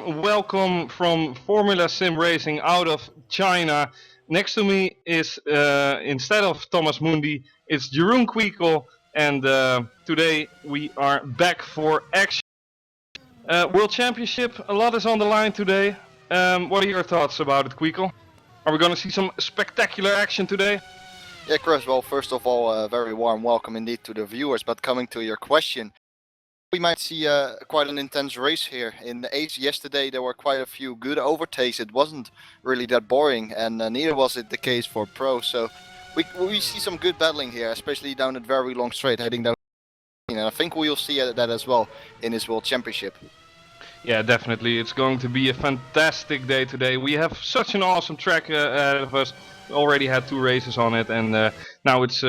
warm welcome from Formula Sim Racing out of China. Next to me is, instead of Thomas Mundi, it's Jeroen Kweekel, and today we are back for action. World Championship, a lot is on the line today. What are your thoughts about it, Kweekel? Are we going to see some spectacular action today? Yeah, Chris, well, first of all, a very warm welcome indeed to the viewers, but coming to your question, we might see quite an intense race here. In the Ace yesterday, there were quite a few good overtakes. It wasn't really that boring, and neither was it the case for Pro. So we see some good battling here, especially down that very long straight heading down. And I think we'll see that as well in this World Championship. Yeah, definitely. It's going to be a fantastic day today. We have such an awesome track ahead of us. We already had 2 races on it, and now it's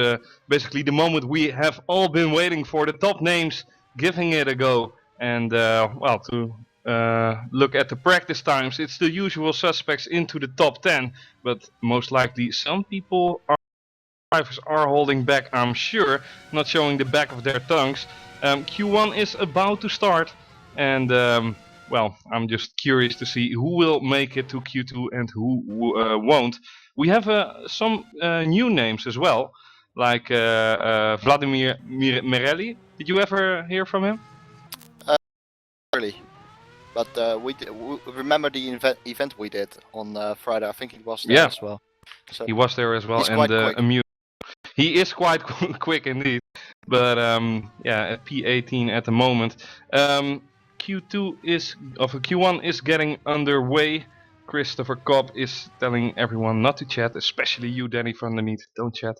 basically the moment we have all been waiting for. The top names giving it a go. And well, to look at the practice times, it's the usual suspects into the top 10. But most likely some people drivers are holding back, I'm sure, not showing the back of their tongues. Q1 is about to start, and well, I'm just curious to see who will make it to Q2 and who won't. We have some new names as well, like Vladimir Merelli. Did you ever hear from him? Early, but we remember the event we did on Friday. I think he was there as well. So he was there as well, and amused. He is quite quick indeed, but yeah, at P18 at the moment. Q1 is getting underway. Christopher Cobb is telling everyone not to chat, especially you, Danny van der Niet. Don't chat.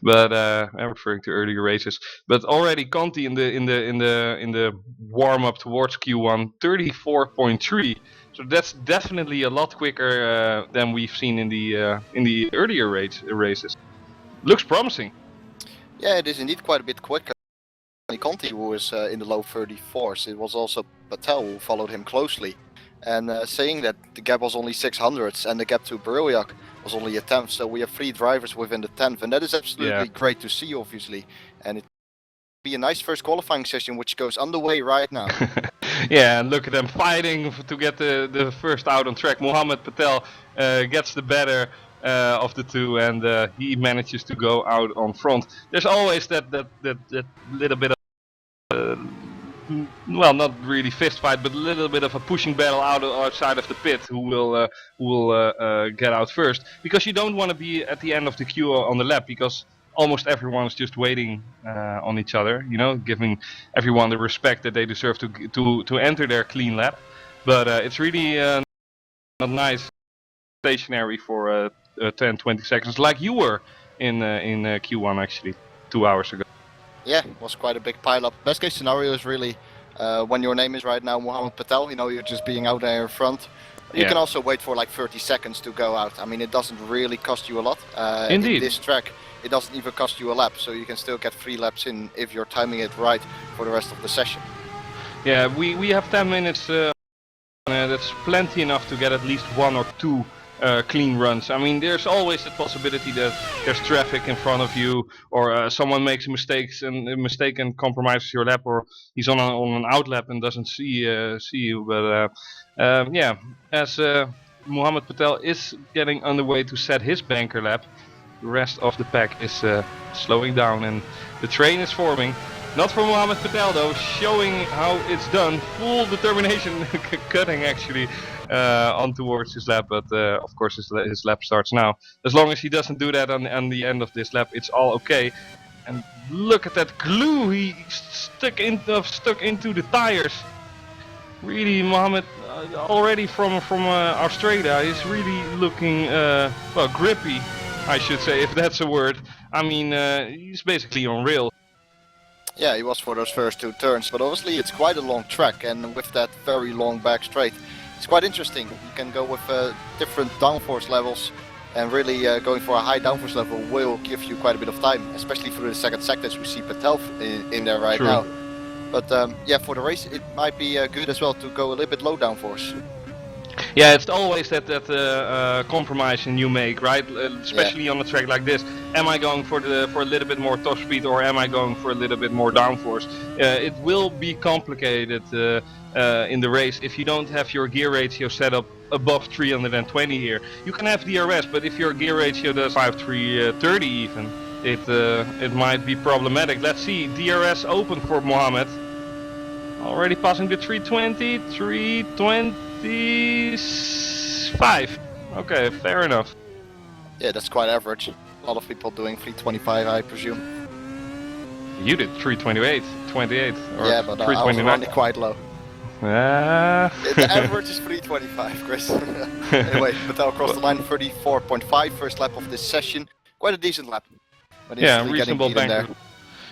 But I'm referring to earlier races. But already Conti in the warm up towards Q1, 34.3. So that's definitely a lot quicker than we've seen in the earlier races. Looks promising. Yeah, it is indeed quite a bit quicker. Conti, who was in the low 34s, it was also Patel who followed him closely, and saying that the gap was only 600ths and the gap to Brilliac was only a 10th, so we have 3 drivers within the 10th, and that is absolutely great to see, obviously, and it will be a nice first qualifying session which goes underway right now. Yeah, and look at them fighting to get the first out on track. Mohammed Patel gets the better of the 2, and he manages to go out on front. There's always that little bit of well, not really fist fight, but a little bit of a pushing battle outside of the pit. Who will get out first? Because you don't want to be at the end of the queue on the lap, because almost everyone's just waiting on each other. You know, giving everyone the respect that they deserve to enter their clean lap. But it's really not nice stationary for 10-20 seconds, like you were in Q1 actually 2 hours ago. Yeah, it was quite a big pile-up. Best case scenario is really when your name is right now Mohammed Patel, you know, you're just being out there in front. You can also wait for like 30 seconds to go out. I mean, it doesn't really cost you a lot. Indeed. In this track, it doesn't even cost you a lap, so you can still get 3 laps in if you're timing it right for the rest of the session. Yeah, we have 10 minutes. That's plenty enough to get at least 1 or 2 clean runs. I mean, there's always the possibility that there's traffic in front of you, or someone makes a mistake and compromises your lap, or he's on an out lap and doesn't see you. But yeah, as Mohammed Patel is getting underway to set his banker lap, the rest of the pack is slowing down, and the train is forming. Not for Mohammed Patel though, showing how it's done. Full determination, cutting actually on towards his lap, but of course his lap starts now. As long as he doesn't do that on the end of this lap, it's all okay. And look at that glue he stuck into the tires. Really, Mohammed, already from Australia, is really looking well, grippy, I should say, if that's a word. I mean, he's basically on rails. Yeah, he was for those first 2 turns, but obviously it's quite a long track, and with that very long back straight, it's quite interesting. You can go with different downforce levels, and really going for a high downforce level will give you quite a bit of time, especially through the second sectors. We see Patel in there right now. But yeah, for the race it might be good as well to go a little bit low downforce. Yeah, it's always that compromise you make, right? Yeah. Especially on a track like this. Am I going for a little bit more top speed, or am I going for a little bit more downforce? It will be complicated in the race if you don't have your gear ratio set up above 320 here. You can have DRS, but if your gear ratio does 330 even, it might be problematic. Let's see, DRS open for Mohammed. Already passing the 320, 325. Okay, fair enough. Yeah, that's quite average. A lot of people doing 325, I presume. You did 328, 28, or Yeah, but I was 329. running quite low. The average is 325, Chris. Anyway, Patel crossed the line 34.5, first lap of this session. Quite a decent lap. But Yeah, instantly getting reasonable beaten bank. there.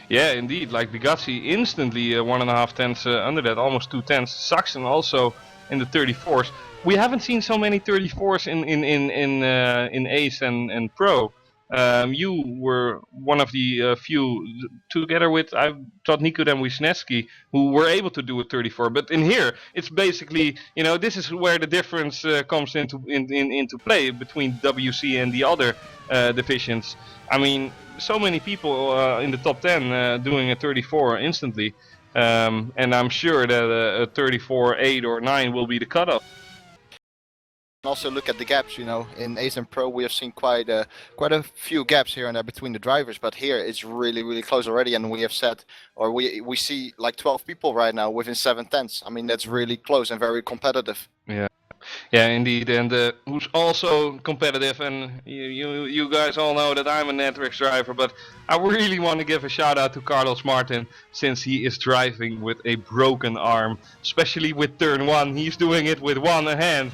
Yeah, indeed. Like Bugatti instantly 1.5 tenths under that, almost 2 tenths. Saxon also in the 34s. We haven't seen so many 34s in Ace and Pro. You were one of the few, together with I thought Nikud and Wisniewski, who were able to do a 34. But in here, it's basically, you know, this is where the difference comes into play between WC and the other divisions. I mean, so many people in the top 10 doing a 34 instantly, and I'm sure that a 34, 8 or 9 will be the cutoff. Also look at the gaps, you know, in Ace and Pro we have seen quite a few gaps here and there between the drivers, but here it's really close already, and we have said, or we see like 12 people right now within 7 tenths. I mean, that's really close and very competitive. Yeah, indeed, and who's also competitive, and you guys all know that I'm a Networks driver, but I really want to give a shout out to Carlos Martin, since he is driving with a broken arm, especially with turn 1. He's doing it with one hand.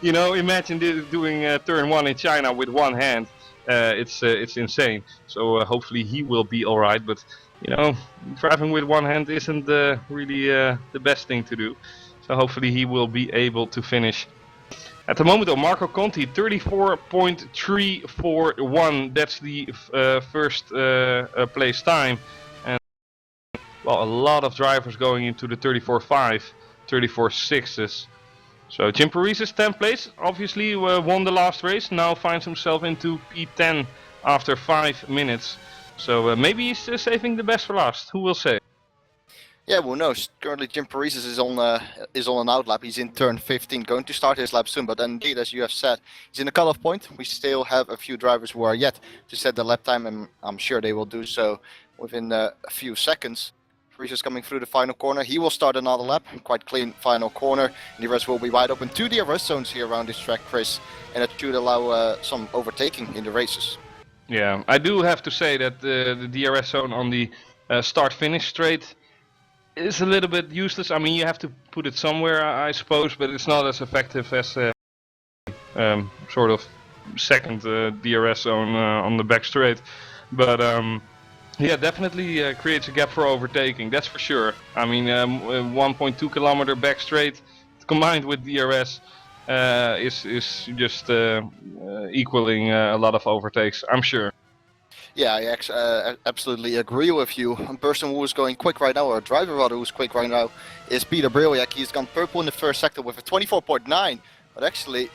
You know, imagine doing turn 1 in China with one hand. It's insane. So hopefully he will be alright, but you know, driving with one hand isn't really the best thing to do. So hopefully he will be able to finish. At the moment though, Marco Conti 34.341. That's the first place time. And well, a lot of drivers going into the 34.5, 34.6s. So Jim Paris's 10th place, obviously won the last race. Now finds himself into P10 after 5 minutes. So maybe he's saving the best for last. Who will say? Yeah, who knows? Currently, Jim Paresis is on an out lap. He's in turn 15, going to start his lap soon. But indeed, as you have said, he's in the cutoff point. We still have a few drivers who are yet to set the lap time, and I'm sure they will do so within a few seconds. Paresis coming through the final corner. He will start another lap. Quite clean final corner. And the rest will be wide open. 2 DRS zones here around this track, Chris, and that should allow some overtaking in the races. Yeah, I do have to say that the DRS zone on the start-finish straight is a little bit useless. I mean, you have to put it somewhere, I suppose, but it's not as effective as sort of second DRS zone on the back straight. But yeah, definitely creates a gap for overtaking, that's for sure. I mean, 1.2 kilometer back straight combined with DRS is just equaling a lot of overtakes, I'm sure. Yeah, I absolutely agree with you. A person who is going quick right now, or a driver rather who's quick right now, is Peter Briliak. He's gone purple in the first sector with a 24.9. But actually,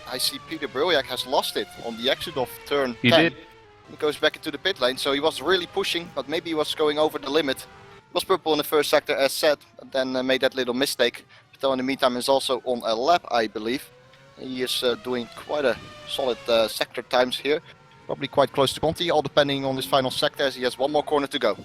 I see Peter Briliak has lost it on the exit of turn 10. He did. He goes back into the pit lane, so he was really pushing, but maybe he was going over the limit. He was purple in the first sector as said, but then made that little mistake. Patel in the meantime is also on a lap, I believe. He is doing quite a solid sector times here. Probably quite close to Conti, all depending on this final sector, as he has one more corner to go.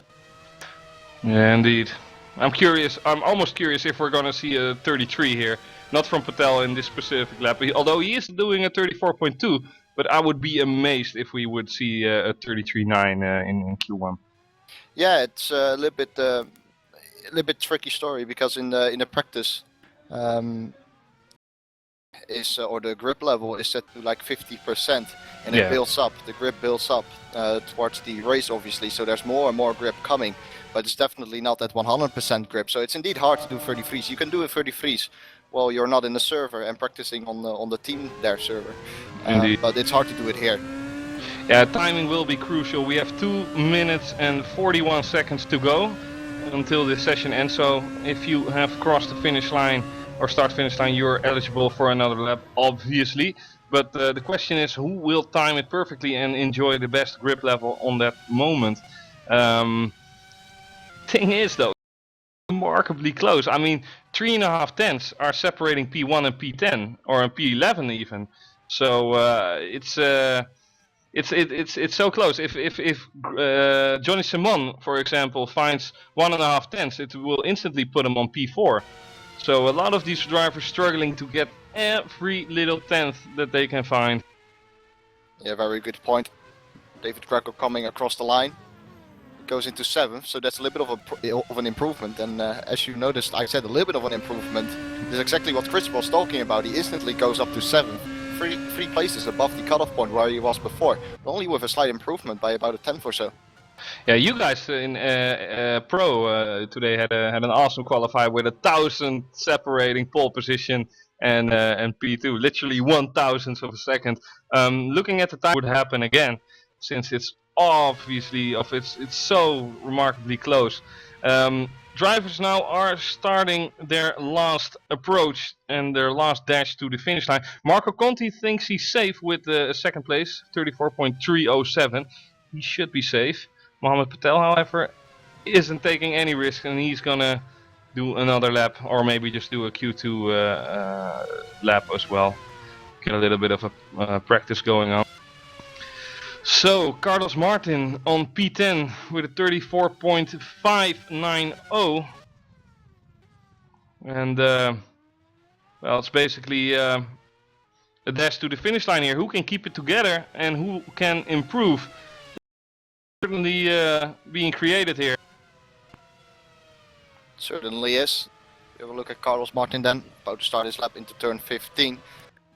Yeah, indeed. I'm curious, I'm almost curious if we're gonna see a 33 here. Not from Patel in this specific lap, although he is doing a 34.2, but I would be amazed if we would see a 33.9 in Q1. Yeah, it's a little bit tricky story, because in the practice, or the grip level is set to like 50%, and it builds up. The grip builds up towards the race, obviously. So there's more and more grip coming, but it's definitely not at 100% grip. So it's indeed hard to do 33s. You can do a 33s while you're not in the server and practicing on the team there server. But it's hard to do it here. Yeah, timing will be crucial. We have 2 minutes and 41 seconds to go until this session ends. So if you have crossed the finish line or start finish line, you're eligible for another lap, obviously. But the question is, who will time it perfectly and enjoy the best grip level on that moment? Thing is though, remarkably close. I mean, 3.5 tenths are separating P1 and P10, or P11 even. So it's so close. If Johnny Simon, for example, finds 1.5 tenths, it will instantly put him on P4. So a lot of these drivers struggling to get every little tenth that they can find. Yeah, very good point. David Greco coming across the line. Goes into 7th, so that's a little bit of an improvement. And as you noticed, I said a little bit of an improvement. This is exactly what Chris was talking about. He instantly goes up to 7th, three places above the cutoff point where he was before, but only with a slight improvement by about a 10th or so. Yeah, you guys in Pro today had an awesome qualifier with 1,000 separating pole position and P2, literally 1,000th of a second. Looking at the time would happen again, since it's obviously it's so remarkably close. Drivers now are starting their last approach and their last dash to the finish line. Marco Conti thinks he's safe with a second place, 34.307. He should be safe. Mohammed Patel, however, isn't taking any risk, and he's gonna do another lap, or maybe just do a Q2 lap as well. Get a little bit of a practice going on. So Carlos Martin on P10 with a 34.590, and well, it's basically a dash to the finish line here. Who can keep it together and who can improve? Certainly being created here. Certainly is. We have a look at Carlos Martin then, about to start his lap into turn 15.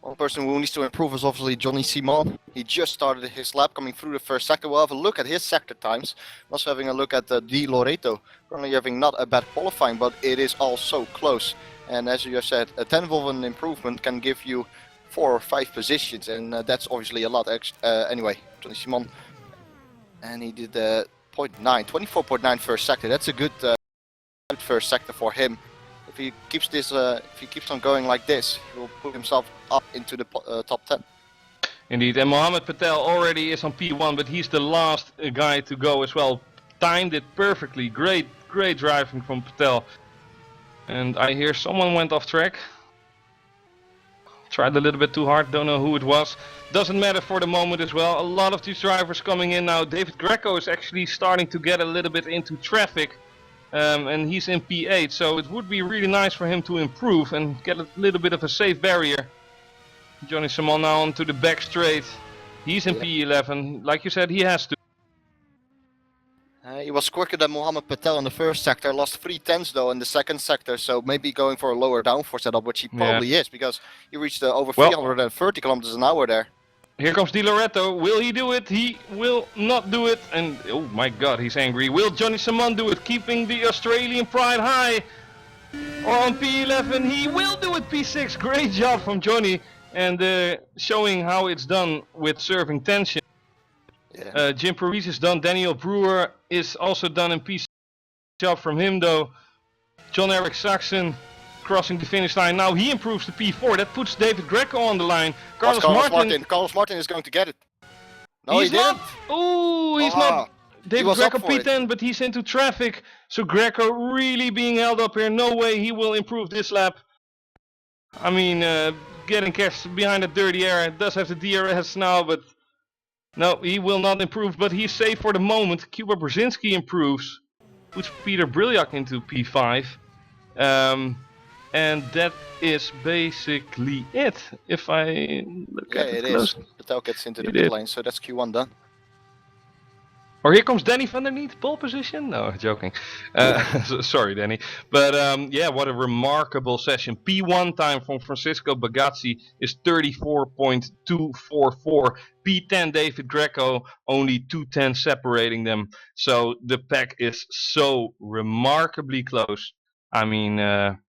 One person who needs to improve is obviously Johnny Simon. He just started his lap coming through the first sector. We'll have a look at his sector times. Also having a look at Di Loreto. Currently having not a bad qualifying, but it is all so close. And as you have said, a 10th of an improvement can give you 4 or 5 positions, and that's obviously a lot. Anyway, Johnny Simon, and he did 24.9 first sector. That's a good first sector for him. If he keeps this, if he keeps on going like this, he will put himself up into the top 10. Indeed, and Mohammed Patel already is on P1, but he's the last guy to go as well. Timed it perfectly. Great driving from Patel. And I hear someone went off track. Tried a little bit too hard, don't know who it was. Doesn't matter for the moment as well. A lot of these drivers coming in now. David Greco is actually starting to get a little bit into traffic. And he's in P8, so it would be really nice for him to improve and get a little bit of a safe barrier. Johnny Simon now onto the back straight. He's in P11. Like you said, he has to. He was quicker than Mohammed Patel in the first sector, lost 3 tenths though in the second sector, so maybe going for a lower downforce setup, which he probably is, because he reached over 330 kilometers an hour there. Here comes Di Loreto. Will he do it? He will not do it. And oh my god, he's angry. Will Johnny Simon do it? Keeping the Australian pride high. On P11, he will do it. P6, great job from Johnny. And showing how it's done with serving tension. Yeah. Jim Paris is done. Daniel Brewer is also done in P6. Job from him though. John Eric Saxon crossing the finish line. Now he improves to P4. That puts David Greco on the line. Carlos Martin is going to get it. No, he's he didn't. Oh, he's not. David Greco P10, but he's into traffic. So Greco really being held up here. No way he will improve this lap. I mean, getting catch behind the dirty air. It does have the DRS now, but no, he will not improve. But he's safe for the moment. Kuba Brzezinski improves. Puts Peter Briljak into P5. And that is basically it. If I look at it close. Patel gets into the pit lane, so that's Q1 done. Or here comes Danny van der Niet, pole position? No, joking. Sorry, Danny. But yeah, what a remarkable session. P1 time from Francisco Bagazzi is 34.244. P10 David Greco, only 2 tenths separating them. So the pack is so remarkably close. I mean, a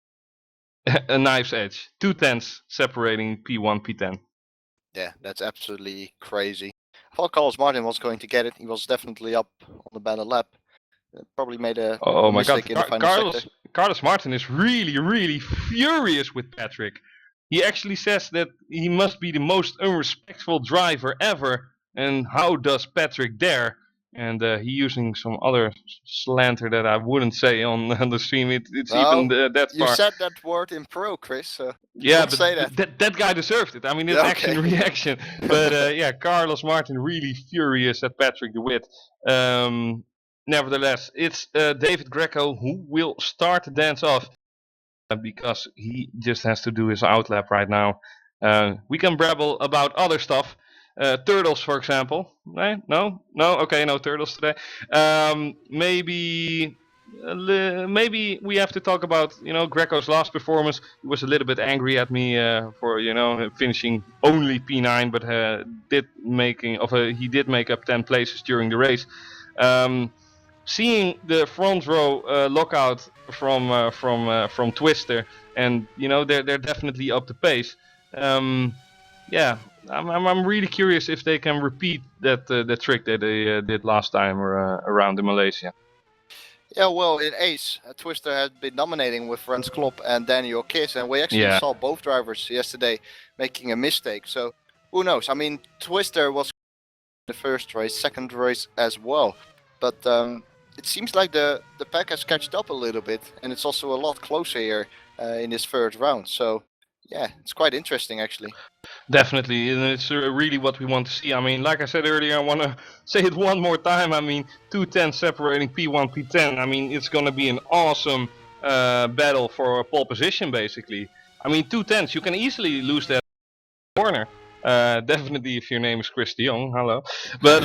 knife's edge. 2 tenths separating P1, P10. Yeah, that's absolutely crazy. I thought Carlos Martin was going to get it. He was definitely up on the banner lap. Probably made a mistake in the final sector. Carlos Martin is really furious with Patrick. He actually says that he must be the most unrespectful driver ever, and how does Patrick dare? And he using some other slander that I wouldn't say on the stream. It's even that You far. said that word in pro, Chris. So Yeah, don't but say that. that guy deserved it. I mean, it's Yeah, action okay. reaction. But yeah, Carlos Martin really furious at Patrick de Wit. Nevertheless, it's David Greco who will start the dance off because he just has to do his outlap right now. We can brabble about other stuff. Turtles, for example. Right? No? Okay, no turtles today. Maybe we have to talk about Greco's last performance. He was a little bit angry at me for finishing only P9, but he did make up 10 places during the race. Seeing the front row lockout from Twister, and they're definitely up the pace. Yeah, I'm really curious if they can repeat that trick that they did last time around in Malaysia. Yeah, well, in Ace, Twister had been dominating with Frans Klopp and Daniel Kiss, and we actually saw both drivers yesterday making a mistake. So who knows? I mean, Twister was the first race, second race as well, but it seems like the pack has catched up a little bit, and it's also a lot closer here in this third round. So yeah, it's quite interesting actually. Definitely, and it's really what we want to see. I mean, like I said earlier, I want to say it one more time. I mean, 210 separating P1, P10. I mean, it's going to be an awesome battle for a pole position, basically. I mean, 210s, you can easily lose that corner. Definitely if your name is Chris de Jong, hello. But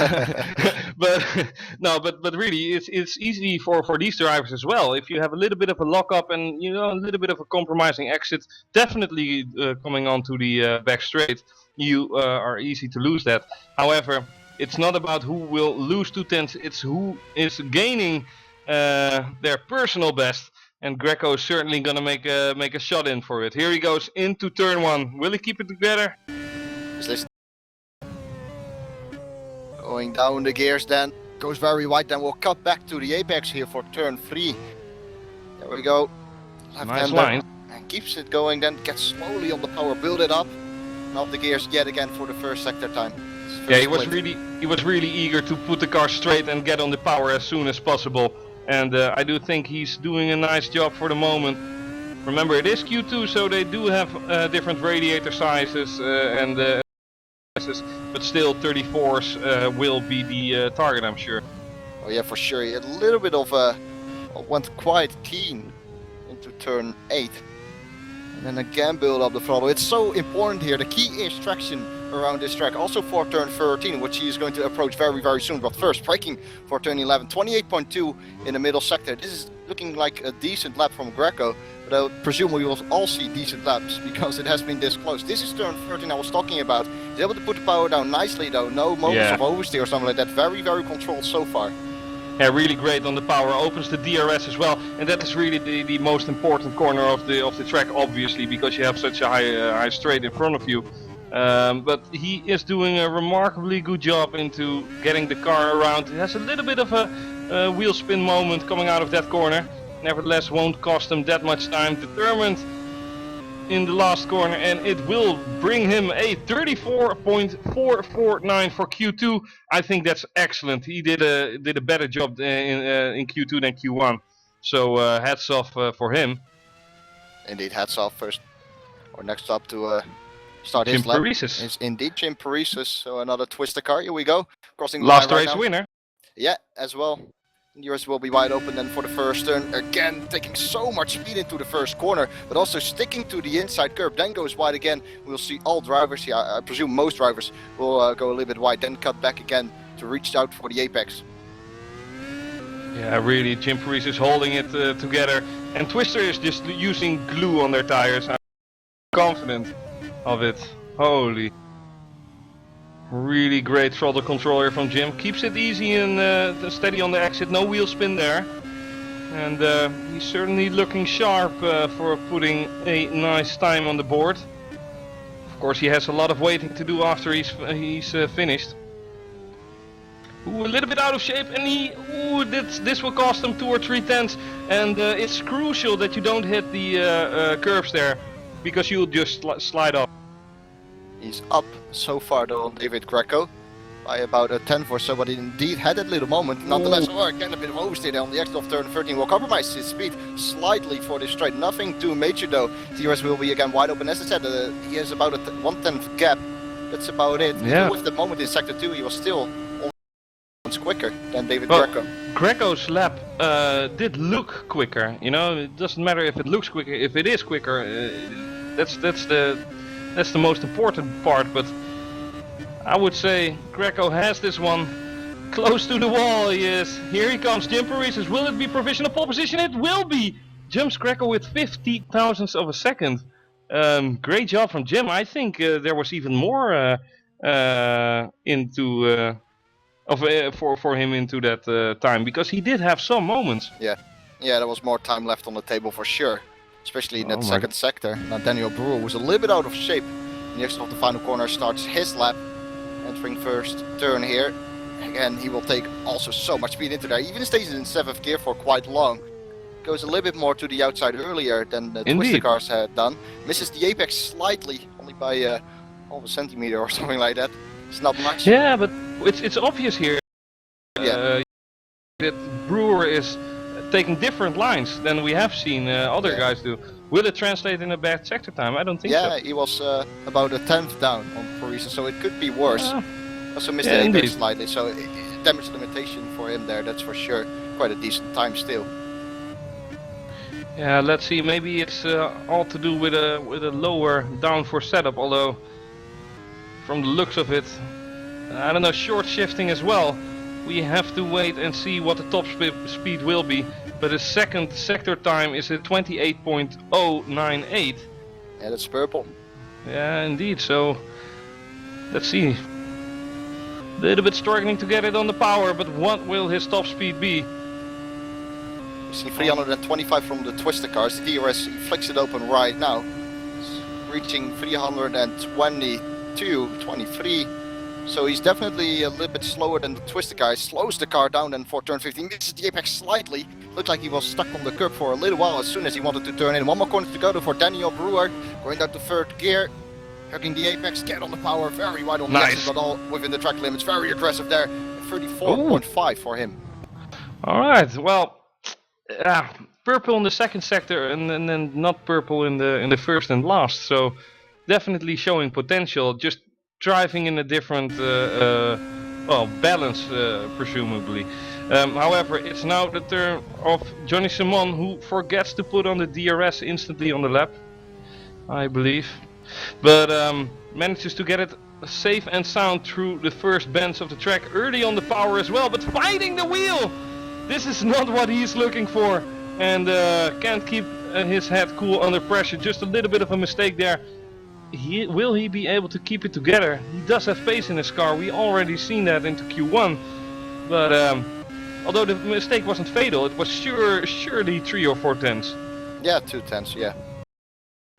but really it's easy for these drivers as well. If you have a little bit of a lock up and a little bit of a compromising exit, definitely coming onto the back straight, you are easy to lose that. However, it's not about who will lose 210s, it's who is gaining their personal best. And Greco is certainly gonna make a shot in for it. Here he goes into turn 1. Will he keep it together? Going down the gears, then goes very wide. Then we'll cut back to the apex here for turn 3. There we go. Nice line. And keeps it going, then gets slowly on the power, build it up. Not the gears yet again for the first sector time. Yeah, he was really eager to put the car straight and get on the power as soon as possible. And I do think he's doing a nice job for the moment. Remember, it is Q2, so they do have different radiator sizes but still 34s will be the target, I'm sure. Oh yeah, for sure. He had a little bit of went quite keen into turn 8. And then again build up the throttle. It's so important here. The key is traction around this track. Also for turn 13, which he is going to approach very soon. But first, braking for turn 11. 28.2 in the middle sector. This is looking like a decent lap from Greco. But I presume we will all see decent laps because it has been this close. This is turn 13 I was talking about. He's able to put the power down nicely though. No moments of oversteer or something like that. Very controlled so far. Yeah, really great on the power. Opens the DRS as well, and that is really the most important corner of the track, obviously, because you have such a high straight in front of you. But he is doing a remarkably good job into getting the car around. He has a little bit of a wheel spin moment coming out of that corner. Nevertheless, won't cost him that much time. Determined in the last corner, and it will bring him a 34.449 for Q2. I think that's excellent. He did a better job in Q2 than Q1. So hats off for him. Indeed, hats off first. Or next up to start Jim his lap. Paresis. It's indeed Jim Paresis. So another Twister car. Here we go. Crossing the last line race right now. winner. Yeah, as well. Yours will be wide open then for the first turn. Again, taking so much speed into the first corner, but also sticking to the inside curb. Then goes wide again. We'll see all drivers, I presume most drivers, will go a little bit wide, then cut back again to reach out for the apex. Yeah, really, Jim Paresis is holding it together. And Twister is just using glue on their tires. I'm confident of it. Holy. Really great throttle control here from Jim. Keeps it easy and steady on the exit. No wheel spin there. And he's certainly looking sharp for putting a nice time on the board. Of course, he has a lot of waiting to do after he's finished. Ooh, a little bit out of shape, and this will cost him 2 or 3 tenths, and it's crucial that you don't hit the curves there, because you'll just slide off. He's up so far though on David Greco by about a tenth or so, but he indeed had that little moment. Nonetheless, again a bit of oversteer there on the exit of turn 13 will compromise his speed slightly for this straight. Nothing too major though. DRS will be again wide open. As I said, he has about a 1/10 gap. That's about it. Yeah. Even with the moment in sector 2, he was still almost quicker than David Greco. Greco's lap did look quicker. You know, it doesn't matter if it looks quicker. If it is quicker, that's the most important part. But I would say Greco has this one close to the wall. He is. Here he comes. Jim Paresis. Will it be provisional pole position? It will be. Jumps Greco with 50 thousandths of a second. Great job from Jim. I think there was even more for him into that time, because he did have some moments. Yeah, there was more time left on the table for sure, especially in that second sector. Now Daniel Brewer was a little bit out of shape. Next of the final corner starts his lap, entering first turn here. Again, he will take also so much speed into there. Even stays in 7th gear for quite long. Goes a little bit more to the outside earlier than the Twister cars had done. Misses the apex slightly, only by half a centimeter or something like that. It's not much. Yeah, but it's obvious here that Brewer is taking different lines than we have seen other guys do. Will it translate in a bad sector time? I don't think so. Yeah, he was about a 10th down on Paresis, so it could be worse. Also missed the apex slightly, so damage limitation for him there, that's for sure. Quite a decent time still. Yeah, let's see. Maybe it's all to do with a lower downforce setup. Although, from the looks of it, I don't know, short shifting as well. We have to wait and see what the top speed will be. But the second sector time is at 28.098. Yeah, that's purple. Yeah, indeed. So let's see. A little bit struggling to get it on the power, but what will his top speed be? You see 325 from the Twister cars. The DRS flicks it open right now. It's reaching 322, 23. So he's definitely a little bit slower than the Twister guy. Slows the car down then for turn 15. Misses the apex slightly. Looked like he was stuck on the curb for a little while as soon as he wanted to turn in. One more corner to go for Daniel Brewer. Going down to 3rd gear. Hugging the apex, get on the power. Very wide on the exit, but all within the track limits. Very aggressive there. 34.5 for him. Alright, well, purple in the second sector and then not purple in the first and last. So definitely showing potential. Just driving in a different balance, presumably. However, it's now the turn of Johnny Simon, who forgets to put on the DRS instantly on the lap, I believe, but manages to get it safe and sound through the first bends of the track, early on the power as well, but fighting the wheel! This is not what he's looking for, and can't keep his head cool under pressure. Just a little bit of a mistake there. Will he be able to keep it together? He does have pace in his car. We already seen that into Q1. But although the mistake wasn't fatal, it was surely 3 or 4 tenths. Yeah, 2 tenths, yeah.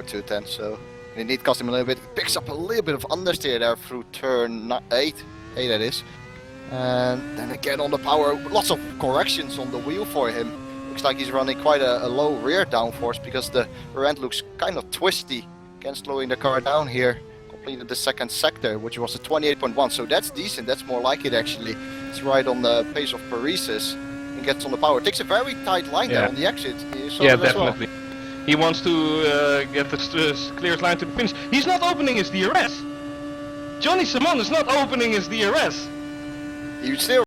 2 tenths, so it indeed cost him a little bit. He picks up a little bit of understeer there through turn 8. 8 that is. And then again on the power, lots of corrections on the wheel for him. Looks like he's running quite a low rear downforce because the rear end looks kind of twisty. Again, slowing the car down here. Completed the second sector, which was a 28.1, so that's decent. That's more like it actually. It's right on the pace of Paresis and gets on the power. Takes a very tight line there on the exit. Yeah, definitely. He wants to get the clearest line to the finish. He's not opening his DRS. Johnny Simon is not opening his DRS. He's still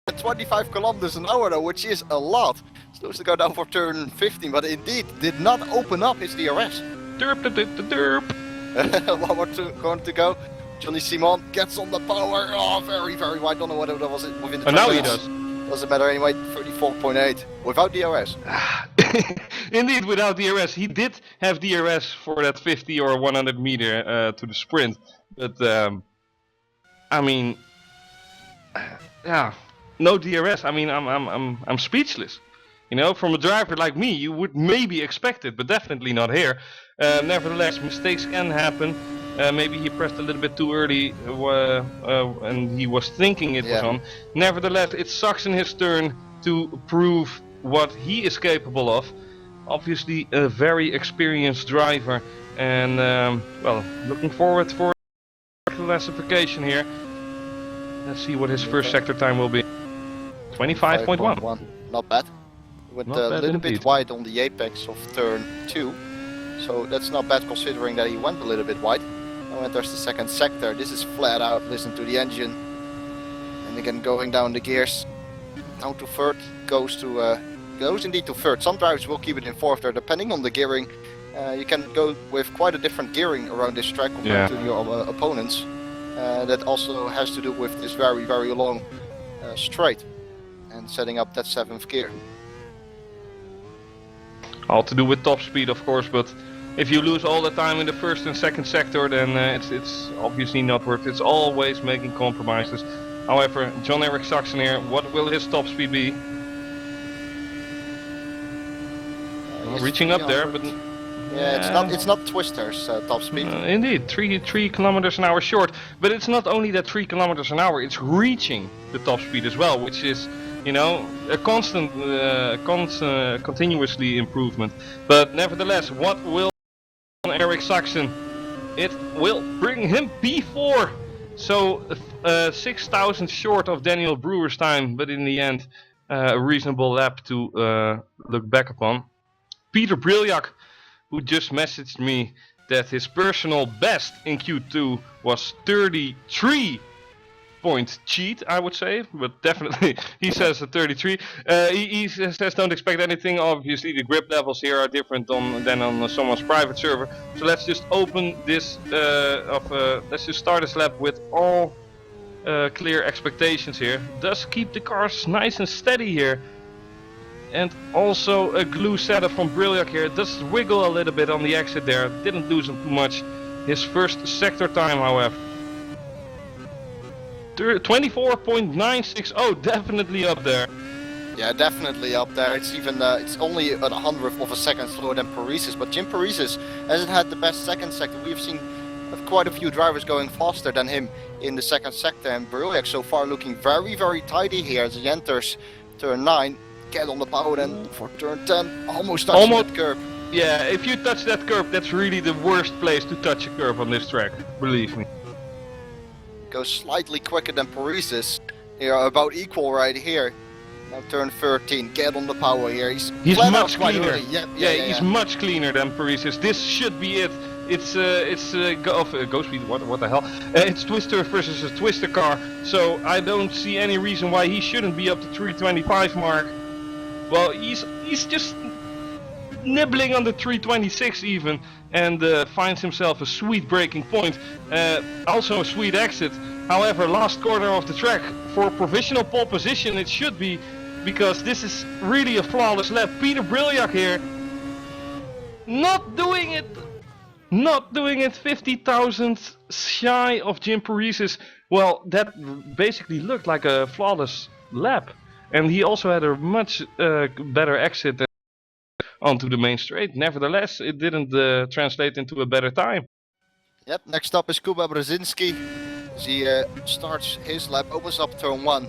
at 25 kilometers an hour though, which is a lot. Supposed to go down for turn 15, but indeed did not open up his DRS. Derp, derp. One more corner to go. Johnny Simon gets on the power. Oh, very, very wide. Don't know whether that was it within the now he does. Doesn't matter anyway. 34.8 without DRS. Indeed, without DRS. He did have DRS for that 50 or 100 meter to the sprint, but I mean, yeah, no DRS. I mean, I'm speechless. You know, from a driver like me, you would maybe expect it, but definitely not here. Nevertheless, mistakes can happen. Maybe he pressed a little bit too early and he was thinking it was Yeah. on. Nevertheless, it sucks in his turn to prove what he is capable of. Obviously a very experienced driver, and well, looking forward for classification here. Let's see what his first sector time will be. 25.1. Not bad. Went Not a bad little bit indeed. wide on the apex of turn 2. So that's not bad considering that he went a little bit wide. Now enters the second sector. This is flat out. Listen to the engine. And again going down the gears. Down to third. Goes indeed to third. Some drivers will keep it in fourth there depending on the gearing. You can go with quite a different gearing around this track compared to your opponents. That also has to do with this very long straight and setting up that 7th gear. All to do with top speed, of course, but if you lose all the time in the first and second sector, then it's obviously not worth it. It's always making compromises. However, Jon-Erik Saxon here, what will his top speed be? Reaching up there, but yeah, it's not Twister's top speed. Indeed, 3 kilometers an hour short. But it's not only that 3 kilometers an hour; it's reaching the top speed as well, which is, you know, a constant, continuously improvement. But nevertheless, what will Jon-Erik Saxon? It will bring him P4. So 6,000 short of Daniel Brewer's time, but in the end, a reasonable lap to look back upon. Peter Briljak, who just messaged me that his personal best in Q2 was 33 point cheat, I would say, but definitely he says a 33. He says don't expect anything. Obviously the grip levels here are different than on someone's private server. So let's just open this let's just start this lap with all clear expectations here. Does keep the cars nice and steady here. And also a glue setup from Briljak here. Does wiggle a little bit on the exit there. Didn't lose him too much. His first sector time, however. 24.960, definitely up there. Yeah, definitely up there. It's even it's only a 100th of a second slower than Paris's, but Jim Paris's hasn't had the best second sector. We've seen quite a few drivers going faster than him in the second sector, and Briljak so far looking very tidy here as he enters turn 9. Get on the power then for turn 10, almost touching that curb. Yeah, if you touch that curb, that's really the worst place to touch a curb on this track, believe me. Goes slightly quicker than Paris's. They are about equal right here. Now turn 13, get on the power here. He's much cleaner. He's much cleaner than Paris's. This should be it. It's go speed. What the hell? It's Twister versus a Twister car. So I don't see any reason why he shouldn't be up to 325 mark. Well, he's just nibbling on the 326 even, and finds himself a sweet braking point. Also a sweet exit. However, last corner of the track for provisional pole position it should be, because this is really a flawless lap. Peter Briljak here, not doing it 50,000 shy of Jim Paris's. Well, that basically looked like a flawless lap. And he also had a much better exit onto the main straight. Nevertheless, it didn't translate into a better time. Yep, next up is Kuba Brzezinski. As he starts his lap, opens up turn 1.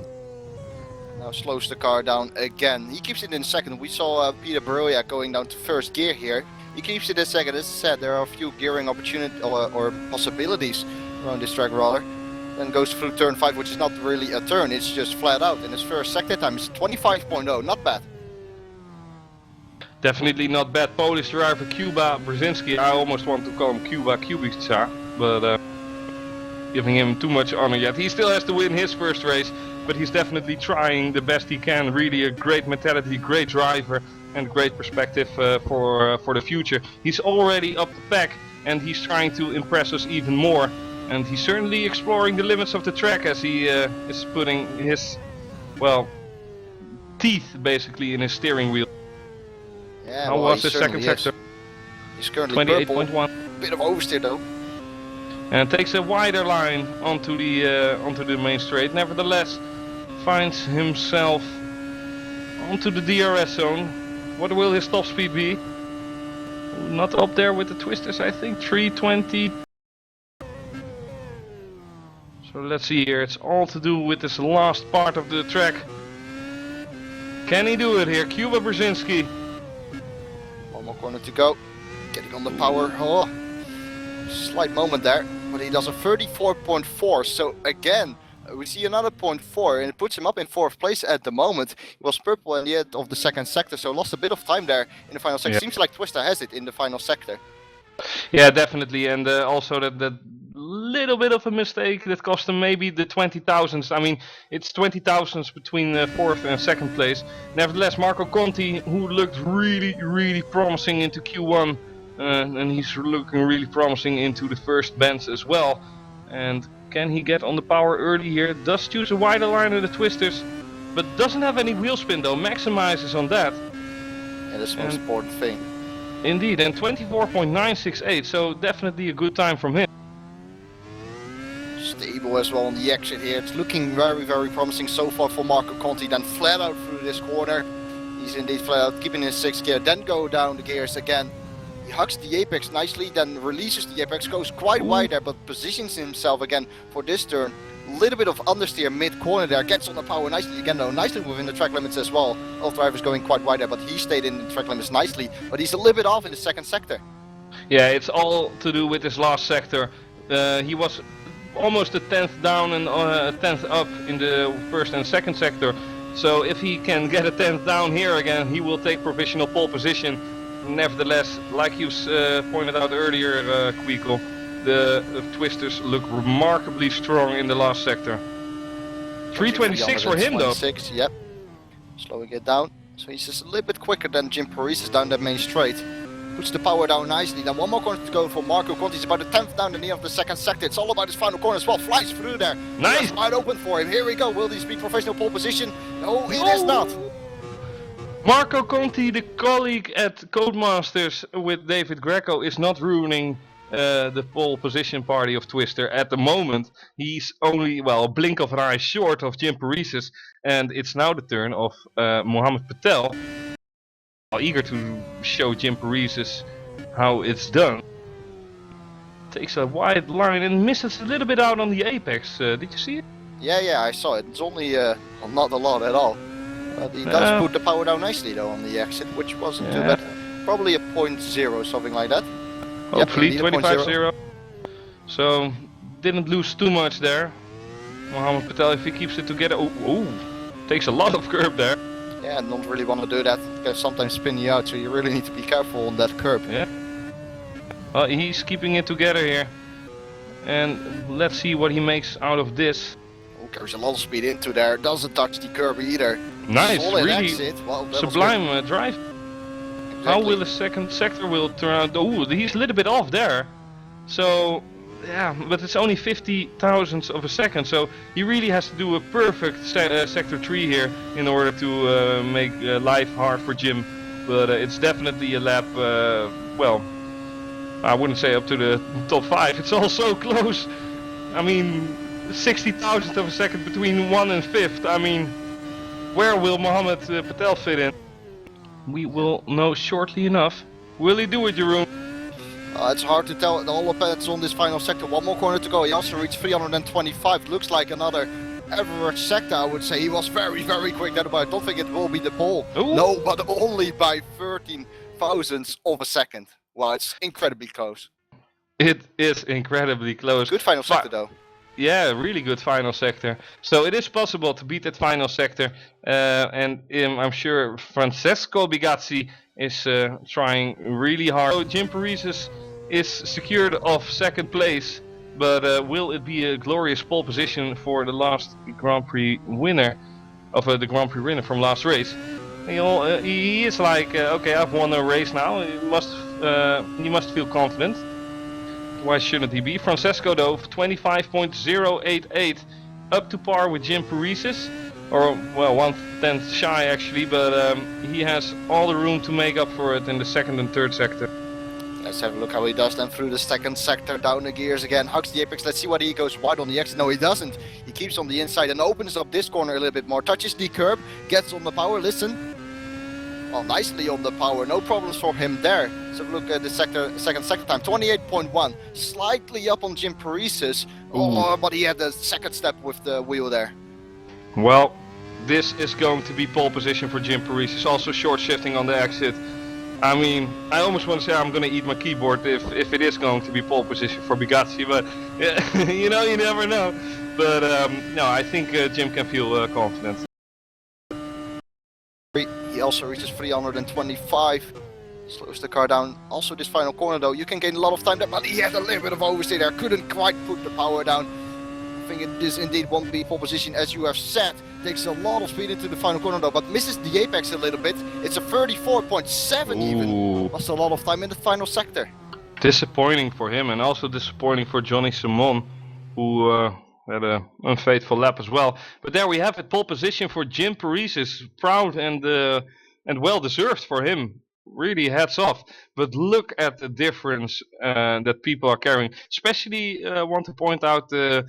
Now slows the car down again. He keeps it in second. We saw Peter Briljak going down to first gear here. He keeps it in second. As I said, there are a few gearing opportunities or possibilities around this track rather. Then goes through turn 5, which is not really a turn, it's just flat out. And his first sector time is 25.0, not bad. Definitely not bad. Polish driver Kuba Brzezinski. I almost want to call him Kuba Kubica, but giving him too much honor yet. He still has to win his first race, but he's definitely trying the best he can. Really a great mentality, great driver, and great perspective for the future. He's already up the pack, and he's trying to impress us even more. And he's certainly exploring the limits of the track as he is putting his, well, teeth basically in his steering wheel. Yeah, how was his second sector? He's currently 28.1. Bit of oversteer though. And takes a wider line onto the main straight. Nevertheless, finds himself onto the DRS zone. What will his top speed be? Not up there with the twisters, I think. 320. So let's see here, it's all to do with this last part of the track. Can he do it here? Cuba Brzezinski. One more corner to go. Getting on the power. Oh, slight moment there. But he does a 34.4. So again, we see another 0.4 and it puts him up in 4th place at the moment. He was purple in the end of the 2nd sector, so lost a bit of time there in the final sector. Yeah. Seems like Twister has it in the final sector. Yeah, definitely, and also that little bit of a mistake that cost him maybe the 20,000s. I mean, it's 20,000s between 4th and 2nd place. Nevertheless, Marco Conti, who looked really promising into Q1, and he's looking really promising into the first bends as well. And can he get on the power early here? Does choose a wider line of the twisters, but doesn't have any wheel spin though. Maximizes on that. And that's the most important thing. Indeed, and 24.968, so definitely a good time from him. Stable as well on the exit here. It's looking very promising so far for Marco Conti. Then flat out through this corner. He's indeed flat out, keeping his 6th gear. Then go down the gears again. He hugs the apex nicely, then releases the apex, goes quite wide there, but positions himself again for this turn. A little bit of understeer mid-corner there, gets on the power nicely again though, nicely within the track limits as well. All drivers going quite wide there, but he stayed in the track limits nicely, but he's a little bit off in the 2nd sector. Yeah, it's all to do with this last sector. He was almost a 10th down and a 10th up in the 1st and 2nd sector. So if he can get a 10th down here again, he will take provisional pole position. Nevertheless, like you pointed out earlier, Kweekel, the twisters look remarkably strong in the last sector. 326 for him though. 6, yep. Slowing it down. So he's just a little bit quicker than Jim Paresis down that main straight. Puts the power down nicely. Then one more corner to go for Marco Conti. He's about a 10th down the near of the 2nd sector. It's all about his final corner as well. Flies through there. Nice. It's wide open for him. Here we go. Will this be professional pole position? No, it is not. Marco Conti, the colleague at Codemasters with David Greco, is not ruining the pole position party of Twister at the moment. He's only, well, a blink of an eye short of Jim Paresis, and it's now the turn of Mohammed Patel. Eager to show Jim Paresis how it's done. Takes a wide line and misses a little bit out on the apex. Did you see it? Yeah, I saw it. It's only not a lot at all. But he does put the power down nicely though on the exit, which wasn't too bad. Probably a 0.0, something like that. Hopefully, yep, 25-0. So, didn't lose too much there. Mohammed Patel, if he keeps it together, takes a lot of curb there. Yeah, don't really want to do that. It can sometimes spin you out, so you really need to be careful on that curb. Yeah. Well, he's keeping it together here. And let's see what he makes out of this. Oh, carries a lot of speed into there. Doesn't touch the curb either. Nice, solid really exit. Well, sublime drive. Exactly. How will the 2nd sector will turn out? Oh, he's a little bit off there. So, yeah, but it's only 50 thousandths of a second. So he really has to do a perfect sector 3 here in order to make life hard for Jim. But it's definitely a lap, well, I wouldn't say up to the top 5. It's all so close. I mean, 60 thousandths of a second between 1 and 5th. I mean, where will Mohammed Patel fit in? We will know shortly enough. Will he do it, Jeroen? It's hard to tell. It all depends on this final sector. One more corner to go. He also reached 325. Looks like another average sector, I would say. He was very quick there, but I don't think it will be the pole. Ooh. No, but only by 13 thousandths of a second. Well, it's incredibly close. It is incredibly close. Good final sector though. Yeah, really good final sector. So it is possible to beat that final sector, and I'm sure Francesco Bigazzi is trying really hard. So Jim Paresis is secured of 2nd place, but will it be a glorious pole position for the last Grand Prix winner, the Grand Prix winner from last race? He is like, okay, I've won a race now. He must feel confident. Why shouldn't he be? Francesco though, 25.088, up to par with Jim Paresis, or well, 1/10 shy actually, but he has all the room to make up for it in the 2nd and 3rd sector. Let's have a look how he does then through the 2nd sector, down the gears again, hugs the apex. Let's see whether he goes wide on the exit. No, he doesn't. He keeps on the inside and opens up this corner a little bit more, touches the curb, gets on the power, listen. well, nicely on the power, no problems for him there. So look at the second sector time, 28.1, slightly up on Jim Paris's. Oh, but he had the second step with the wheel there. Well, this is going to be pole position for Jim Paris. He's also short shifting on the exit. I mean, I almost want to say I'm going to eat my keyboard if it is going to be pole position for Bugatti, but you know, you never know. But no, I think Jim can feel confident. He also reaches 325, slows the car down. Also this final corner though, you can gain a lot of time there, but he had a little bit of oversteer there, couldn't quite put the power down. I think this indeed won't be pole position as you have said. Takes a lot of speed into the final corner though, but misses the apex a little bit. It's a 34.7 even. Lost a lot of time in the final sector. Disappointing for him, and also disappointing for Johnny Simon, who had an unfaithful lap as well. But there we have it, pole position for Jim Paris. Is proud and well deserved for him. Really hats off. But look at the difference that people are carrying. Especially want to point out the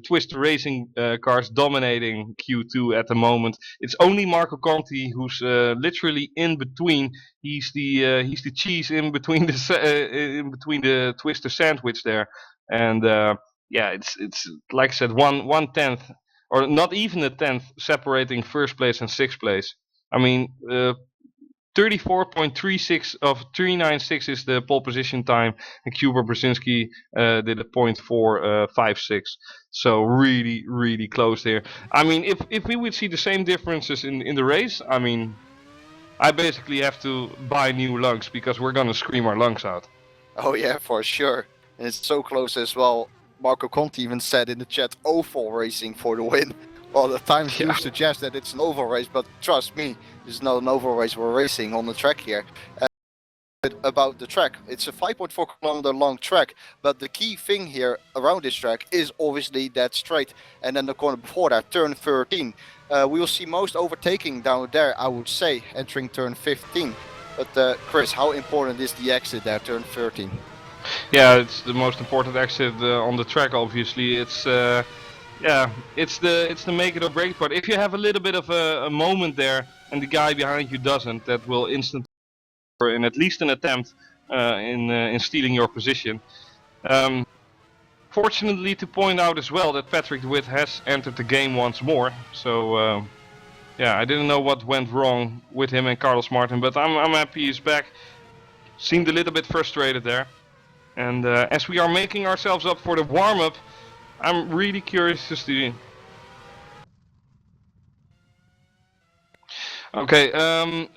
Twister Racing cars dominating Q2 at the moment. It's only Marco Conti who's literally in between. He's the cheese in between the Twister sandwich there. And yeah, it's like I said, one tenth, or not even a tenth, separating first place and sixth place. I mean, 34.36 of 396 is the pole position time, and Kuba Brzezinski did a 0.456. So really close there. I mean, if we would see the same differences in the race, I mean, I basically have to buy new lungs because we're gonna scream our lungs out. Oh yeah, for sure. And it's so close as well. Marco Conti even said in the chat, oval racing for the win. Well, the times do suggest that it's an oval race, but trust me, it's not an oval race. We're racing on the track here. About the track, it's a 5.4 kilometer long track, but the key thing here around this track is obviously that straight, and then the corner before that, turn 13. We will see most overtaking down there, I would say, entering turn 15. But Chris, how important is the exit there, turn 13? Yeah, it's the most important exit on the track. Obviously, it's yeah, it's the make it or break part. If you have a little bit of a moment there, and the guy behind you doesn't, that will instantly, in at least an attempt, in stealing your position. Fortunately, to point out as well that Patrick DeWitt has entered the game once more. So yeah, I didn't know what went wrong with him and Carlos Martin, but I'm happy he's back. Seemed a little bit frustrated there. And as we are making ourselves up for the warm-up, I'm really curious to see. Okay,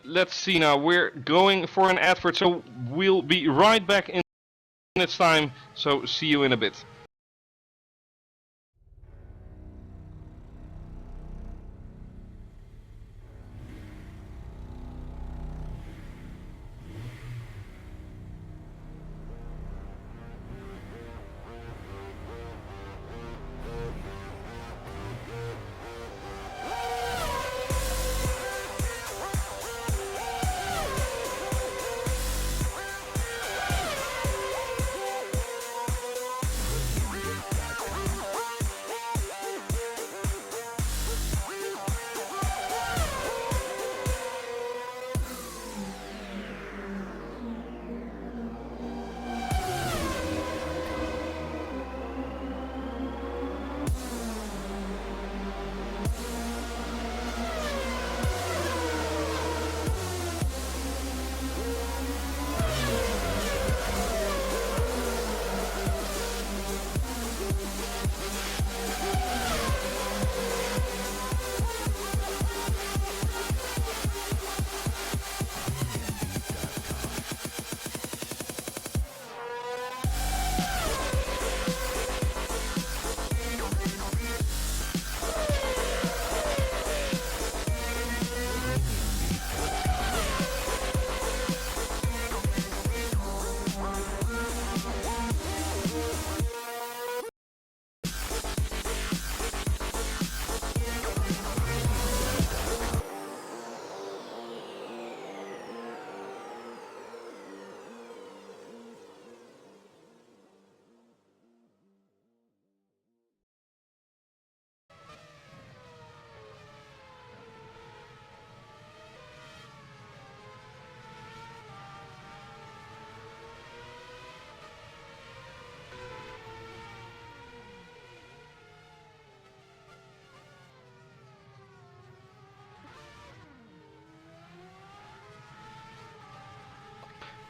let's see now. We're going for an advert, so we'll be right back in minutes time. So see you in a bit.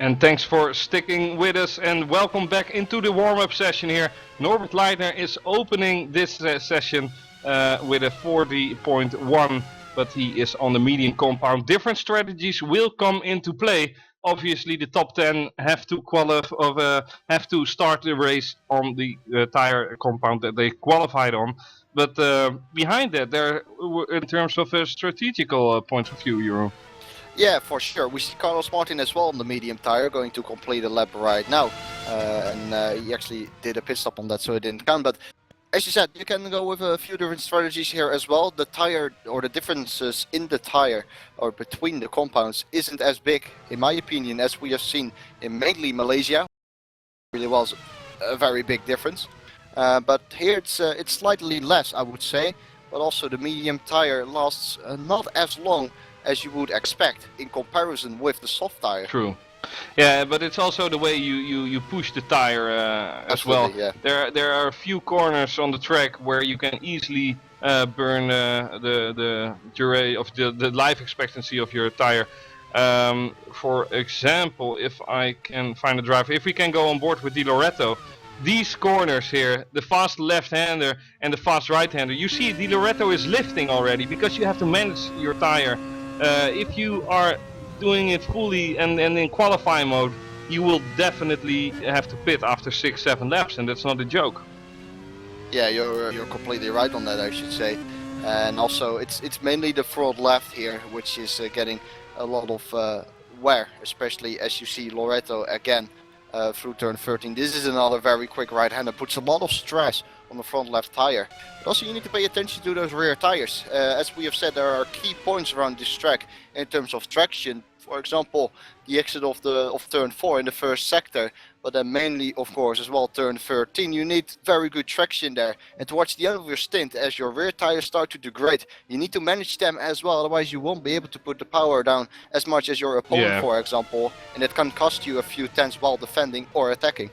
And thanks for sticking with us and welcome back into the warm-up session here. Norbert Leitner is opening this session with a 40.1, but he is on the medium compound. Different strategies will come into play. Obviously the top 10 have to start the race on the tire compound that they qualified on. But behind that, there, in terms of a strategical point of view, Jeroen. Yeah, for sure. We see Carlos Martin as well on the medium tire, going to complete a lap right now. He actually did a pit stop on that, so it didn't count. But as you said, you can go with a few different strategies here as well. The tire, or the differences in the tire, or between the compounds, isn't as big, in my opinion, as we have seen in mainly Malaysia. It really was a very big difference. But here it's slightly less, I would say. But also the medium tire lasts not as long as you would expect in comparison with the soft tire. True. Yeah, but it's also the way you push the tire as well. Yeah. There are a few corners on the track where you can easily burn the durée of the life expectancy of your tire. For example, if I can find a driver, if we can go on board with Di Loretto, these corners here, the fast left-hander and the fast right-hander, you see Di Loretto is lifting already because you have to manage your tire. If you are doing it fully and in qualifying mode, you will definitely have to pit after 6-7 laps, and that's not a joke. Yeah, you're completely right on that, I should say. And also it's mainly the front left here which is getting a lot of wear, especially as you see Loretto again through turn 13. This is another very quick right-hander, puts a lot of stress on the front left tire. But also you need to pay attention to those rear tires. As we have said, there are key points around this track in terms of traction. For example, the exit of turn 4 in the first sector, but then mainly, of course, as well turn 13. You need very good traction there. And towards the end of your stint, as your rear tires start to degrade, you need to manage them as well. Otherwise, you won't be able to put the power down as much as your opponent, for example. And it can cost you a few tenths while defending or attacking.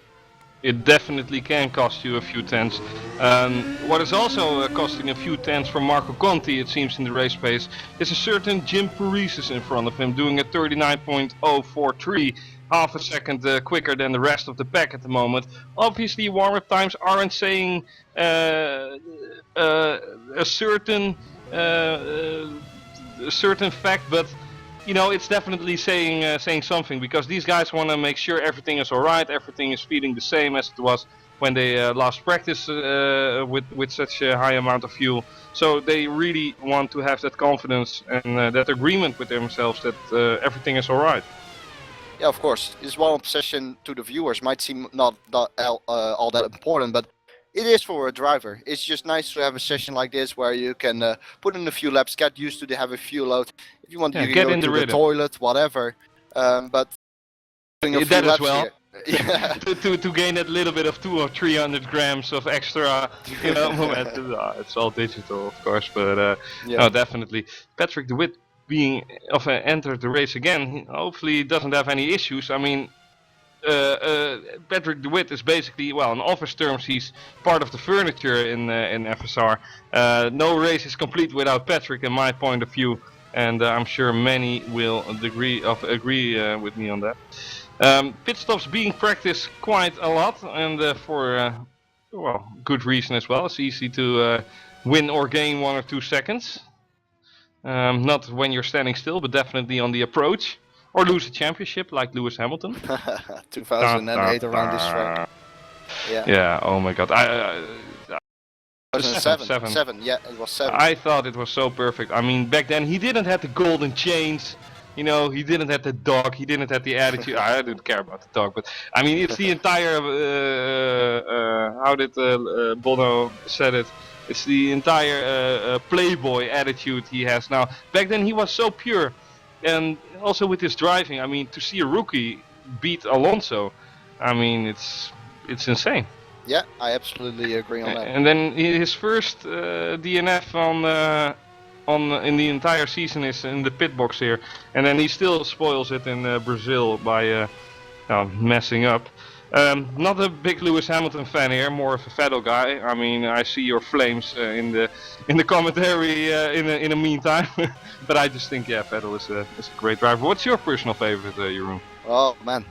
It definitely can cost you a few tenths. What is also costing a few tenths for Marco Conti, it seems, in the race pace, is a certain Jim Paresis in front of him, doing a 39.043, half a second quicker than the rest of the pack at the moment. Obviously, warm-up times aren't saying a certain fact, but you know, it's definitely saying something, because these guys want to make sure everything is alright, everything is feeling the same as it was when they last practiced with such a high amount of fuel. So they really want to have that confidence and that agreement with themselves that everything is alright. Yeah, of course. This warm-up session to the viewers might seem not all that important, but it is for a driver. It's just nice to have a session like this where you can put in a few laps, get used to the heavy fuel load. If you want, you can get go in to the rhythm. Toilet, whatever. But doing a few that laps as well. Here, yeah. to gain that little bit of 200 or 300 grams of extra, you know, momentum. It's all digital, of course, but no, definitely. Patrick de Wit entered the race again. Hopefully, doesn't have any issues. I mean, Patrick de Wit is basically, well, in office terms, he's part of the furniture in FSR. No race is complete without Patrick, in my point of view, and I'm sure many will agree with me on that. Pit stops being practiced quite a lot, and for well, good reason as well. It's easy to win or gain 1 or 2 seconds. Not when you're standing still, but definitely on the approach. Or lose a championship like Lewis Hamilton. 2008 around this track. Yeah. Yeah, oh my god. 2007. Yeah, it was 7. I thought it was so perfect. I mean, back then he didn't have the golden chains. You know, he didn't have the dog, he didn't have the attitude. I didn't care about the dog, but I mean, it's the entire, how did Bono said it? It's the entire playboy attitude he has now. Back then he was so pure. And also with his driving, I mean, to see a rookie beat Alonso, I mean, it's insane. Yeah, I absolutely agree on that. And then his first DNF in the entire season is in the pit box here, and then he still spoils it in Brazil by messing up. Not a big Lewis Hamilton fan here, more of a Vettel guy. I mean, I see your flames in the commentary in the meantime, but I just think Vettel is a great driver. What's your personal favorite, Jeroen? Oh man,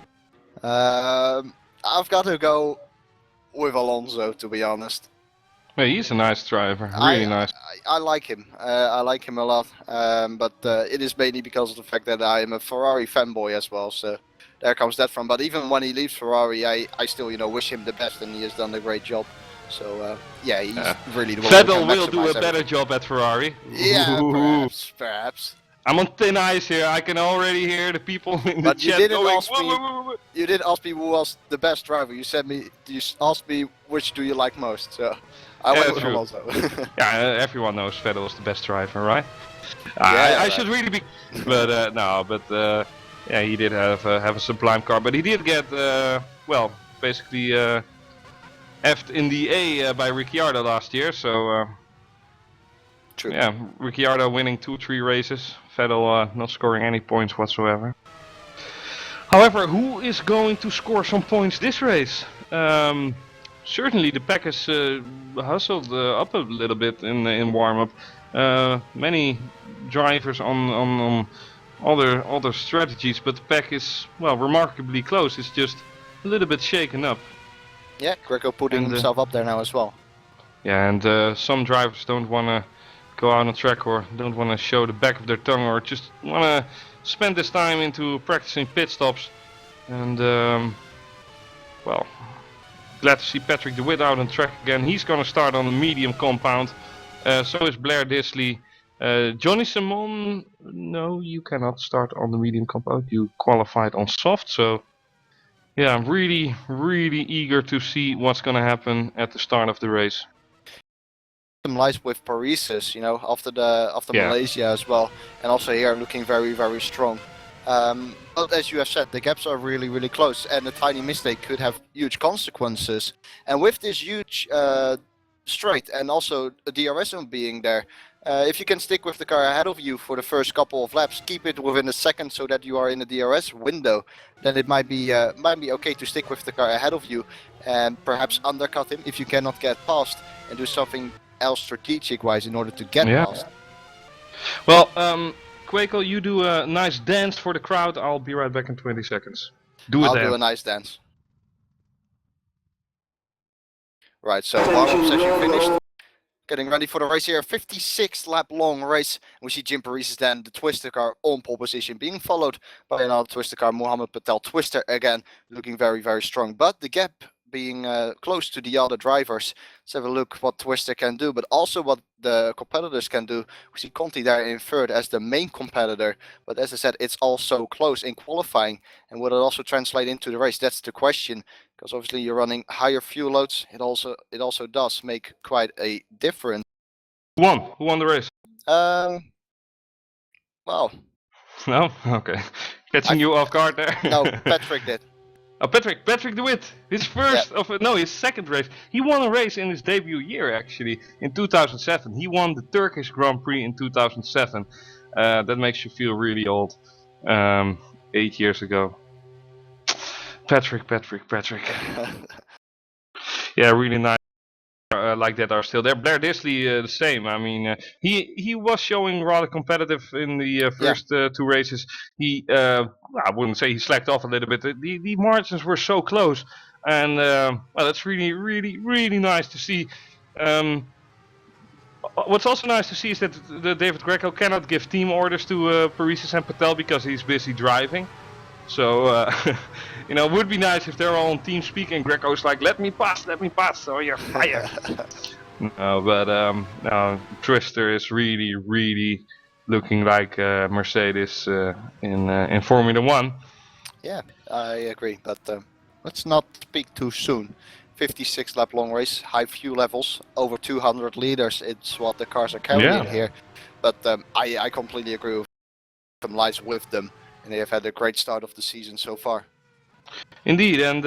I've got to go with Alonso, to be honest. Yeah, he's a nice driver, really nice. I like him. I like him a lot. But it is mainly because of the fact that I am a Ferrari fanboy as well. So there comes that from. But even when he leaves Ferrari, I still, wish him the best, and he has done a great job. So yeah, he's really the one. Vettel will do a better job at Ferrari. Yeah, perhaps. I'm on thin ice here. I can already hear the people in the chat going. You didn't ask me who was the best driver. You asked me which do you like most. So I went with Alonso. Yeah, everyone knows Vettel is the best driver, right? I should really be, but no, but yeah, he did have a sublime car, but he did get well, basically effed in the A by Ricciardo last year, so. True. Yeah, Ricciardo winning 2-3 races, Vettel not scoring any points whatsoever. However, who is going to score some points this race? Certainly the pack has hustled up a little bit in warm-up. Many drivers on other strategies, but the pack is, well, remarkably close. It's just a little bit shaken up. Yeah, Kweekel putting himself up there now as well. Yeah, and some drivers don't want to go out on track or don't want to show the back of their tongue or just want to spend this time into practicing pit stops. And well, glad to see Patrick de Witt out on track again. He's going to start on the medium compound. So is Blair Disley. Johnny Simon, no, you cannot start on the medium compound. You qualified on soft. So yeah, I'm really eager to see what's going to happen at the start of the race. Lies with Paris, after Malaysia as well, and also here looking very strong. But as you have said, the gaps are really close, and a tiny mistake could have huge consequences. And with this huge straight and also a DRS zone being there, if you can stick with the car ahead of you for the first couple of laps, keep it within a second so that you are in the DRS window, then it might be okay to stick with the car ahead of you and perhaps undercut him if you cannot get past, and do something else strategic wise in order to get past. Well, Kweekel, you do a nice dance for the crowd. I'll be right back in 20 seconds. I'll do a nice dance. Right, so warm-up session finished. Getting ready for the race here. 56 lap long race. We see Jim Paris then the Twister car on pole position, being followed by another Twister car, Mohammed Patel Twister again, looking very strong. But the gap being close to the other drivers. Let's have a look what Twister can do, but also what the competitors can do. We see Conti there in third as the main competitor, but as I said, it's also close in qualifying. And will it also translate into the race? That's the question, because obviously you're running higher fuel loads. It also does make quite a difference. Who won the race? Well, no, okay, catching you off guard there. No, Patrick did. Oh, Patrick de Witt, his his second race. He won a race in his debut year, actually, in 2007. He won the Turkish Grand Prix in 2007. That makes you feel really old. 8 years ago. Patrick. Yeah, really nice. Like that are still there. Blair Disley the same. I mean, he was showing rather competitive in the first 2 races. He I wouldn't say he slacked off a little bit. The margins were so close, and well, that's really nice to see. What's also nice to see is that David Greco cannot give team orders to Paris and Patel because he's busy driving. So, it would be nice if they're all on team speak and Greco's like, let me pass, so you're fired. No, but no, Twister is really looking like Mercedes in Formula 1. Yeah, I agree, but let's not speak too soon. 56 lap long race, high fuel levels, over 200 liters, it's what the cars are carrying here. But I completely agree with them, lies with them. And they have had a great start of the season so far. Indeed, and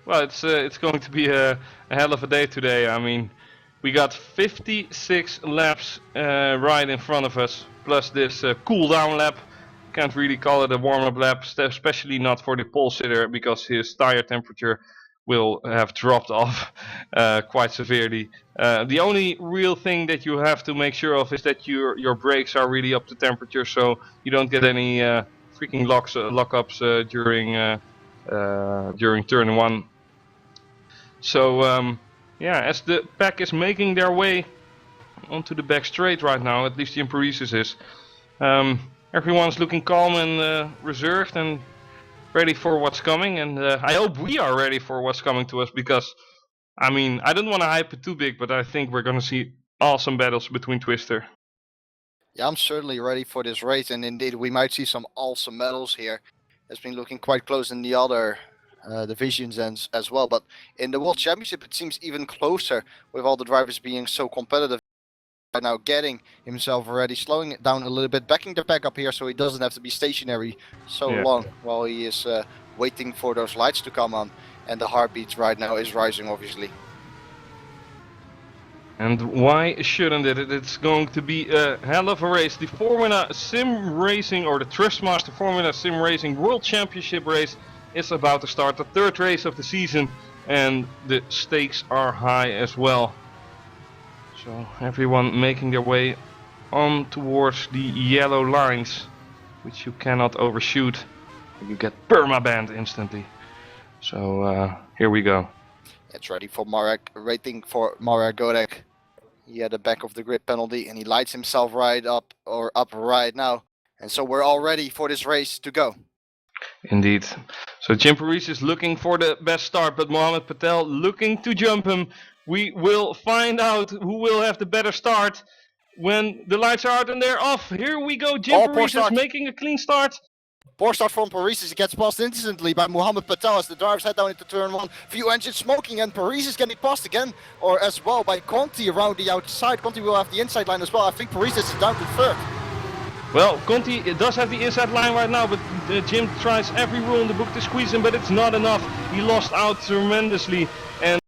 well, it's going to be a hell of a day today. I mean, we got 56 laps right in front of us, plus this cool down lap can't really call it a warm-up lap, especially not for the pole sitter, because his tire temperature will have dropped off quite severely. The only real thing that you have to make sure of is that your brakes are really up to temperature, so you don't get any freaking lockups during turn 1. So yeah, as the pack is making their way onto the back straight right now, at least Jim Paresis is. Everyone's looking calm and reserved and ready for what's coming, and I hope we are ready for what's coming to us, because I mean, I don't want to hype it too big, but I think we're gonna see awesome battles between Twister. Yeah, I'm certainly ready for this race, and indeed we might see some awesome medals here. It's been looking quite close in the other divisions as well, but in the World Championship it seems even closer, with all the drivers being so competitive. Right now getting himself ready, slowing it down a little bit, backing the pack up here so he doesn't have to be stationary so long while he is waiting for those lights to come on, and the heartbeat right now is rising, obviously. And why shouldn't it? It's going to be a hell of a race. The Formula Sim Racing, or the Thrustmaster Formula Sim Racing World Championship race is about to start, the 3rd race of the season, and the stakes are high as well. So everyone making their way on towards the yellow lines, which you cannot overshoot. You get permabanned instantly. So here we go. It's ready for Marek, waiting for Marek Godek. He had a back of the grid penalty and he lights himself up right now. And so we're all ready for this race to go. Indeed. So Jim Paresis is looking for the best start, but Mohammed Patel looking to jump him. We will find out who will have the better start when the lights are out and they're off. Here we go. Jim Paresis making a clean start. Poor start from Paresis. He gets passed instantly by Mohammed Patel as the drivers head down into turn 1. Few engines smoking, and Paresis getting passed again, or as well by Conti around the outside. Conti will have the inside line as well. I think Paresis is down to 3rd. Well, Conti does have the inside line right now, but Jim tries every rule in the book to squeeze him, but it's not enough. He lost out tremendously, and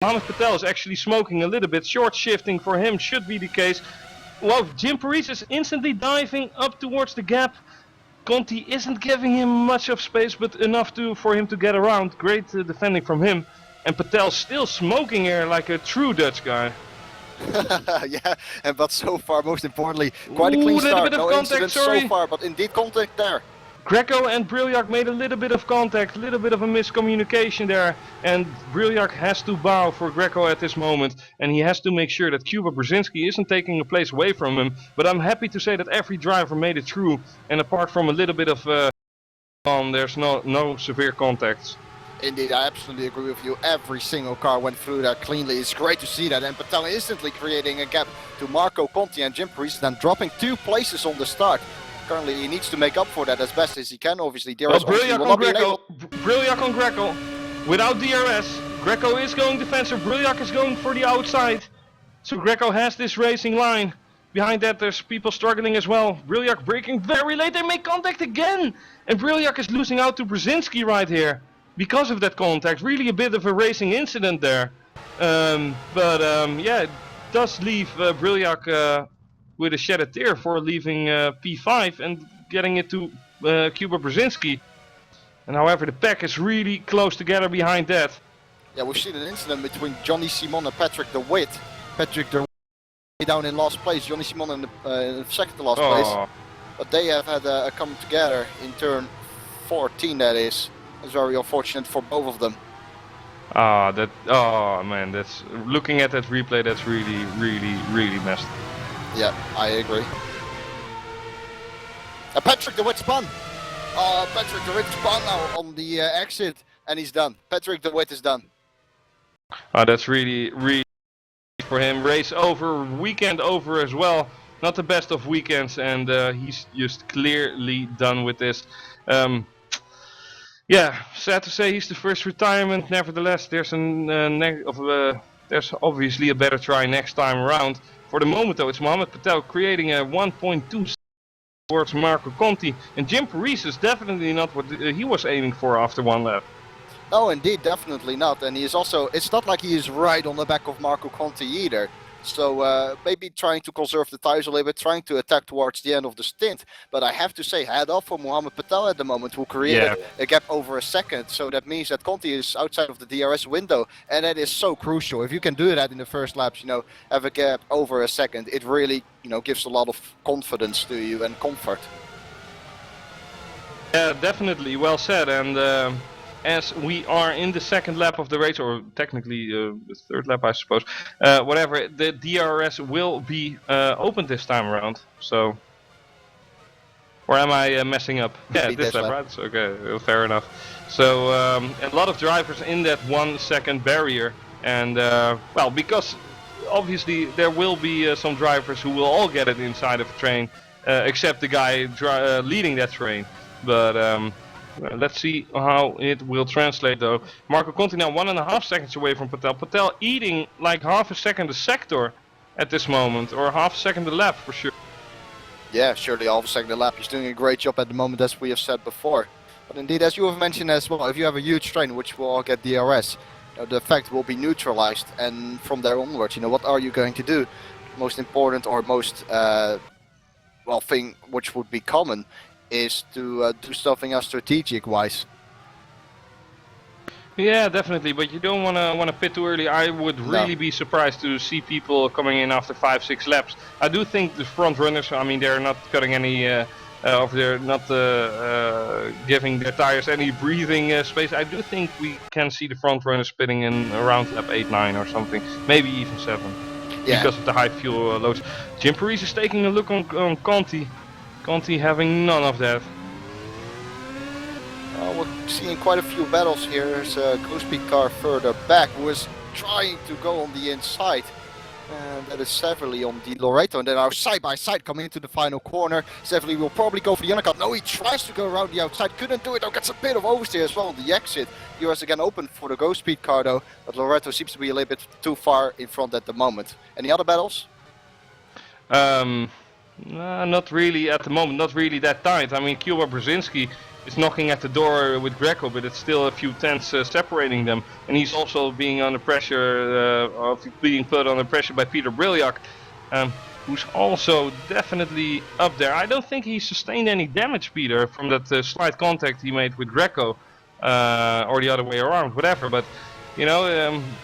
Mohammed Patel is actually smoking a little bit. Short shifting for him should be the case. Well, Jim Paresis is instantly diving up towards the gap. Conti isn't giving him much of space, but enough for him to get around. Great defending from him. And Patel still smoking here like a true Dutch guy. Yeah, but so far, most importantly, quite a clean start. No incidents so far, but indeed contact there. Greco and Briljak made a little bit of contact, a little bit of a miscommunication there, and Briljak has to bow for Greco at this moment, and he has to make sure that Kuba Brzezinski isn't taking a place away from him. But I'm happy to say that every driver made it through, and apart from a little bit of there's no severe contacts. Indeed, I absolutely agree with you. Every single car went through that cleanly. It's great to see that, and Patel instantly creating a gap to Marco Conti, and Jim Paresis then dropping 2 places on the start. Currently he needs to make up for that as best as he can, obviously. Briljak on Greco, without DRS. Greco is going defensive, Briljak is going for the outside. So Greco has this racing line. Behind that there's people struggling as well. Briljak braking very late, they make contact again! And Briljak is losing out to Brzezinski right here. Because of that contact, really a bit of a racing incident there. Yeah, it does leave Briljak with a shed a tear for leaving P5 and getting it to Kuba Brzezinski. And however, the pack is really close together behind that. Yeah, we've seen an incident between Johnny Simon and Patrick de Wit. Patrick de Wit down in last place, Johnny Simon in second to last place. But they have had a come together in turn 14, that is. It's very unfortunate for both of them. Oh man, that's looking at that replay, that's really messed up. Yeah, I agree. Patrick de Wit spun. Patrick de Wit spun now on the exit, and he's done. Patrick de Wit is done. That's really for him. Race over, weekend over as well. Not the best of weekends, and he's just clearly done with this. Yeah, sad to say he's the first retirement. Nevertheless, there's there's obviously a better try next time around. For the moment though, it's Mohammed Patel creating a 1.2 towards Marco Conti, and Jim Paresis is definitely not what he was aiming for after one lap. No, indeed, definitely not. And he is also, it's not like he is right on the back of Marco Conti either. So maybe trying to conserve the tires a little bit, trying to attack towards the end of the stint. But I have to say, head off for Mohamed Patel at the moment, who created a gap over a second. So that means that Conti is outside of the DRS window, and that is so crucial. If you can do that in the first laps, have a gap over a second, it really, gives a lot of confidence to you and comfort. Yeah, definitely, well said. And as we are in the second lap of the race, or technically the third lap I suppose, whatever, the DRS will be opened this time around, so... Or am I messing up? Yeah, this lap, right? So, okay, fair enough. So a lot of drivers in that 1 second barrier, and well, because obviously there will be some drivers who will all get it inside of a train, except the guy leading that train. But let's see how it will translate though. Marco Conti now 1.5 seconds away from Patel. Patel eating like half a second a sector at this moment, or half a second a lap for sure. Yeah, surely half a second a lap. He's doing a great job at the moment, as we have said before. But indeed, as you have mentioned as well, if you have a huge train which will all get DRS, the effect will be neutralized, and from there onwards, what are you going to do? Most important, or most thing which would be common, is to do something else strategic wise. Yeah, definitely, but you don't want to pit too early. I would really be surprised to see people coming in after 5-6 laps. I do think the front runners, I mean, they're not cutting any they're not giving their tires any breathing space. I do think we can see the front runners pitting in around lap 8-9 or something, maybe even 7, because of the high fuel loads. Jim Parise is taking a look on Conti. Conti having none of that. We're seeing quite a few battles here. There's a Speed car further back who is trying to go on the inside. And that is Severly on the Loreto. And then our side by side coming into the final corner. Severly will probably go for the undercut. No, he tries to go around the outside. Couldn't do it though. Gets a bit of oversteer as well on the exit. US again open for the Speed car though. But Loreto seems to be a little bit too far in front at the moment. Any other battles? Not really at the moment. Not really that tight. I mean, Cuba Brzezinski is knocking at the door with Greco, but it's still a few tenths separating them, and he's also being under pressure, being put under pressure by Peter Briljak, who's also definitely up there. I don't think he sustained any damage, Peter, from that slight contact he made with Greco, or the other way around, whatever. But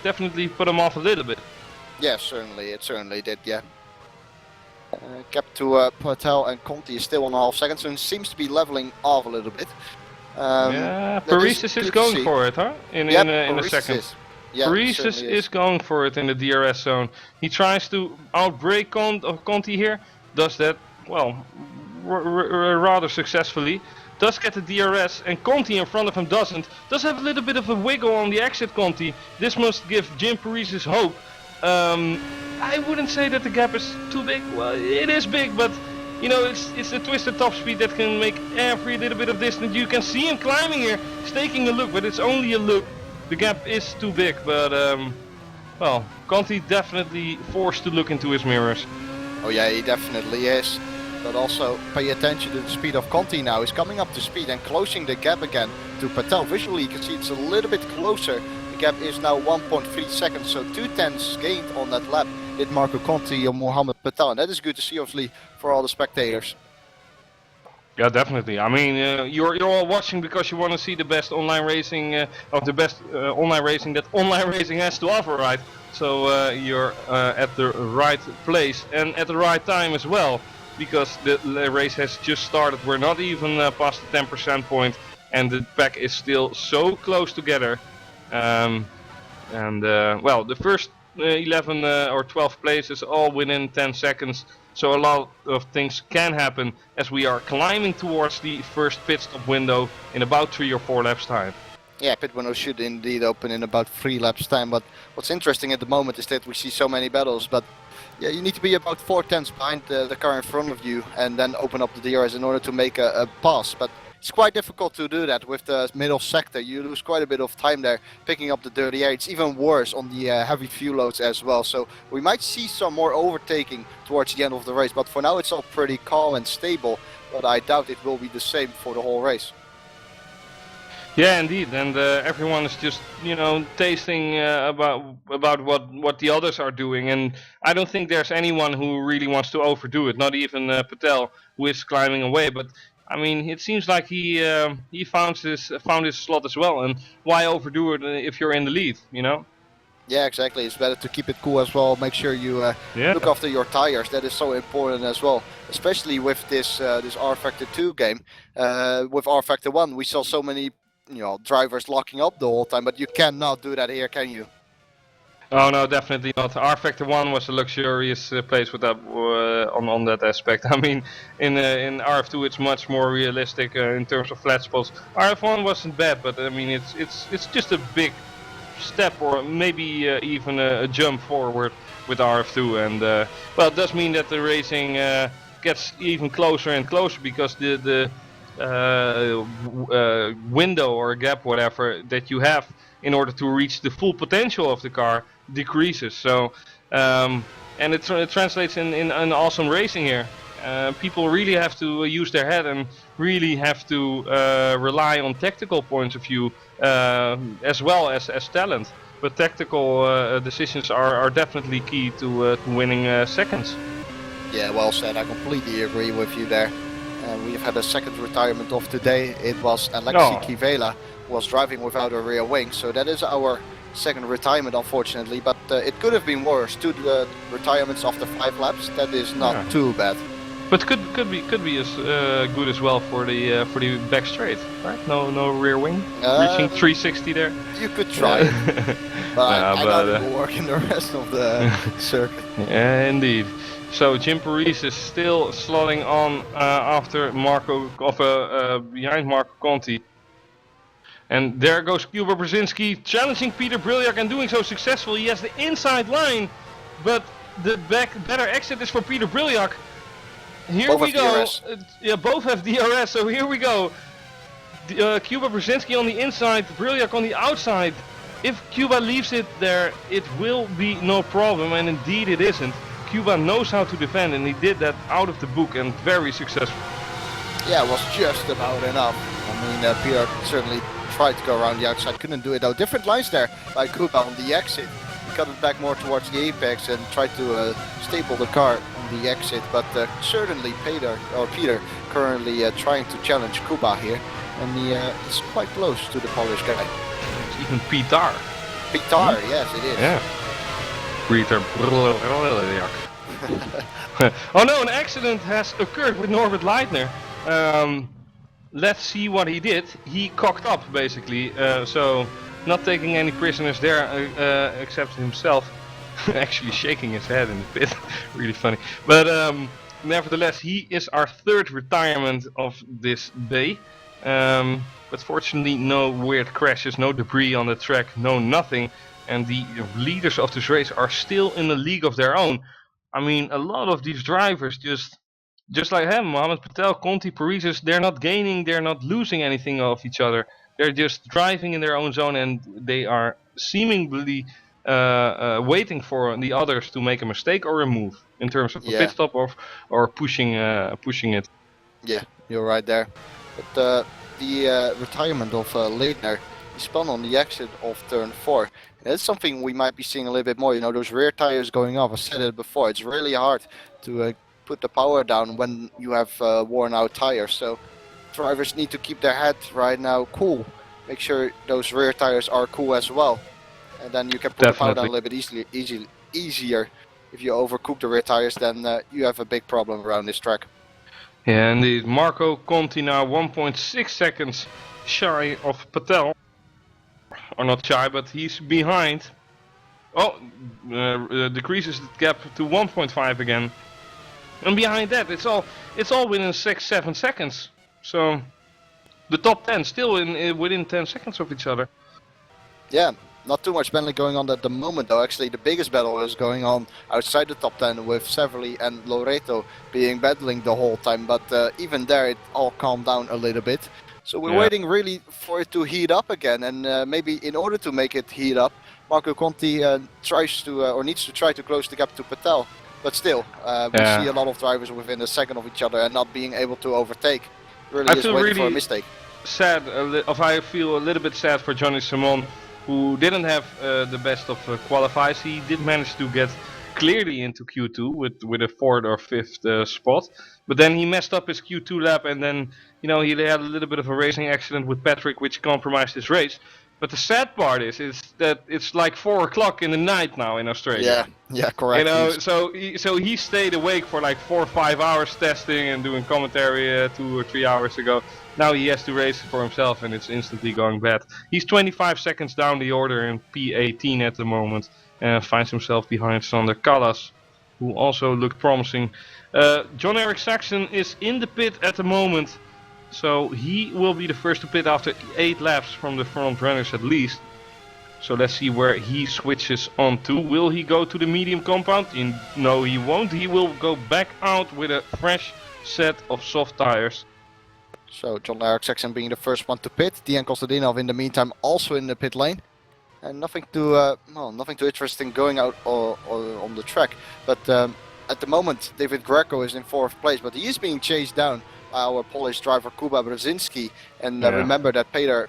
definitely put him off a little bit. Yeah, certainly, it certainly did. Yeah. Gap to Patel and Conti is still on half seconds, and seems to be leveling off a little bit. Yeah, Parise is going for it, huh? In a second. Yeah, Parise is going for it in the DRS zone. He tries to outbrake Conti here. Does that, well, rather successfully. Does get the DRS, and Conti in front of him doesn't. Does have a little bit of a wiggle on the exit, Conti. This must give Jim Parise's hope. I wouldn't say that the gap is too big. Well, it is big, but it's a twisted top speed that can make every little bit of distance. You can see him climbing here. He's taking a look, but it's only a look. The gap is too big, but well, Conti definitely forced to look into his mirrors. Oh yeah, he definitely is. But also pay attention to the speed of Conti now. He's coming up to speed and closing the gap again to Patel. Visually, you can see it's a little bit closer. The gap is now 1.3 seconds, so 2 tenths gained on that lap. Did Marco Conti or Mohamed Patel, and that is good to see, obviously, for all the spectators. Yeah, definitely. I mean, you're all watching because you want to see the best online racing, of the best online racing that online racing has to offer, right? So you're at the right place and at the right time as well, because the race has just started. We're not even past the 10% point, and the pack is still so close together. Well, the first 11 or 12 places all within 10 seconds, so a lot of things can happen as we are climbing towards the first pit stop window in about 3 or 4 laps time. Yeah, pit window should indeed open in about 3 laps time, but what's interesting at the moment is that we see so many battles, but yeah, you need to be about 4 tenths behind the car in front of you and then open up the DRS in order to make a pass. But it's quite difficult to do that with the middle sector. You lose quite a bit of time there picking up the dirty air. It's even worse on the heavy fuel loads as well. So we might see some more overtaking towards the end of the race. But for now it's all pretty calm and stable. But I doubt it will be the same for the whole race. Yeah, indeed, and everyone is just tasting about what the others are doing, and I don't think there's anyone who really wants to overdo it. Not even Patel, who is climbing away. But I mean, it seems like he found his slot as well. And why overdo it if you're in the lead? Yeah, exactly. It's better to keep it cool as well. Make sure you Yeah. look after your tires. That is so important as well, especially with this R Factor 2 game. With R Factor 1, we saw so many drivers locking up the whole time, but you cannot do that here, can you? Oh no, definitely not. R Factor 1 was a luxurious place with that on that aspect. I mean, in RF2 it's much more realistic in terms of flat spots. RF1 wasn't bad, but I mean it's just a big step or maybe even a jump forward with RF2, and well, it does mean that the racing gets even closer and closer because the window or gap, whatever, that you have in order to reach the full potential of the car decreases. So and it translates in awesome racing here. People really have to use their head and really have to rely on tactical points of view as well as talent. But tactical decisions are definitely key to winning seconds. Yeah, well said. I completely agree with you there. We've had a second retirement of today. It was Alexei Kweekel who was driving without a rear wing. So that is our second retirement, unfortunately. But it could have been worse. 2 retirements after 5 laps. That is not too bad. But could be as good as well for the back straight, right? No rear wing, reaching 360 there. You could try it, but I doubt it will work in the rest of the circuit. Yeah, indeed. So Jim Paris is still slotting on after behind Marco Conti. And there goes Kuba Brzezinski challenging Peter Briljak and doing so successfully. He has the inside line, but the better exit is for Peter Briljak. Here both we go. Yeah, both have DRS, so here we go. Kuba Brzezinski on the inside, Briljak on the outside. If Kuba leaves it there, it will be no problem, and indeed it isn't. Kuba knows how to defend, and he did that out of the book and very successful. Yeah, it was just about enough. I mean, Peter certainly tried to go around the outside, couldn't do it though. Different lines there by Kuba on the exit. He cut it back more towards the apex and tried to staple the car on the exit, but certainly Peter currently trying to challenge Kuba here, and he is quite close to the Polish guy. It's even Peter. Peter, yes it is. Yeah. Peter Briljak. Oh no, an accident has occurred with Norbert Leitner. Let's see what he did. He cocked up basically, so not taking any prisoners there except himself. Actually shaking his head in the pit. Really funny. But nevertheless, he is our third retirement of this day. But fortunately no weird crashes, no debris on the track, no nothing. And the leaders of this race are still in a league of their own. I mean, a lot of these drivers just like him, Mohamed Patel, Conti, Paris, they're not gaining, they're not losing anything of each other. They're just driving in their own zone, and they are seemingly waiting for the others to make a mistake or a move in terms of a pit stop or pushing it. Yeah, you're right there. But the retirement of Leitner, he spun on the exit of turn 4. And that's something we might be seeing a little bit more. You know, those rear tires going off. I said it before. It's really hard to put the power down when you have worn out tires. So drivers need to keep their head right now cool. Make sure those rear tires are cool as well. And then you can put the power down a little bit easier. If you overcook the rear tires, then you have a big problem around this track. Yeah, indeed. Marco Conti now 1.6 seconds shy of Patel. Or not shy, but he's behind. Oh, decreases the gap to 1.5 again. And behind that, it's all within 6-7 seconds. So the top 10 still within 10 seconds of each other. Yeah, not too much battling going on at the moment though. Actually, the biggest battle is going on outside the top 10 with Severly and Loreto being battling the whole time. But even there, it all calmed down a little bit. So we're waiting really for it to heat up again, and maybe in order to make it heat up, Marco Conti tries to or needs to try to close the gap to Patel. But still, we see a lot of drivers within a second of each other and not being able to overtake. Really is waiting for a mistake. sad, I feel a little bit sad for Johnny Simon, who didn't have the best of qualifies. He did manage to get clearly into Q2 with a 4th or 5th spot, but then he messed up his Q2 lap, and then he had a little bit of a racing accident with Patrick, which compromised his race. But the sad part is that it's like 4 o'clock in the night now in Australia. Yeah, correct. So he stayed awake for like 4 or 5 hours testing and doing commentary 2 or 3 hours ago. Now he has to race for himself, and it's instantly going bad. He's 25 seconds down the order in P18 at the moment, and finds himself behind Sander Callas, who also looked promising. John Eric Saxon is in the pit at the moment, so he will be the first to pit after 8 laps from the front runners at least. So let's see where he switches on to. Will he go to the medium compound? No, he won't. He will go back out with a fresh set of soft tires. So John Eric Saxon being the first one to pit. Dejan Kostadinov in the meantime also in the pit lane. And nothing too interesting going out on the track. But at the moment, David Greco is in 4th place, but he is being chased down by our Polish driver Kuba Brzezinski. And remember that Peter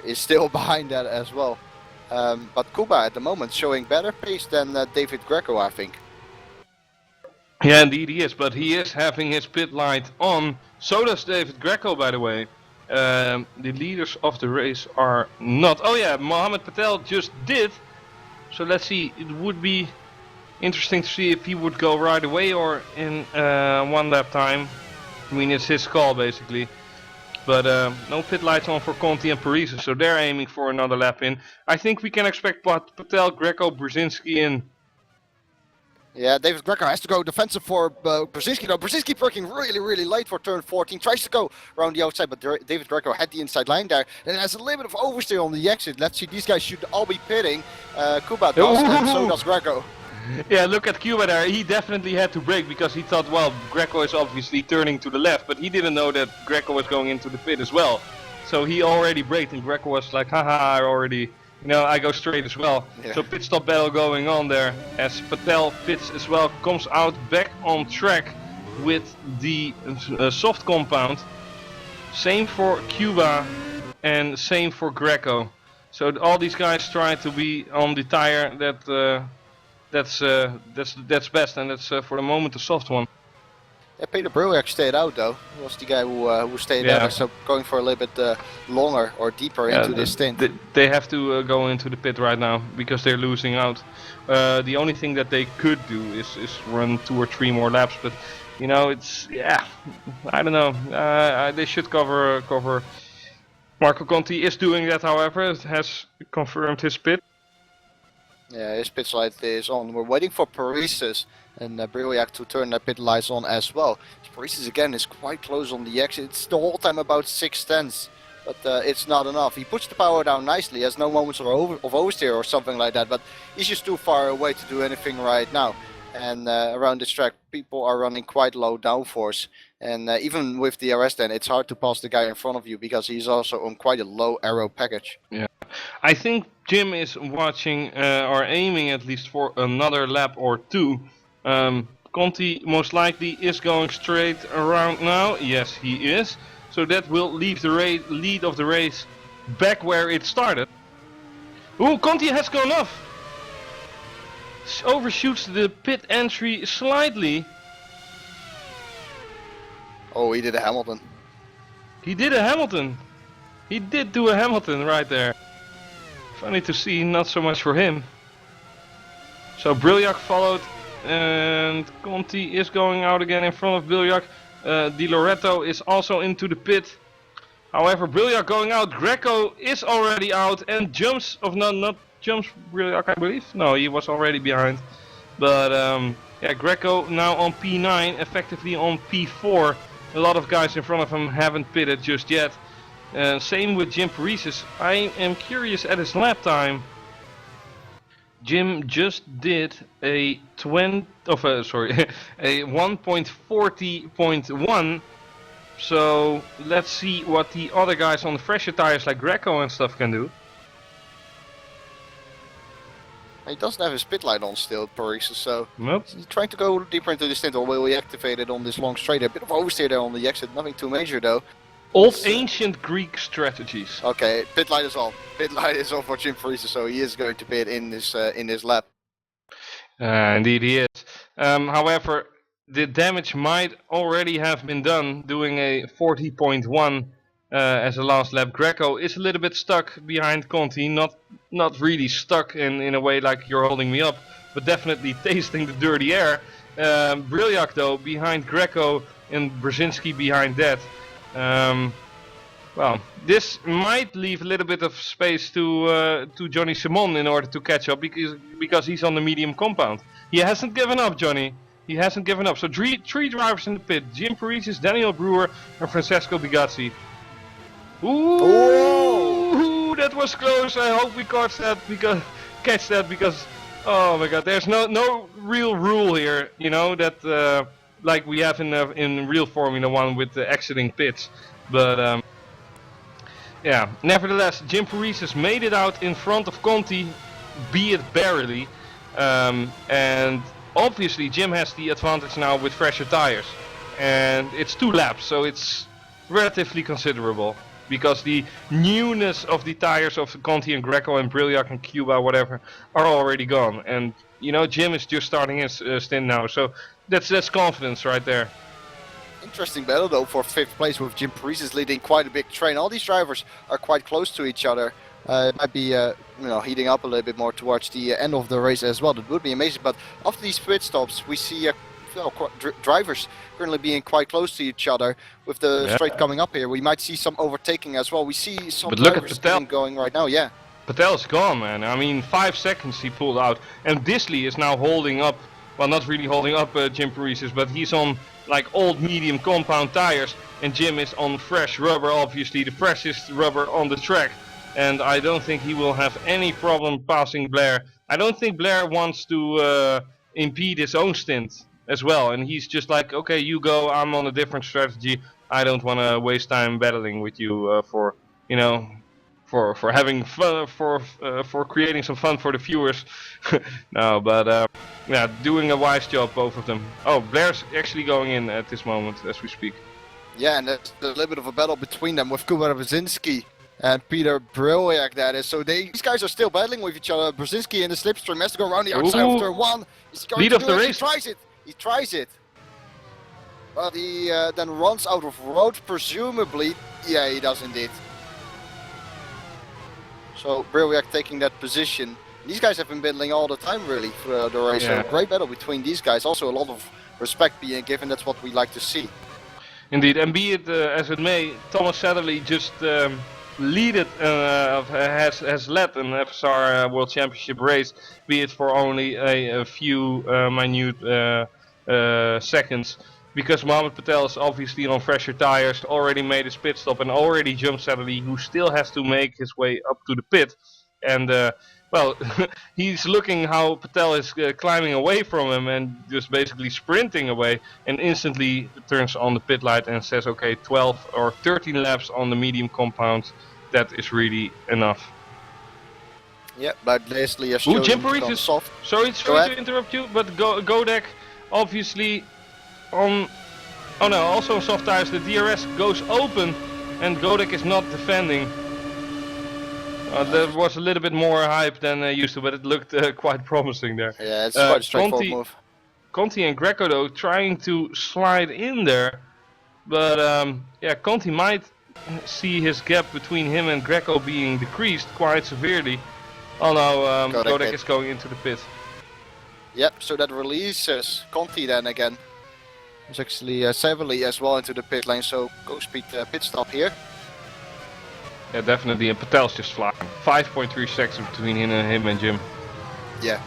is still behind that as well. But Kuba at the moment showing better pace than David Greco, I think. Yeah, indeed he is, but he is having his pit light on. So does David Greco, by the way. The leaders of the race are not. Oh yeah, Mohammed Patel just did. So let's see, it would be interesting to see if he would go right away or in 1 lap time. I mean, it's his call basically. But no pit lights on for Conti and Parise, so they're aiming for another lap in. I think we can expect Patel, Greco, Brzezinski in. Yeah, David Greco has to go defensive for Brzezinski. No, Brzezinski braking really late for turn 14. Tries to go around the outside, but David Greco had the inside line there. And has a little bit of oversteer on the exit. Let's see, these guys should all be pitting. Kuba does, and so does Greco. Yeah, look at Cuba there. He definitely had to brake because he thought, well, Greco is obviously turning to the left, but he didn't know that Greco was going into the pit as well. So he already braked, and Greco was like, haha, I already, I go straight as well. Yeah. So pit stop battle going on there as Patel pits as well, comes out back on track with the soft compound. Same for Cuba and same for Greco. So all these guys try to be on the tire that's best, and that's for the moment the soft one. Yeah, Peter Bruick stayed out though. He was the guy who stayed out, so going for a little bit longer or deeper into this stint. They have to go into the pit right now because they're losing out. The only thing that they could do is run 2 or 3 more laps, but it's I don't know. They should cover. Marco Conti is doing that, however, has confirmed his pit. Yeah, his pit light is on. We're waiting for Parise and Bruick to turn their pit lights on as well. Parise again is quite close on the exit. It's the whole time about 6/10, but it's not enough. He puts the power down nicely, has no moments of oversteer or something like that, but he's just too far away to do anything right now. And around this track, people are running quite low downforce. And even with the DRS then, it's hard to pass the guy in front of you because he's also on quite a low aero package. Yeah, I think Jim is watching or aiming at least for another lap or 2. Conti most likely is going straight around now. Yes, he is. So that will leave the lead of the race back where it started. Ooh, Conti has gone off. Overshoots the pit entry slightly. Oh, he did a Hamilton. He did a Hamilton. He did do a Hamilton right there. Funny to see, not so much for him. So Bruick followed, and Conti is going out again in front of Bruick. Di Loretto is also into the pit. However, Bruick going out. Greco is already out and jumps, jumps Bruick, I believe. No, he was already behind. But yeah, Greco now on P9, effectively on P4. A lot of guys in front of him haven't pitted just yet. Same with Jim Parise. I am curious at his lap time. Jim just did a a 1.40.1. So let's see what the other guys on the fresher tires like Greco and stuff can do. He doesn't have his pit light on still, Parise, so nope. He's trying to go deeper into the stint, or will he activate it on this long straight? A bit of oversteer there on the exit, nothing too major though. Old ancient Greek strategies. Okay, pit light is on. Pit light is on for Jim Friese, so he is going to pit in this lap. Indeed he is. However, the damage might already have been done doing a 40.1 as a last lap. Greco is a little bit stuck behind Conti, not really stuck in a way like you're holding me up, but definitely tasting the dirty air. Brilliak though behind Greco and Brzezinski behind that. Well, this might leave a little bit of space to Johnny Simon in order to catch up because he's on the medium compound. He hasn't given up, Johnny. He hasn't given up. So three drivers in the pit: Jim Paresis, Daniel Brewer, and Francesco Bigazzi. Ooh, that was close. I hope we catch that because oh my God, there's no real rule here, you know, that like we have in real Formula 1 with the exiting pits, but. Yeah, nevertheless, Jim Paresis made it out in front of Conti, be it barely, and obviously Jim has the advantage now with fresher tires, and it's 2 laps, so it's relatively considerable, because the newness of the tires of Conti and Greco and Brilliak and Cuba, whatever, are already gone, and you know, Jim is just starting his stint now, so that's confidence right there. Interesting battle though for 5th place with Jim Paresis leading quite a big train. All these drivers are quite close to each other. It might be you know, heating up a little bit more towards the end of the race as well. That would be amazing. But after these pit stops, we see drivers currently being quite close to each other. With the straight coming up here, we might see some overtaking as well. We see some drivers going right now. Yeah. Patel's gone, man. I mean, 5 seconds he pulled out, and Disley is now holding up. Well, not really holding up Jim Paresis, but he's on like old medium compound tires, and Jim is on fresh rubber, obviously the freshest rubber on the track, and I don't think he will have any problem passing Blair. I don't think Blair wants to impede his own stint as well, and he's just like, okay, you go, I'm on a different strategy, I don't want to waste time battling with you for, you know, for having fun, for creating some fun for the viewers. No, but yeah, doing a wise job, both of them. Oh, Blair's actually going in at this moment as we speak. Yeah, and there's a little bit of a battle between them with Kuba Brzezinski and Peter Brilliak, that is. So these guys are still battling with each other. Brzezinski in the slipstream has to go around the outside of turn 1. He's going lead to of the race. He tries it. But he then runs out of road, presumably. Yeah, he does indeed. So Brilliak taking that position. These guys have been battling all the time, really, for the race. Yeah. So great battle between these guys. Also a lot of respect being given. That's what we like to see. Indeed, and be it as it may, Thomas Satterley just has led an FSR World Championship race, be it for only a few minute seconds. Because Mohamed Patel is obviously on fresher tires, already made his pit stop and already jumped Satterley, who still has to make his way up to the pit. And well, he's looking how Patel is climbing away from him and just basically sprinting away, and instantly turns on the pit light and says, okay, 12 or 13 laps on the medium compound, that is really enough. Yeah, but Leslie has shown Jim Paresis, soft. Sorry to interrupt you, but Godek obviously on, oh no, also on soft tires, the DRS goes open and Godek is not defending. There was a little bit more hype than used to, but it looked quite promising there. Yeah, it's quite a straightforward move. Conti and Greco though trying to slide in there, but yeah, Conti might see his gap between him and Greco being decreased quite severely. Oh no, Godek is going into the pit. Yep, so that releases Conti then again. It's actually Severly as well into the pit lane, so go speed pit stop here. Yeah, definitely, and Patel's just flying. 5.3 seconds between him and Jim. Yeah.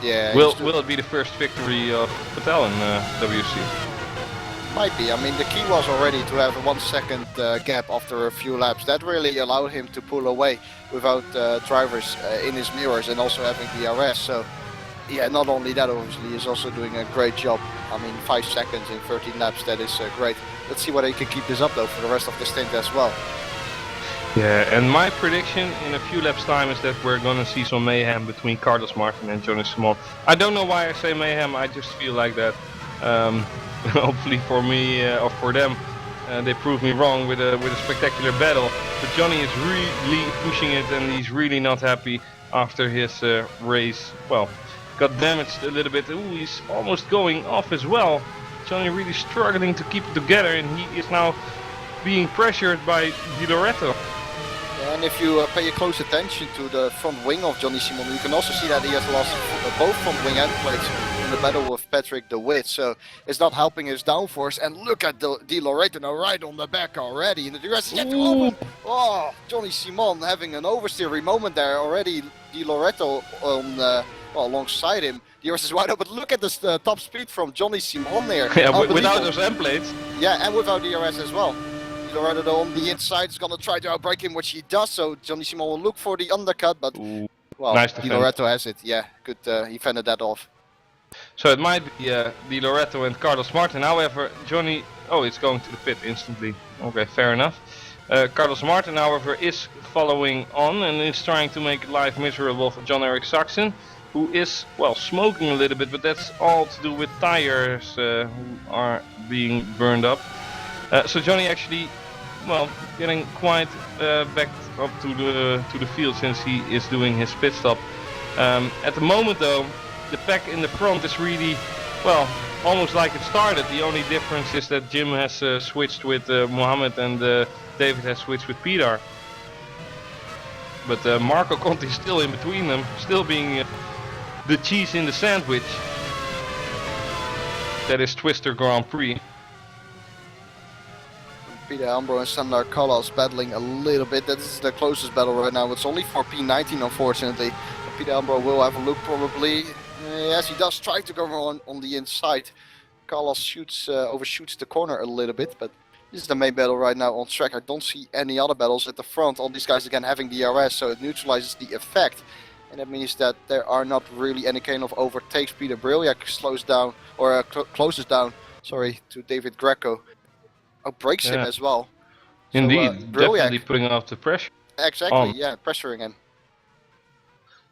Yeah. Will it be the first victory of Patel in WC? Might be. I mean, the key was already to have a 1 second gap after a few laps. That really allowed him to pull away without drivers in his mirrors and also having DRS. So, yeah, not only that, obviously, he's also doing a great job. I mean, 5 seconds in 13 laps, that is great. Let's see whether he can keep this up, though, for the rest of the stint as well. Yeah, and my prediction in a few laps time is that we're gonna see some mayhem between Carlos Martin and Jonas Simon. I don't know why I say mayhem, I just feel like that. Hopefully for me or for them, they proved me wrong with a spectacular battle. But Johnny is really pushing it, and he's really not happy after his race. Well, got damaged a little bit. Ooh, he's almost going off as well. Johnny really struggling to keep it together, and he is now being pressured by Di Loretto. And if you pay a close attention to the front wing of Johnny Simon, you can also see that he has lost both front wing end plates in the battle with Patrick DeWitt. So it's not helping his downforce. And look at Di Loretto now right on the back already. And the DRS is yet to open. Oh, Johnny Simon having an oversteering moment there already. Di Loretto on alongside him. DRS is wide open. Look at this top speed from Johnny Simon there. Yeah, without those end plates. Yeah, and without DRS as well. Loretto on the inside is going to try to outbrake him, which he does, so Johnny Simon will look for the undercut, but well, nice Di Loretto has it. Yeah, good, he fended that off. So it might be Di Loretto and Carlos Martin. However, Johnny, it's going to the pit instantly. Okay, fair enough. Carlos Martin, however, is following on and is trying to make life miserable for Jon-Erik Saxon, who is, well, smoking a little bit, but that's all to do with tires who are being burned up. So Johnny actually, well, getting quite back up to the field since he is doing his pit stop. At the moment though, the pack in the front is really, well, almost like it started. The only difference is that Jim has switched with Mohammed and David has switched with Peter. But Marco Conti is still in between them, still being the cheese in the sandwich. That is Twister Grand Prix. Peter Ambro and Sandar Callas battling a little bit. That is the closest battle right now. It's only for P19 unfortunately. Peter Ambro will have a look probably. Yes, he does try to go on the inside. Callas overshoots the corner a little bit, but this is the main battle right now on track. I don't see any other battles at the front. All these guys again having DRS, so it neutralizes the effect. And that means that there are not really any kind of overtakes. Peter Brilliak slows down, or closes down, sorry, to David Greco. Breaks him as well. Indeed, so, definitely putting off the pressure. Exactly, yeah, pressuring him.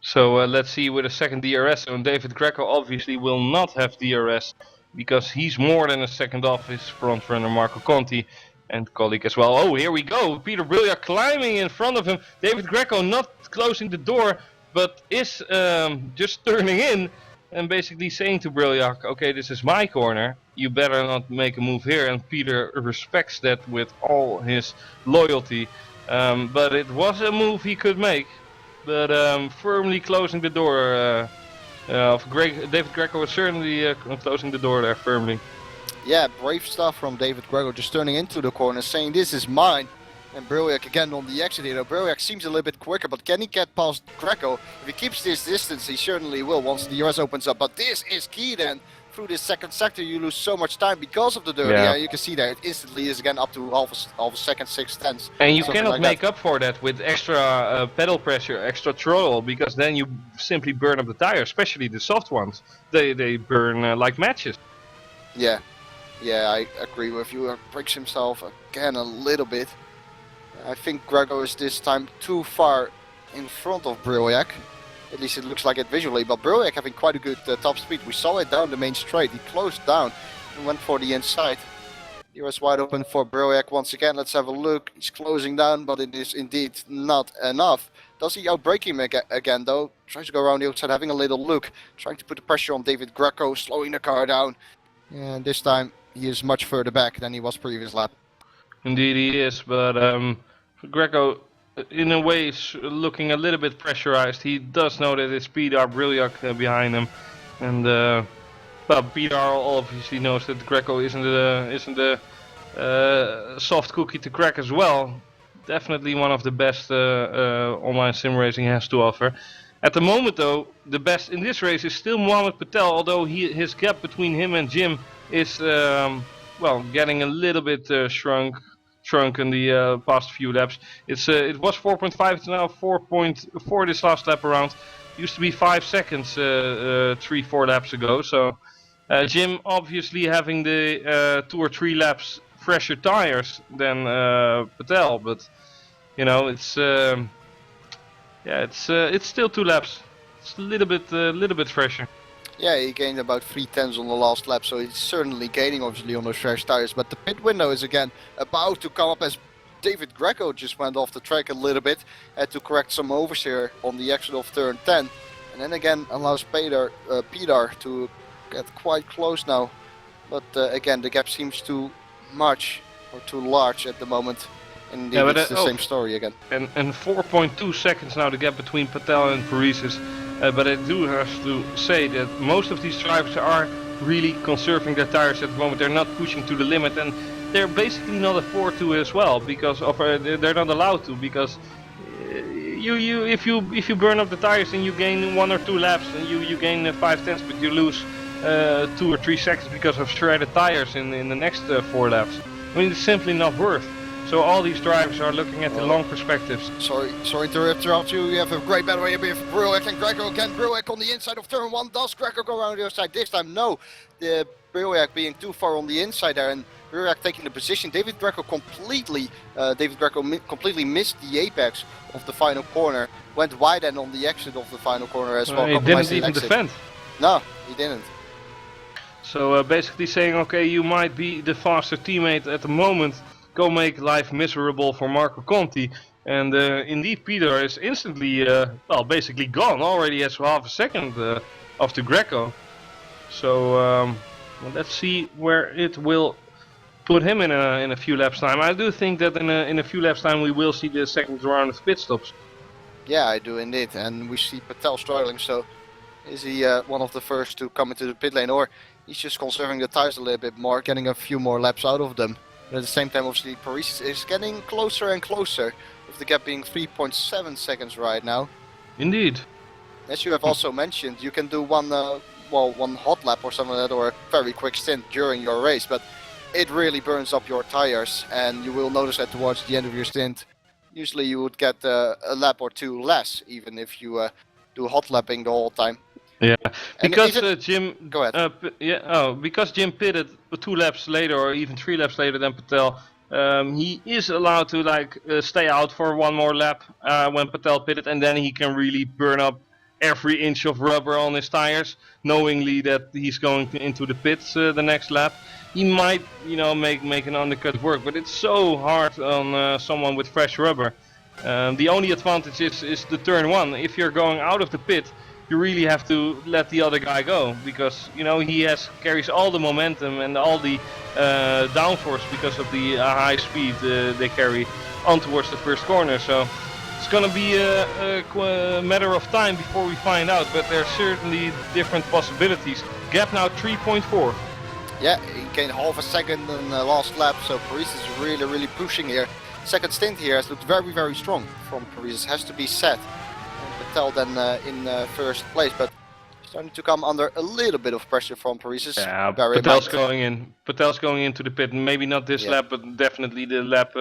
So let's see with a second DRS. And David Greco obviously will not have DRS because he's more than a second off his front runner Marco Conti and colleague as well. Oh, here we go. Peter Brilliak climbing in front of him. David Greco not closing the door, but is just turning in and basically saying to Brilliak, okay, this is my corner, you better not make a move here, and Peter respects that with all his loyalty. But it was a move he could make, but firmly closing the door of David Greco was certainly closing the door there firmly. Yeah, brave stuff from David Greco, just turning into the corner, saying this is mine. And Brilliak again on the exit here. Brilliak seems a little bit quicker, but can he get past Greco? If he keeps this distance, he certainly will once the DRS opens up. But this is key then. Through this second sector, you lose so much time because of the dirty. Yeah, you can see that it instantly is again up to half a second, 6/10. And you cannot make up for that with extra pedal pressure, extra throttle, because then you simply burn up the tire, especially the soft ones. They burn like matches. Yeah, I agree with you. He breaks himself again a little bit. I think Greco is this time too far in front of Brilliak. At least it looks like it visually, but Brilliak having quite a good top speed. We saw it down the main straight. He closed down and went for the inside. He was wide open for Brilliak once again. Let's have a look. He's closing down, but it is indeed not enough. Does he outbrake him again though? Tries to go around the outside, having a little look. Trying to put the pressure on David Greco, slowing the car down. And this time he is much further back than he was previous lap. Indeed he is, but Greco in a way is looking a little bit pressurized. He does know that it's Peter Brilliak behind him, and well, Peter obviously knows that Greco isn't a soft cookie to crack as well. Definitely one of the best online sim racing has to offer. At the moment though, the best in this race is still Mohammed Patel, although his gap between him and Jim is well, getting a little bit shrunk in the past few laps. It was 4.5, it's now 4.4 this last lap around. Used to be 5 seconds 3-4 laps ago. So Jim obviously having the 2 or 3 laps fresher tires than Patel, but you know it's yeah, it's still 2 laps. It's a little bit fresher. Yeah, he gained about 3/10 on the last lap, so he's certainly gaining obviously on those fresh tires. But the pit window is again about to come up as David Greco just went off the track a little bit, had to correct some oversteer on the exit of turn 10. And then again allows Peter to get quite close now. But again, the gap seems too much or too large at the moment. And Yeah, but, it's the same story again. And 4.2 seconds now the gap between Patel and Paresis. But I do have to say that most of these drivers are really conserving their tires at the moment. They're not pushing to the limit, and they're basically not afford to as well, because of they're not allowed to, because if you burn up the tires and you gain 1 or 2 laps and you gain 5/10, but you lose 2 or 3 seconds because of shredded tires in the next 4 laps. I mean, it's simply not worth. So all these drivers are looking at the long perspectives. Sorry to interrupt you. You have a great battle here with Brewick and Greco again. Brewick on the inside of turn 1. Does Greco go around the other side this time? No. The Brewick being too far on the inside there, and Brewick taking the position. David Greco completely missed the apex of the final corner. Went wide end on the exit of the final corner as well. He didn't even defend. No, he didn't. So basically saying, okay, you might be the faster teammate at the moment. Go make life miserable for Marco Conti. And indeed Peter is instantly, well, basically gone. Already has half a second after Greco. So well, let's see where it will put him in a few laps time. I do think that in a few laps time we will see the second round of pit stops. Yeah, I do indeed. And we see Patel struggling. So is he one of the first to come into the pit lane, or he's just conserving the tires a little bit more, getting a few more laps out of them? But at the same time, obviously, Paris is getting closer and closer, with the gap being 3.7 seconds right now. Indeed. As you have also mentioned, you can do one hot lap or something like that, or a very quick stint during your race, but it really burns up your tires, and you will notice that towards the end of your stint, usually you would get a lap or 2 less, even if you do hot lapping the whole time. Yeah, because Jim. Go ahead. Because Jim pitted 2 laps later, or even 3 laps later than Patel. He is allowed to stay out for 1 more lap when Patel pitted, and then he can really burn up every inch of rubber on his tires, knowingly that he's going into the pits the next lap. He might, make an undercut work, but it's so hard on someone with fresh rubber. The only advantage is the turn 1. If you're going out of the pit, you really have to let the other guy go, because he carries all the momentum and all the downforce because of the high speed they carry on towards the first corner. So it's gonna be a matter of time before we find out, but there are certainly different possibilities. Gap now 3.4. Yeah, he gained half a second in the last lap, so Paris is really pushing here. Second stint here has looked very strong from Paris, has to be said. Patel then in first place, but starting to come under a little bit of pressure from Paris. Yeah, Patel's going in. Patel's going into the pit. Maybe not this lap, but definitely the lap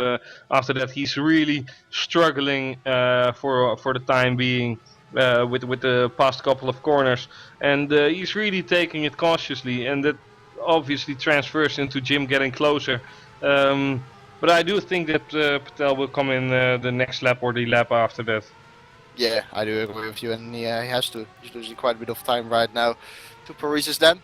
after that. He's really struggling for the time being with the past couple of corners, and he's really taking it cautiously, and that obviously transfers into Jim getting closer. But I do think that Patel will come in the next lap or the lap after that. Yeah, I do agree with you, and he has to. He's losing quite a bit of time right now to Paris then.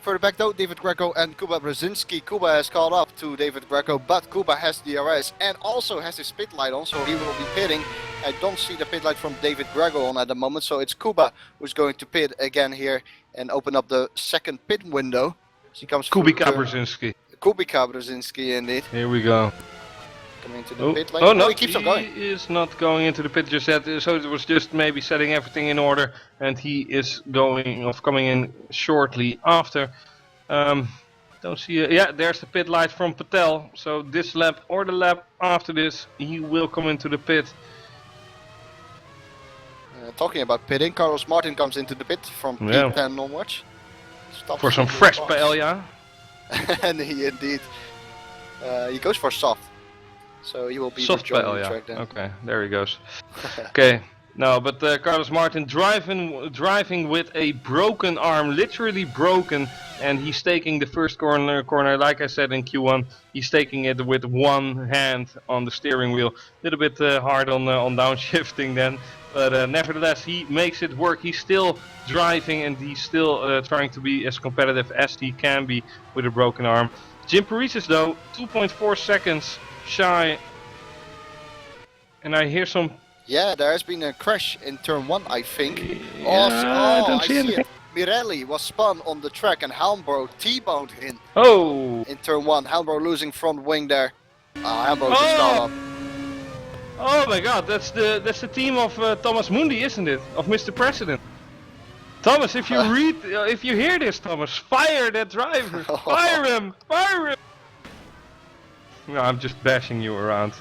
Further back though, David Greco and Kuba Brzezinski. Kuba has caught up to David Greco, but Kuba has DRS and also has his pit light on, so he will be pitting. I don't see the pit light from David Greco on at the moment, so it's Kuba who's going to pit again here and open up the second pit window. He comes Kubica Brzezinski. Kubica Brzezinski indeed. Here we go. Coming into the pit lane. Oh no, he keeps on going. He is not going into the pit just yet, so it was just maybe setting everything in order, and he is coming in shortly after. Don't see yeah, there's the pit light from Patel, so this lap or the lap after this, he will come into the pit. Talking about pitting, Carlos Martin comes into the pit from P10 onwards. Stops for some fresh paella. And he indeed, he goes for soft. So he will be soft paella, track then. Okay, there he goes. Okay, no, but Carlos Martin driving with a broken arm, literally broken, and he's taking the first corner. Like I said in Q1, he's taking it with one hand on the steering wheel. A little bit hard on downshifting then, But nevertheless, he makes it work. He's still driving and he's still trying to be as competitive as he can be with a broken arm. Jim Paresis though, 2.4 seconds shy. And I hear some... Yeah, there has been a crash in turn 1, I think. I don't see see anything. it. Mirelli was spun on the track and Helmbro T-boned him Oh! in turn 1. Helmbro losing front wing there. Helmbro just got up. Oh my god, that's the team of Thomas Mundi, isn't it? Of Mr. President. Thomas, if you if you hear this, Thomas, fire that driver! Fire him! Fire him! No, I'm just bashing you around.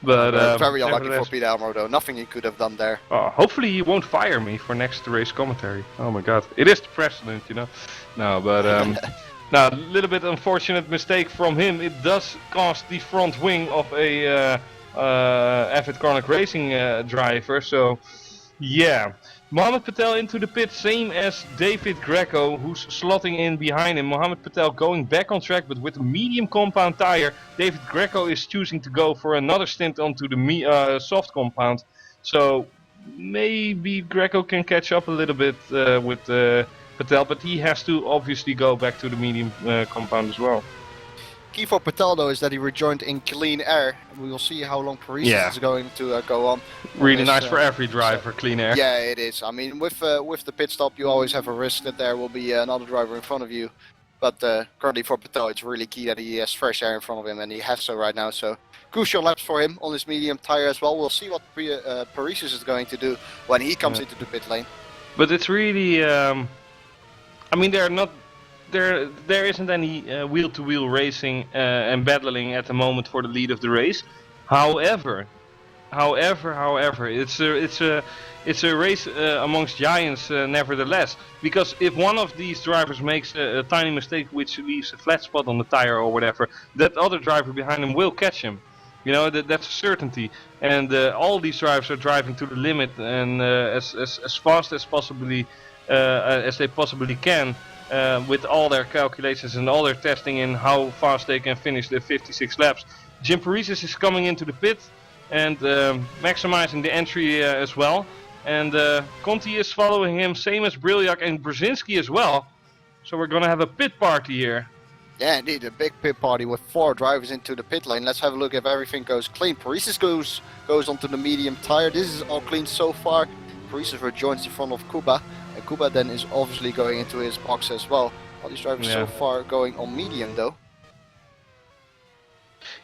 But very unlucky for Peter Helmbro though. Nothing he could have done there. Hopefully he won't fire me for next race commentary. Oh my god, it is the president, you know. No, but now a little bit unfortunate mistake from him. It does cost the front wing of a Avid Chronic Racing driver. So yeah, Mohamed Patel into the pit, same as David Greco, who's slotting in behind him. Mohamed Patel going back on track, but with a medium compound tire. David Greco is choosing to go for another stint onto the soft compound. So maybe Greco can catch up a little bit with Patel, but he has to obviously go back to the medium compound as well. Key for Patel though is that he rejoined in clean air. We will see how long Paresis is going to go on. Really nice for every driver, clean air. Yeah, it is. I mean, with the pit stop, you always have a risk that there will be another driver in front of you. But currently for Patel, it's really key that he has fresh air in front of him, and he has so right now. So crucial laps for him on his medium tire as well. We'll see what Paresis is going to do when he comes into the pit lane. But it's really, I mean, there isn't any wheel-to-wheel racing and battling at the moment for the lead of the race. However, it's a race amongst giants nevertheless. Because if one of these drivers makes a tiny mistake which leaves a flat spot on the tire or whatever, that other driver behind him will catch him. You know, that's a certainty. And all these drivers are driving to the limit and as fast as they possibly can. With all their calculations and all their testing in how fast they can finish the 56 laps. Jim Paresis is coming into the pit and maximizing the entry as well. And Conti is following him, same as Briljak and Brzezinski as well. So we're gonna have a pit party here. Yeah, indeed, a big pit party with 4 drivers into the pit lane. Let's have a look if everything goes clean. Paresis goes onto the medium tire. This is all clean so far. Paresis rejoins the front of Kuba. And Kuba then is obviously going into his box as well. All these drivers so far going on medium though.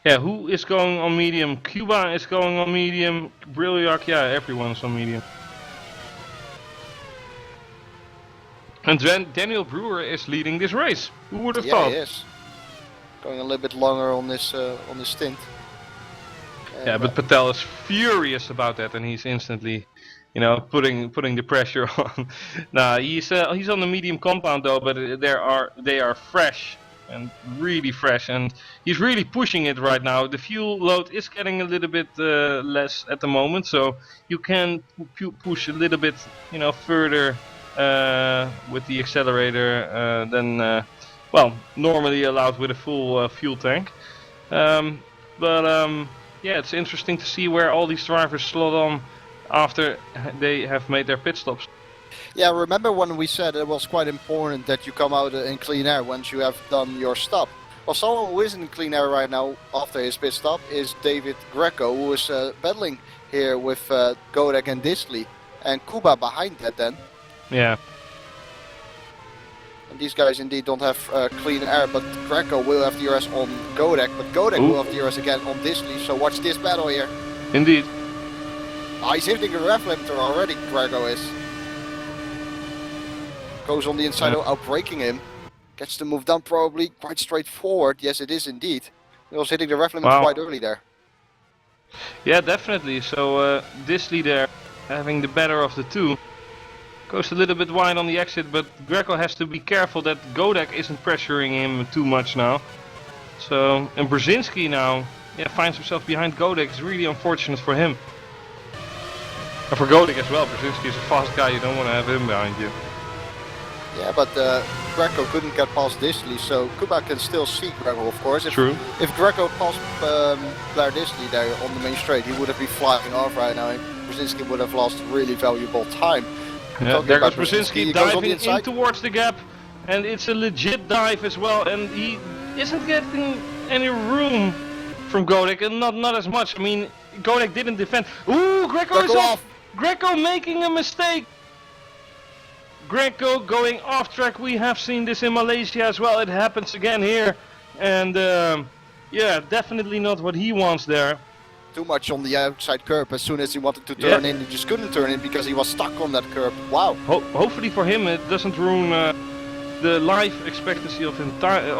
Yeah, who is going on medium? Cuba is going on medium. Briljak, yeah, everyone's on medium. And Daniel Brewer is leading this race. Who would have thought? Yeah, he is. Going a little bit longer on this stint. Yeah, but Patel is furious about that, and he's instantly, you know, putting the pressure on. Nah, he's on the medium compound though, but they are fresh and really fresh, and he's really pushing it right now. The fuel load is getting a little bit less at the moment, so you can push a little bit, you know, further with the accelerator than well, normally allowed with a full fuel tank. Yeah, it's interesting to see where all these drivers slot on after they have made their pit stops. Yeah, remember when we said it was quite important that you come out in clean air once you have done your stop? Well, someone who is in clean air right now after his pit stop is David Greco, who is battling here with Godek and Disley, and Kuba behind that then. Yeah. And these guys indeed don't have clean air, but Greco will have DRS on Godek, but Godek will have DRS again on Disley, so watch this battle here. Indeed. Oh, he's hitting a rev limiter already, Greco is. Goes on the inside, outbraking him. Gets the move done probably quite straightforward. Yes, it is indeed. He was hitting the rev limiter quite early there. Yeah, definitely. So Disley there having the better of the two. Goes a little bit wide on the exit, but Greco has to be careful that Godek isn't pressuring him too much now. So, and Brzezinski now finds himself behind Godek. It's really unfortunate for him. And for Godek as well. Brzezinski is a fast guy, you don't want to have him behind you. Yeah, but Greco couldn't get past Disley, so Kuba can still see Greco, of course. True. If Greco passed Blair Disley there on the main straight, he would have been flying off right now. Brzezinski would have lost really valuable time. Yeah, Talking there about goes Brzezinski he goes on the diving in inside. towards the gap, and it's a legit dive as well, and he isn't getting any room from Godek, and not as much. I mean, Godek didn't defend. Ooh, Greco is off! Greco making a mistake! Greco going off track. We have seen this in Malaysia as well. It happens again here, and yeah, definitely not what he wants there. Too much on the outside curb. As soon as he wanted to turn in, he just couldn't turn in because he was stuck on that curb. Wow. Hopefully for him it doesn't ruin the life expectancy of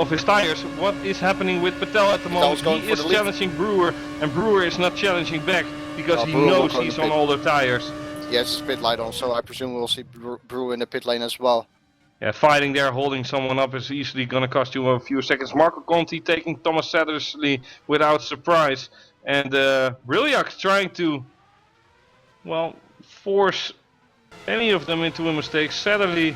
his tires. What is happening with Patel at the moment? He is challenging Brewer, and Brewer is not challenging back because he knows he's on older tires. He has his pit light on, so I presume we'll see Brewer in the pit lane as well. Yeah, fighting there, holding someone up is easily going to cost you a few seconds. Marco Conti taking Thomas Sattersley without surprise. And Brilliak trying to, well, force any of them into a mistake. Satterley,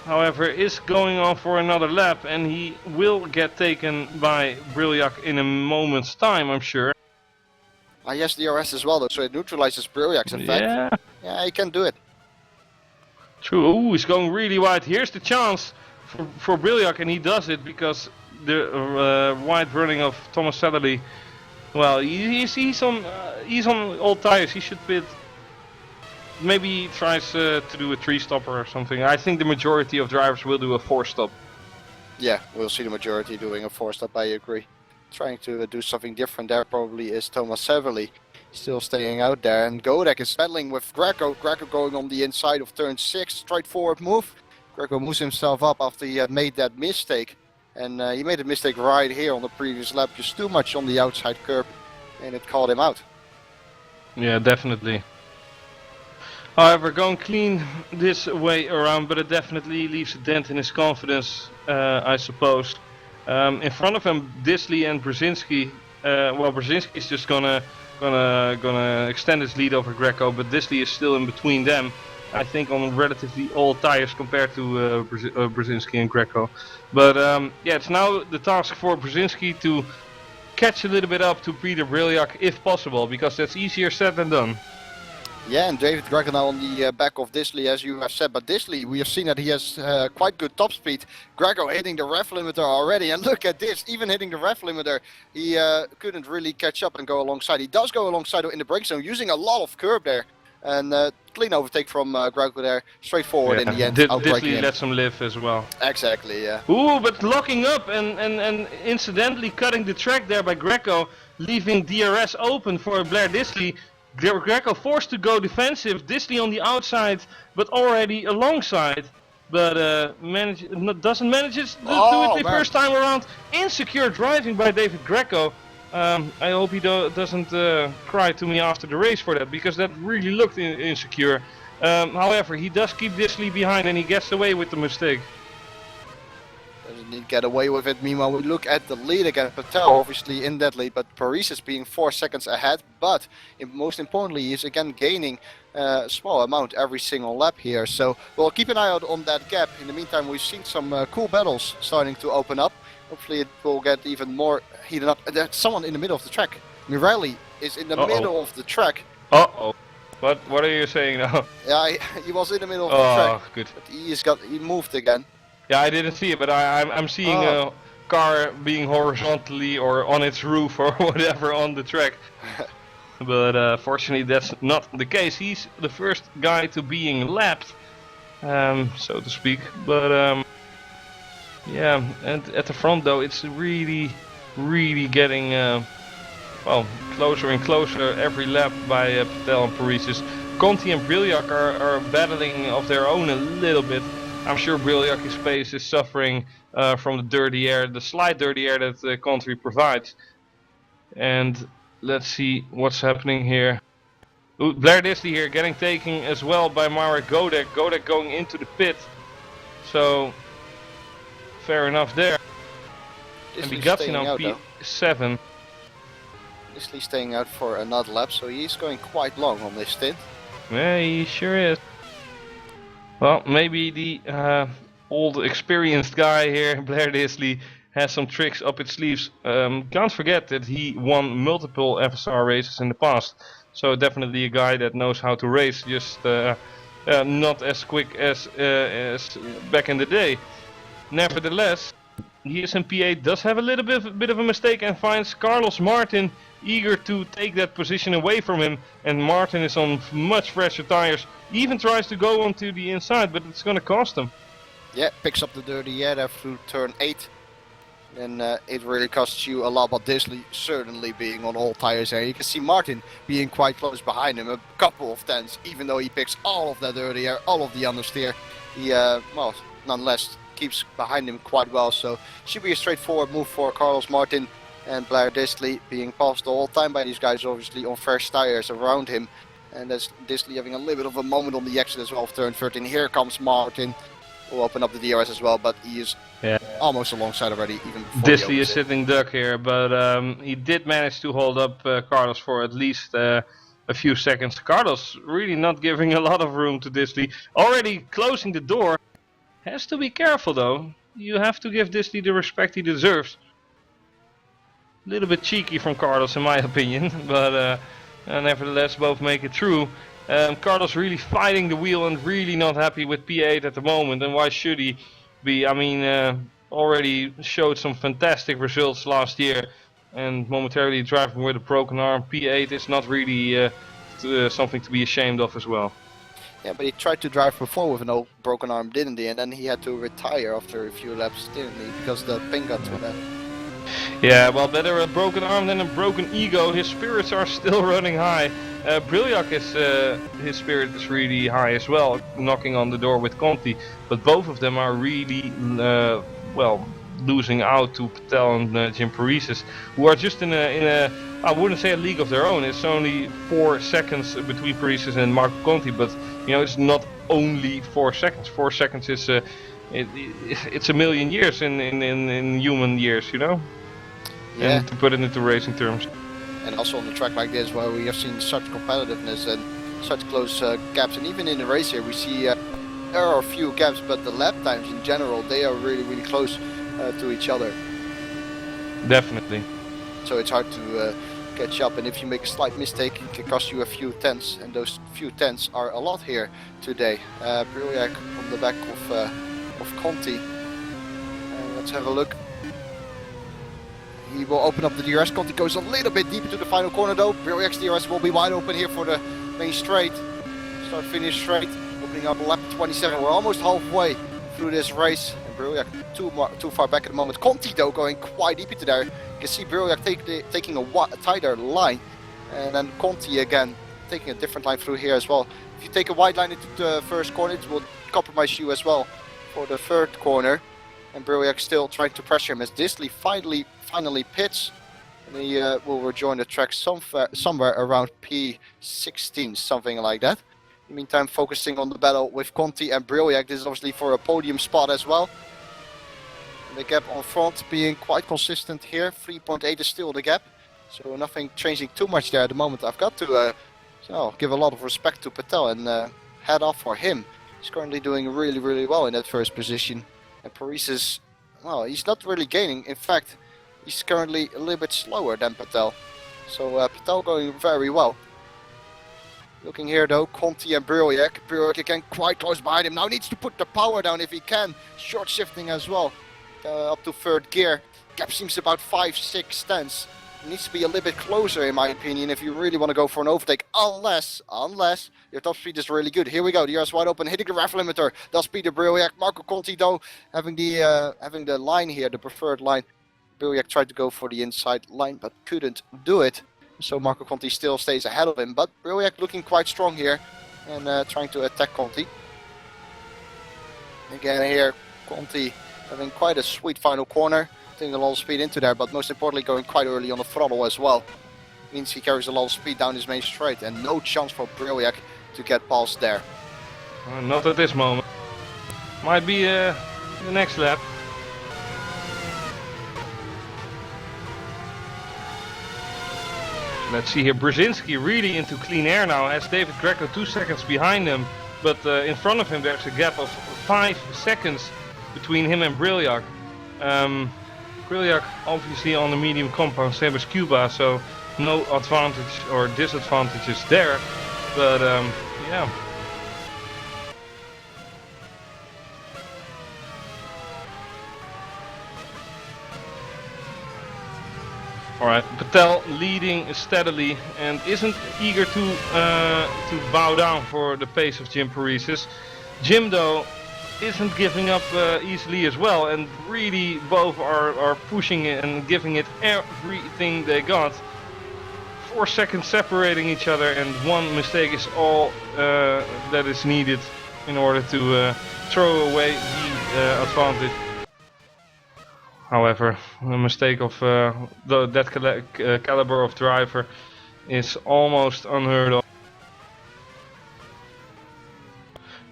however, is going on for another lap, and he will get taken by Brilliak in a moment's time, I'm sure. He has DRS as well, though, so it neutralizes Brilliak, in fact. Yeah, he can do it. True. Ooh, he's going really wide. Here's the chance for Brilliak, and he does it because the wide running of Thomas Satterley. Well, he's on old tires. He should pit. Maybe he tries to do a 3-stopper or something. I think the majority of drivers will do a 4-stop. Yeah, we'll see the majority doing a 4-stop. I agree. Trying to do something different there probably is Thomas Satterley. Still staying out there, and Godek is battling with Greco. Greco going on the inside of turn 6, straightforward move. Greco moves himself up after he had made that mistake. And he made a mistake right here on the previous lap, just too much on the outside curb, and it called him out. Yeah, definitely. However, going clean this way around, but it definitely leaves a dent in his confidence, I suppose. In front of him, Disley and Brzezinski. Well, Brzezinski is just gonna extend his lead over Greco, but Disley is still in between them. I think on relatively old tires compared to Brzezinski and Greco. But yeah, it's now the task for Brzezinski to catch a little bit up to Peter Brilliak if possible, because that's easier said than done. Yeah, and David Greco now on the back of Disley, as you have said. But Disley, we have seen that he has quite good top speed. Greco hitting the ref limiter already, and look at this, even hitting the ref limiter, he couldn't really catch up and go alongside. He does go alongside in the brake zone, using a lot of curb there. And clean overtake from Greco there, straightforward in the end. Disley lets him live as well. Exactly, yeah. Ooh, but locking up and incidentally cutting the track there by Greco, leaving DRS open for Blair Disley. Greco forced to go defensive, Disley on the outside, but already alongside. But doesn't manage it to do it the first time around. Insecure driving by David Greco. I hope he doesn't cry to me after the race for that, because that really looked insecure. However, he does keep Disley behind, and he gets away with the mistake. Doesn't get away with it. Meanwhile, we look at the lead again. Patel obviously in that lead, but Paris is being 4 seconds ahead. But most importantly, he's again gaining a small amount every single lap here. So we'll keep an eye out on that gap. In the meantime, we've seen some cool battles starting to open up. Hopefully it will get even more heated up. There's someone in the middle of the track. Mirelli is in the middle of the track. Uh-oh. What are you saying now? Yeah, he was in the middle of the track. Oh, good. But he moved again. Yeah, I didn't see it, but I'm seeing a car being horizontally or on its roof or whatever on the track. But fortunately that's not the case. He's the first guy to being lapped, so to speak. But yeah, and at the front though, it's really getting well, closer and closer every lap by Patel and Parisis. Conti and Brilliak are battling of their own a little bit. I'm sure Brilliak's pace is suffering from the dirty air, the slight dirty air that Conti provides. And let's see what's happening here. Ooh, Blair Disley here getting taken as well by Marek Godek. Godek going into the pit. So, fair enough there. And Bugatti now P7. Disley staying out for another lap, so he's going quite long on this stint. Yeah, he sure is. Well, maybe the old experienced guy here, Blair Disley, has some tricks up its sleeves. Can't forget that he won multiple FSR races in the past. So definitely a guy that knows how to race, just not as quick as back in the day. Nevertheless, ESMP8 does have a little bit of a mistake and finds Carlos Martin eager to take that position away from him, and Martin is on much fresher tires, even tries to go onto the inside, but it's gonna cost him. Yeah, picks up the dirty air there through turn 8. And it really costs you a lot, but Disley certainly being on all tires there. You can see Martin being quite close behind him, a couple of tenths, even though he picks all of that dirty air, all of the understeer. He, well, nonetheless keeps behind him quite well, so should be a straightforward move for Carlos Martin. And Blair Disley being passed the whole time by these guys, obviously on fresh tires around him. And that's Disley having a little bit of a moment on the exit as well of turn 13. Here comes Martin. Will open up the DRS as well, but he is almost alongside already, even before Disley is sitting duck here, but he did manage to hold up Carlos for at least a few seconds. Carlos really not giving a lot of room to Disley. Already closing the door. Has to be careful though. You have to give Disley the respect he deserves. A little bit cheeky from Carlos in my opinion, but nevertheless both make it through. Carlos really fighting the wheel and really not happy with P8 at the moment, and why should he be? I mean, already showed some fantastic results last year, and momentarily driving with a broken arm. P8 is not really something to be ashamed of as well. Yeah, but he tried to drive before with an old broken arm, didn't he? And then he had to retire after a few laps, didn't he? Because the pin got to that. Yeah, well, better a broken arm than a broken ego. His spirits are still running high. Brilliak is his spirit is really high as well, knocking on the door with Conti. But both of them are really well losing out to Patel and Jim Paresis, who are just in a I wouldn't say a league of their own. It's only 4 seconds between Paresis and Marco Conti, but you know it's not only 4 seconds. 4 seconds is it's a million years in human years, you know. Yeah. And to put it into racing terms. And also on a track like this, where we have seen such competitiveness and such close gaps, and even in the race here, we see there are a few gaps, but the lap times in general, they are really close to each other. Definitely. So it's hard to catch up, and if you make a slight mistake, it can cost you a few tenths, and those few tenths are a lot here today. Brilliak on the back of Conti. Let's have a look. He will open up the DRS. Conti goes a little bit deep into the final corner though. Brilliak's DRS will be wide open here for the main straight. Start finish straight. Opening up lap 27. We're almost halfway through this race. And Brilliak too far back at the moment. Conti though going quite deep into there. You can see Brilliak taking a tighter line. And then Conti again taking a different line through here as well. If you take a wide line into the first corner, it will compromise you as well for the third corner. And Brilliak still trying to pressure him as Disley finally pits, and he will rejoin the track somewhere around P16, something like that. In the meantime, focusing on the battle with Conti and Brilliak. This is obviously for a podium spot as well. And the gap on front being quite consistent here. 3.8 is still the gap, so nothing changing too much there at the moment. I've got to give a lot of respect to Patel and head off for him. He's currently doing really well in that first position. And Paresis, well, he's not really gaining. In fact, he's currently a little bit slower than Patel. So Patel going very well. Looking here though, Conti and Brilliak. Brilliak again quite close behind him. Now needs to put the power down if he can. Short shifting as well. Up to third gear. Gap seems about 5-6 tenths. Needs to be a little bit closer in my opinion if you really want to go for an overtake. Unless your top speed is really good. Here we go, the DRS wide open, hitting the RAF limiter. Does Peter Brilliak. Marco Conti though having the line here, the preferred line. Brilliak tried to go for the inside line but couldn't do it. So Marco Conti still stays ahead of him. But Brilliak looking quite strong here and trying to attack Conti. Again here, Conti having quite a sweet final corner. Taking a lot of speed into there, but most importantly going quite early on the throttle as well. Means he carries a lot of speed down his main straight and no chance for Brilliak to get past there. Not at this moment. Might be the next lap. Let's see here, Brzezinski really into clean air now, has David Greco 2 seconds behind him, but in front of him there's a gap of 5 seconds between him and Brilliak. Brilliak obviously on the medium compound, same as Cuba, so no advantage or disadvantages there. But yeah. Alright, Patel leading steadily and isn't eager to bow down for the pace of Jim Paresis. Jim though isn't giving up easily as well, and really both are pushing it and giving it everything they got. 4 seconds separating each other, and one mistake is all that is needed in order to throw away the advantage. However, the mistake of that caliber of driver is almost unheard of.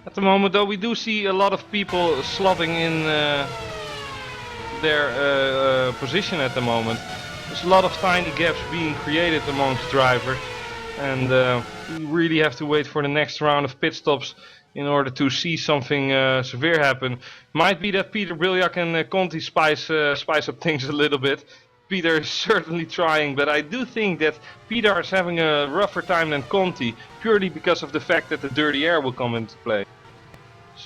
At the moment though, we do see a lot of people slotting in their position at the moment. There's a lot of tiny gaps being created amongst drivers, and we really have to wait for the next round of pit stops in order to see something severe happen. Might be that Peter Brilliak and Conti spice up things a little bit. Peter is certainly trying, but I do think that Peter is having a rougher time than Conti, purely because of the fact that the dirty air will come into play.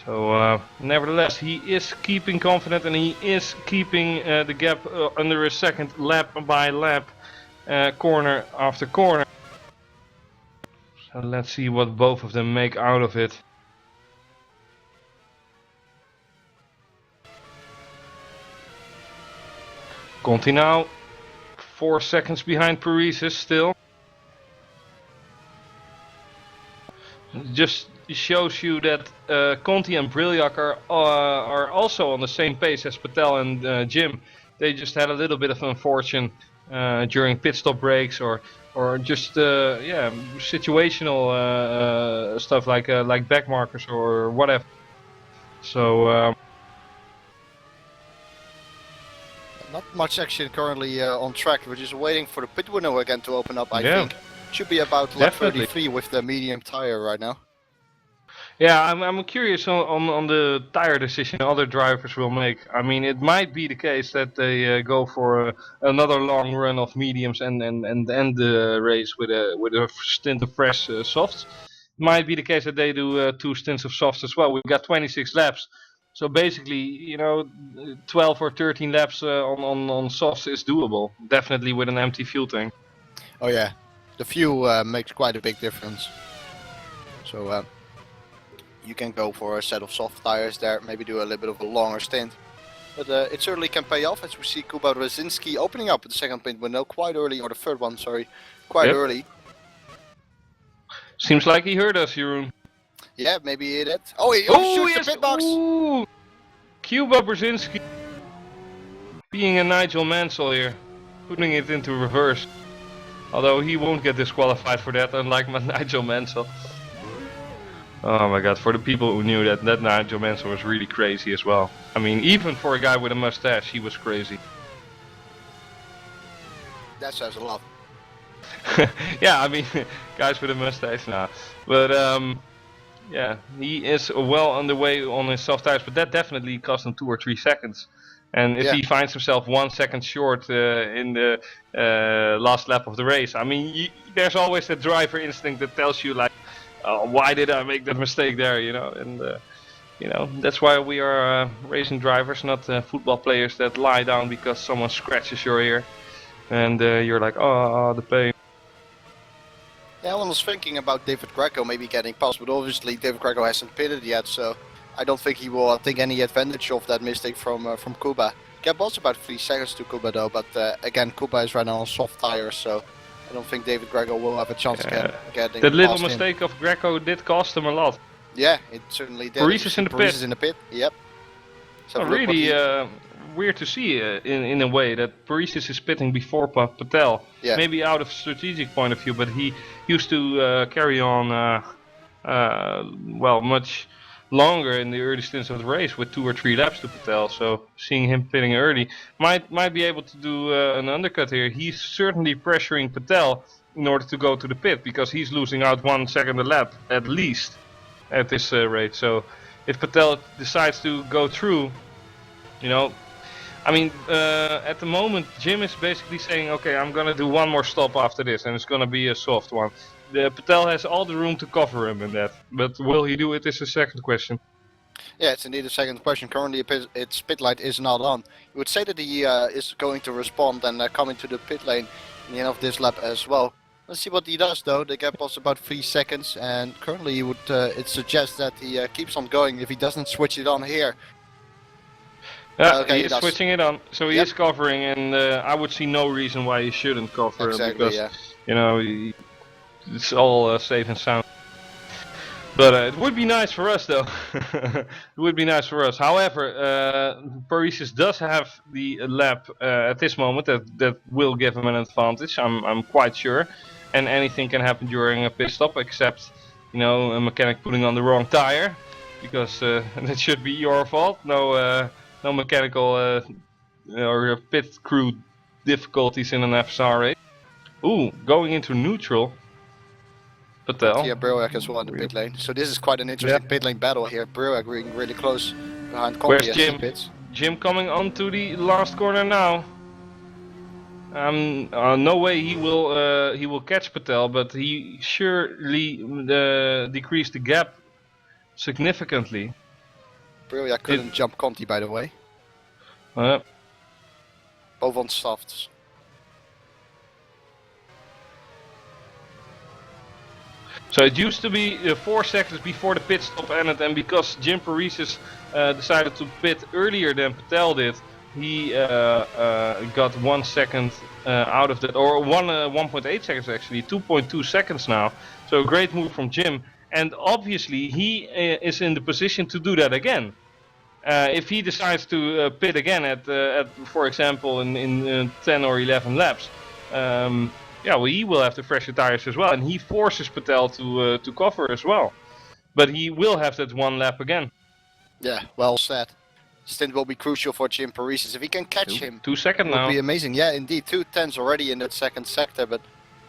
So nevertheless, he is keeping confident, and he is keeping the gap under a second, lap by lap, corner after corner. So let's see what both of them make out of it. Conti now 4 seconds behind Paresis still. Just shows you that Conti and Brilliak are also on the same pace as Patel and Jim. They just had a little bit of unfortune during pit stop breaks or just yeah, situational stuff like back markers or whatever. So. Not much action currently on track. We're just waiting for the pit window again to open up, I think. Should be about lap 33 with the medium tire right now. Yeah, I'm curious on the tire decision other drivers will make. I mean, it might be the case that they go for another long run of mediums and end the race with a stint of fresh softs. Might be the case that they do 2 stints of softs as well. We've got 26 laps. So basically, you know, 12 or 13 laps on softs is doable. Definitely with an empty fuel tank. Oh yeah, the fuel makes quite a big difference. So you can go for a set of soft tires there, maybe do a little bit of a longer stint. But it certainly can pay off, as we see Kuba Rosinski opening up the second pit window quite early, or the third one, sorry, quite early. Seems like he heard us, Jeroen. Yeah, maybe he did. Oh, he shoots the pit box! Ooh. Kuba Brzezinski being a Nigel Mansell here, putting it into reverse. Although he won't get disqualified for that, unlike Nigel Mansell. Oh my god, for the people who knew that Nigel Mansell was really crazy as well. I mean, even for a guy with a mustache, he was crazy. That says a lot. Yeah, I mean, guys with a mustache now. But yeah, he is well underway on his soft tires, but that definitely cost him 2 or 3 seconds. And if he finds himself 1 second short in the last lap of the race, I mean, there's always that driver instinct that tells you like, why did I make that mistake there, you know? And you know, that's why we are racing drivers, not football players that lie down because someone scratches your ear, and you're like, oh, the pain. Yeah, I was thinking about David Greco maybe getting past, but obviously David Greco hasn't pitted yet, so I don't think he will take any advantage of that mistake from Kuba. Gap was about 3 seconds to Kuba though, but again, Kuba is right now on soft tires, so I don't think David Greco will have a chance getting that little past mistake him. of Greco did cost him a lot. Yeah, it certainly did. Paresis in the pit. Paresis in the pit, yep. So really weird to see in a way that Paresis is pitting before Patel. Yeah. Maybe out of strategic point of view, but he used to carry on well, much longer in the early stints of the race with 2 or 3 laps to Patel. So seeing him pitting early might be able to do an undercut here. He's certainly pressuring Patel in order to go to the pit because he's losing out 1 second a lap at least at this rate. So if Patel decides to go through, you know, I mean, at the moment, Jim is basically saying, okay, I'm gonna do one more stop after this, and it's gonna be a soft one. Patel has all the room to cover him in that, but will he do it is the second question. Yeah, it's indeed a second question. Currently, its pit light is not on. You would say that he is going to respond and come into the pit lane in the end of this lap as well. Let's see what he does though. The gap was about 3 seconds, and currently he would it suggests that he keeps on going if he doesn't switch it on here. Yeah, Okay, he is switching it on, so he is covering, and I would see no reason why he shouldn't cover, Exactly, because you know it's all safe and sound. But it would be nice for us though. It would be nice for us. However, Paresis does have the lap at this moment that will give him an advantage. I'm quite sure, and anything can happen during a pit stop, except you know a mechanic putting on the wrong tire, because that should be your fault. No mechanical or pit crew difficulties in an FSR race. Ooh, going into neutral. Patel. Yeah, Brilak as well in the pit lane. So this is quite an interesting pit lane battle here. Brilak being really close behind Conti as he pits. Jim coming onto the last corner now. No way he will catch Patel, but he surely decreased the gap significantly. Brilak couldn't jump Conti, by the way. Both on softs. So it used to be 4 seconds before the pit stop ended, and because Jim Paresis decided to pit earlier than Patel did, he got 1 second out of that, or 1.8 seconds actually, 2.2 seconds now. So a great move from Jim, and obviously he is in the position to do that again. If he decides to pit again at for example, in 10 or 11 laps, yeah, well, he will have the fresher tires as well, and he forces Patel to cover as well. But he will have that 1 lap again. Yeah, well said. Stint will be crucial for Jim Paresis. If he can catch him, 2 seconds now. Would be amazing. Yeah, indeed, 2 tenths already in that second sector. But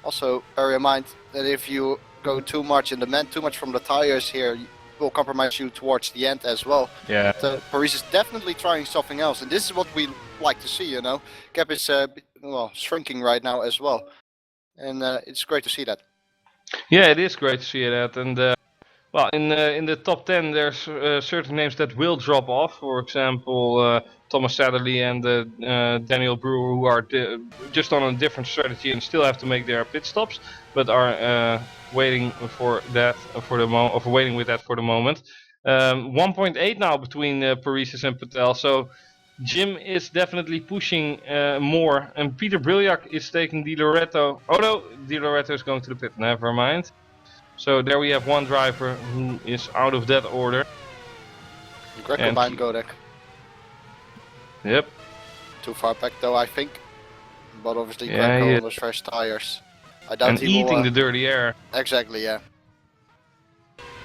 also bear in mind that if you go too much in the too much from the tires here, will compromise you towards the end as well. Yeah. So Paresis is definitely trying something else, and this is what we like to see. You know, gap is well, shrinking right now as well. And it's great to see that. Yeah, it is great to see that, and well, in the top 10, there's certain names that will drop off. For example, Thomas Satterley and Daniel Brewer, who are just on a different strategy and still have to make their pit stops, but are waiting for that waiting with that for the moment. 1.8 now between Paresis and Patel, so Jim is definitely pushing more, and Peter Briljak is taking Di Loretto. Oh no, Di Loretto is going to the pit, never mind. So there we have one driver who is out of that order. Kweekel behind Godek. Yep. Too far back though, I think. But obviously Kweekel on those fresh tires. I doubt he eating will, the dirty air. Exactly, yeah.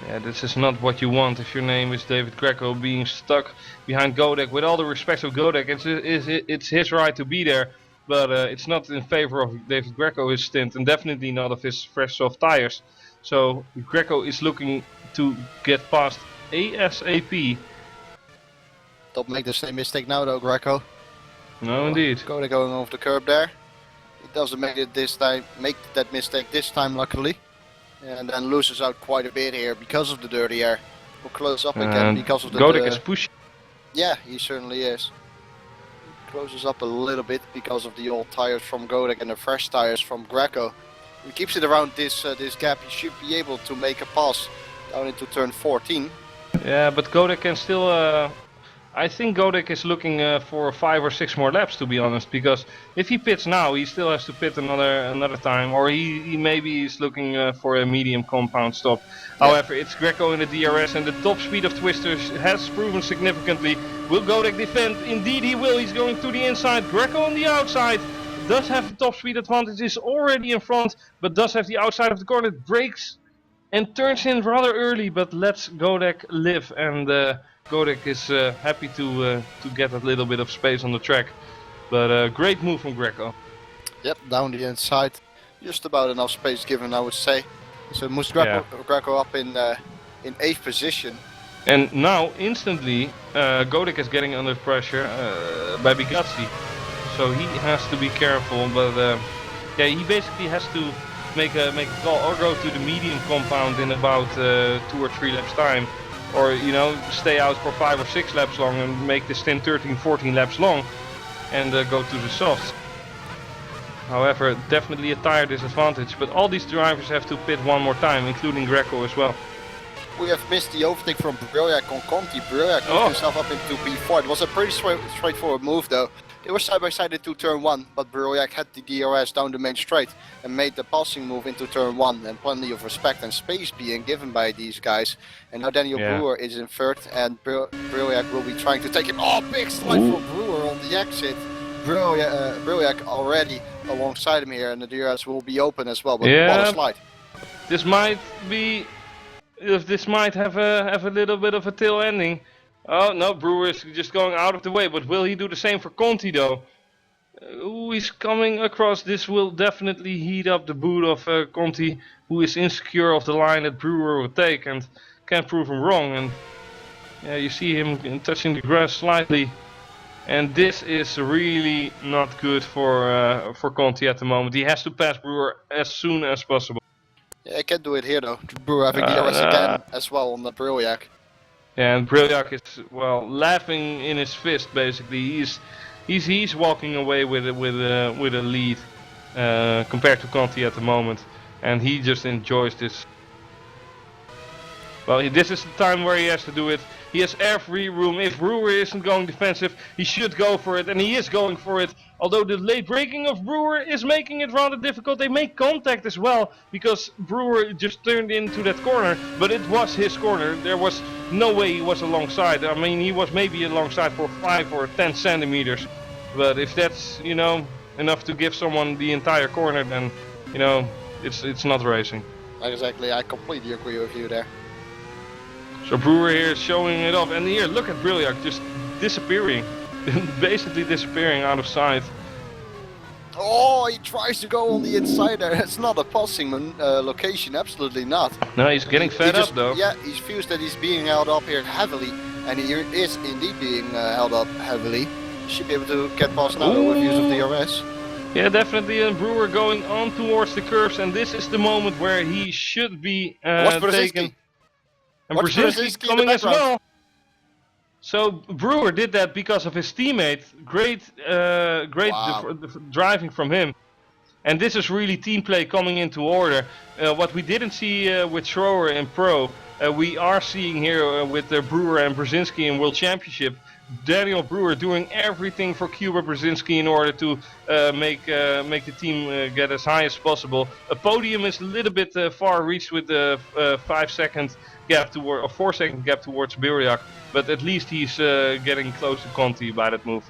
Yeah, this is not what you want if your name is David Greco, being stuck behind Godek. With all the respect of Godek, it's his right to be there, but it's not in favor of David Greco, his stint, and definitely not of his fresh soft tires. So Greco is looking to get past ASAP. Don't make the same mistake now though, Greco. No, indeed. Godek going off the curb there. He doesn't make it this time. Make that mistake this time, luckily. And then loses out quite a bit here because of the dirty air. We'll close up again because of the... Godek is pushing. Yeah, he certainly is. He closes up a little bit because of the old tires from Godek and the fresh tires from Greco. He keeps it around this gap. He should be able to make a pass down into turn 14. Yeah, but Godek can still... I think Godek is looking for 5 or 6 more laps, to be honest, because if he pits now, he still has to pit another time, or he maybe is looking for a medium compound stop. Yeah. However, it's Greco in the DRS, and the top speed of Twisters has proven significantly. Will Godek defend? Indeed he will. He's going to the inside. Greco on the outside. Does have the top speed advantage, is already in front, but does have the outside of the corner. Brakes and turns in rather early, but lets Godek live, and Godek is happy to get a little bit of space on the track. But great move from Greco. Yep, down the inside. Just about enough space given, I would say. So moves Greco up in 8th position. And now instantly Godek is getting under pressure by Bigazzi, so he has to be careful. But yeah, he basically has to make a call or go to the medium compound in about 2 or 3 laps time, or you know, stay out for 5 or 6 laps long and make the stint 13-14 laps long and go to the softs. However, definitely a tire disadvantage, but all these drivers have to pit one more time, including Greco as well. We have missed the overtake from Brilliak on Conti. Brilliak moved himself up into P4. It was a pretty straightforward move though. They were side by side into turn 1, but Brilliak had the DRS down the main straight and made the passing move into turn 1, and plenty of respect and space being given by these guys. And now Daniel Brewer is in third, and Brilliak will be trying to take him. Oh, big slide for Brewer on the exit. Brilliak already alongside him here, and the DRS will be open as well, but what a slide. This might be... This might have a little bit of a tail ending. Oh no, Brewer is just going out of the way, but will he do the same for Conti though? Who is coming across? This will definitely heat up the boot of Conti, who is insecure of the line that Brewer will take and can't prove him wrong. And yeah, you see him touching the grass slightly, and this is really not good for Conti at the moment. He has to pass Brewer as soon as possible. Yeah, I can do it here though. Brewer having DRS again as well on the Brilliak. Yeah, and Brilliak is, well, laughing in his fist basically. He's walking away with a lead compared to Conti at the moment, and he just enjoys this. Well, this is the time where he has to do it. He has every room. If Brewer isn't going defensive, he should go for it, and he is going for it. Although the late braking of Brewer is making it rather difficult. They make contact as well, because Brewer just turned into that corner, but it was his corner. There was no way he was alongside. I mean, he was maybe alongside for 5 or 10 centimeters. But if that's, you know, enough to give someone the entire corner, then, you know, it's not racing. Exactly, I completely agree with you there. So Brewer here is showing it off, and here, look at Brilliak just disappearing. Basically disappearing out of sight. Oh, he tries to go on the inside there. It's not a passing location, absolutely not. No, he's getting fed up though. Yeah, he's fused that he's being held up here heavily, and he is indeed being held up heavily. Should be able to get past now with use of DRS. Yeah, definitely, and Brewer going on towards the curves, and this is the moment where he should be taken. And Brzezinski coming as well. So Brewer did that because of his teammate. Great driving from him. And this is really team play coming into order. What we didn't see with Schroer in Pro, we are seeing here with Brewer and Brzezinski in World Championship. Daniel Brewer doing everything for Cuba Brzezinski in order to make the team get as high as possible. A podium is a little bit far reached with the 5-second gap toward, or 4-second gap towards Brilliak, but at least he's getting close to Conti by that move.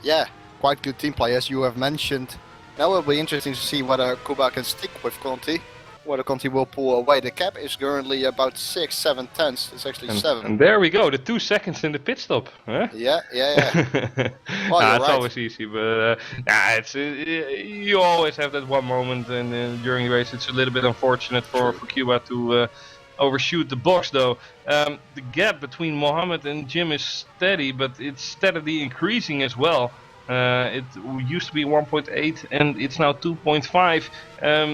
Yeah, quite good team play as you have mentioned. Now it will be interesting to see whether Kuba can stick with Conti, whether Conti will pull away. The gap is currently about 6-7 tenths. It's actually 7. And there we go, the 2 seconds in the pit stop. Huh? Yeah. Well, it's always easy, but you always have that one moment, and during the race it's a little bit unfortunate for Cuba to overshoot the box though. The gap between Mohammed and Jim is steady, but it's steadily increasing as well. It used to be 1.8 and it's now 2.5.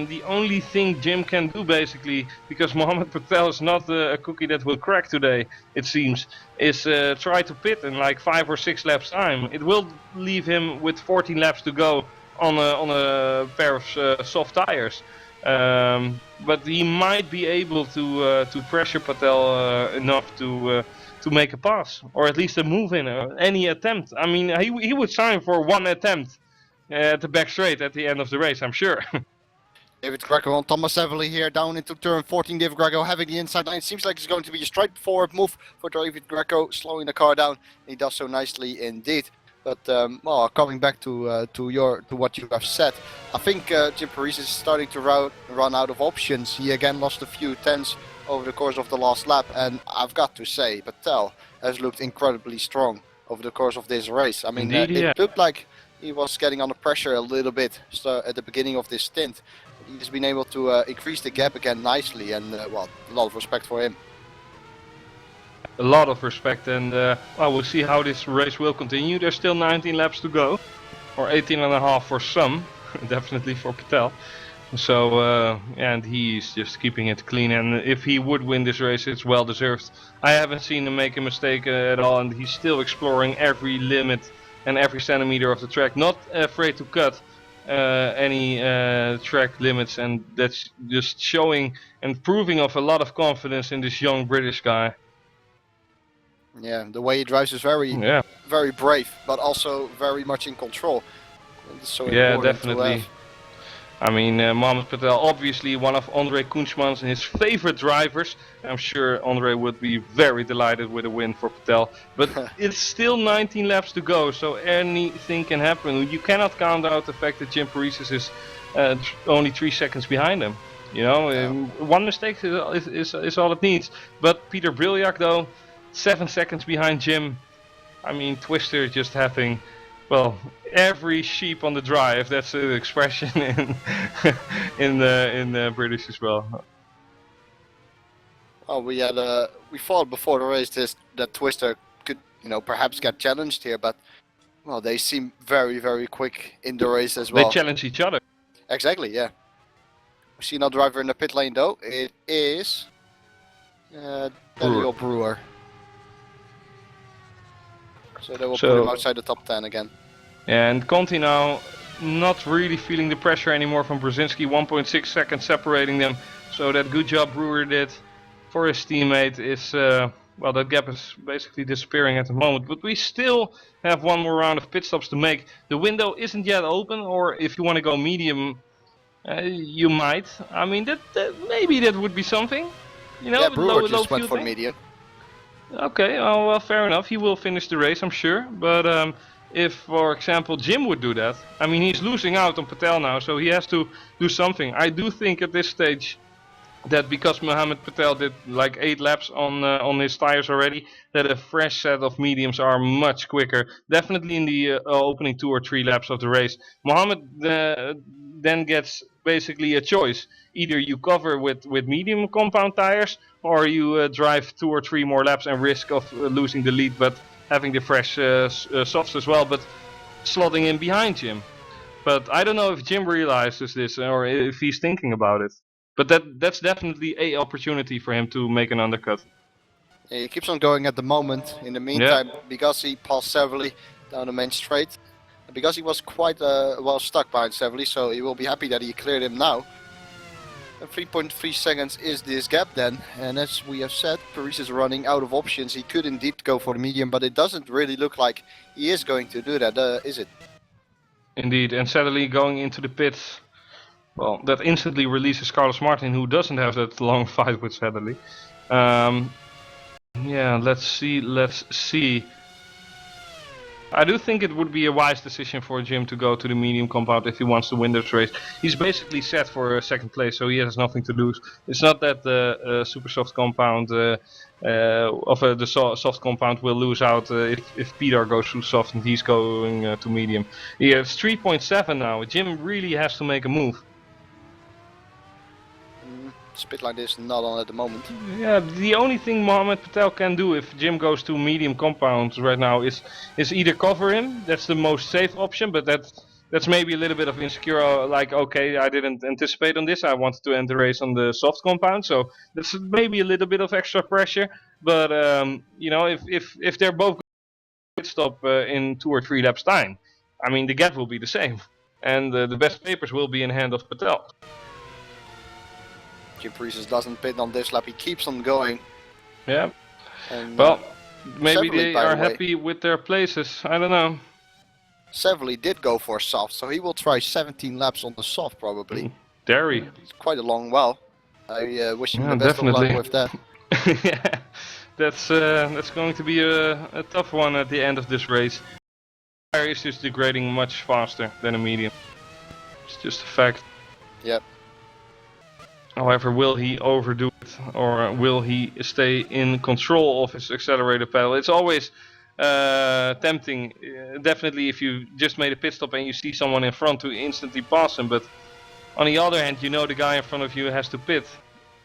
The only thing Jim can do basically, because Mohammed Patel is not a cookie that will crack today, it seems, is try to pit in like 5 or 6 laps time. It will leave him with 14 laps to go on a pair of soft tires. But he might be able to pressure Patel enough to make a pass, or at least a move in, any attempt. I mean, he would sign for one attempt at the back straight at the end of the race, I'm sure. David Greco on Thomas Everly here, down into turn 14. David Greco having the inside line. It seems like it's going to be a straightforward move for David Greco, slowing the car down. He does so nicely indeed. But well, coming back to what you have said, I think Jim Paris is starting to run out of options. He again lost a few tenths over the course of the last lap, and I've got to say, Patel has looked incredibly strong over the course of this race. I mean, it looked like he was getting under pressure a little bit at the beginning of this stint. He's been able to increase the gap again nicely, and well, a lot of respect for him. a lot of respect, and well, we'll see how this race will continue. There's still 19 laps to go, or 18 and a half for some, definitely for Patel. So and he's just keeping it clean, and if he would win this race, it's well deserved. I haven't seen him make a mistake at all, and he's still exploring every limit and every centimeter of the track, not afraid to cut any track limits, and that's just showing and proving of a lot of confidence in this young British guy. Yeah, the way he drives is very brave, but also very much in control. It's so Yeah, important definitely. to have. I mean, Mohamed Patel, obviously one of Andre Koensman's and his favorite drivers. I'm sure Andre would be very delighted with a win for Patel. But it's still 19 laps to go, so anything can happen. You cannot count out the fact that Jim Paresis is only 3 seconds behind him. You know, one mistake is all it needs. But Peter Briljak, though, 7 seconds behind Jim. I mean, Twister just having, well, every sheep on the drive. That's the expression in the British as well. Oh, we thought before the race that Twister could, perhaps get challenged here, but well, they seem very quick in the race as well. They challenge each other. Exactly, yeah. We see another driver in the pit lane though. It is Daniel Brewer. So they will put him outside the top 10 again. And Conti now not really feeling the pressure anymore from Brzezinski. 1.6 seconds separating them. So that good job Brewer did for his teammate is, well, that gap is basically disappearing at the moment. But we still have one more round of pit stops to make. The window isn't yet open, or if you want to go medium, you might. I mean, that maybe that would be something. You know, yeah, Brewer just went fuel for tank. medium. Okay, well, fair enough. He will finish the race, I'm sure. But if, for example, Jim would do that, I mean, he's losing out on Patel now, so he has to do something. I do think at this stage that because Mohamed Patel did like 8 laps on his tires already, that a fresh set of mediums are much quicker. Definitely in the opening 2 or 3 laps of the race. Mohamed then gets basically a choice. Either you cover with medium compound tires, or you drive 2 or 3 more laps and risk of losing the lead, but having the fresh softs as well, but slotting in behind Jim. But I don't know if Jim realizes this or if he's thinking about it. But that's definitely a opportunity for him to make an undercut. Yeah, he keeps on going at the moment. In the meantime, because he passed Severly down the main straight, because he was quite well stuck behind Severly, so he will be happy that he cleared him now. And 3.3 seconds is this gap then, and as we have said, Paris is running out of options. He could indeed go for the medium, but it doesn't really look like he is going to do that, is it? Indeed, and sadly going into the pits, well, that instantly releases Carlos Martin, who doesn't have that long fight with Sadly. Yeah, let's see. I do think it would be a wise decision for Jim to go to the medium compound if he wants to win this race. He's basically set for second place, so he has nothing to lose. It's not that the super soft compound the soft compound will lose out if Peter goes too soft and he's going to medium. Yeah, it's 3.7 now. Jim really has to make a move. Spit like this, not on at the moment. Yeah, the only thing Mohamed Patel can do if Jim goes to medium compounds right now is either cover him. That's the most safe option, but that's maybe a little bit of insecure. Like, okay, I didn't anticipate on this. I wanted to end the race on the soft compound, so that's maybe a little bit of extra pressure. But you know, if they're both pit stop in 2 or 3 laps time, I mean, the gap will be the same, and the best papers will be in hand of Patel. Jim Paresis doesn't pit on this lap, he keeps on going. Yeah. And, well, maybe Severly, they are happy with their places. I don't know. Severly did go for soft, so he will try 17 laps on the soft probably. Dairy. It's quite a long well. I wish him the best definitely. of luck with that. Yeah, that's going to be a tough one at the end of this race. Tire is just degrading much faster than a medium. It's just a fact. Yep. However, will he overdo it, or will he stay in control of his accelerator pedal? It's always tempting, definitely if you just made a pit stop and you see someone in front to instantly pass him, but on the other hand, you know the guy in front of you has to pit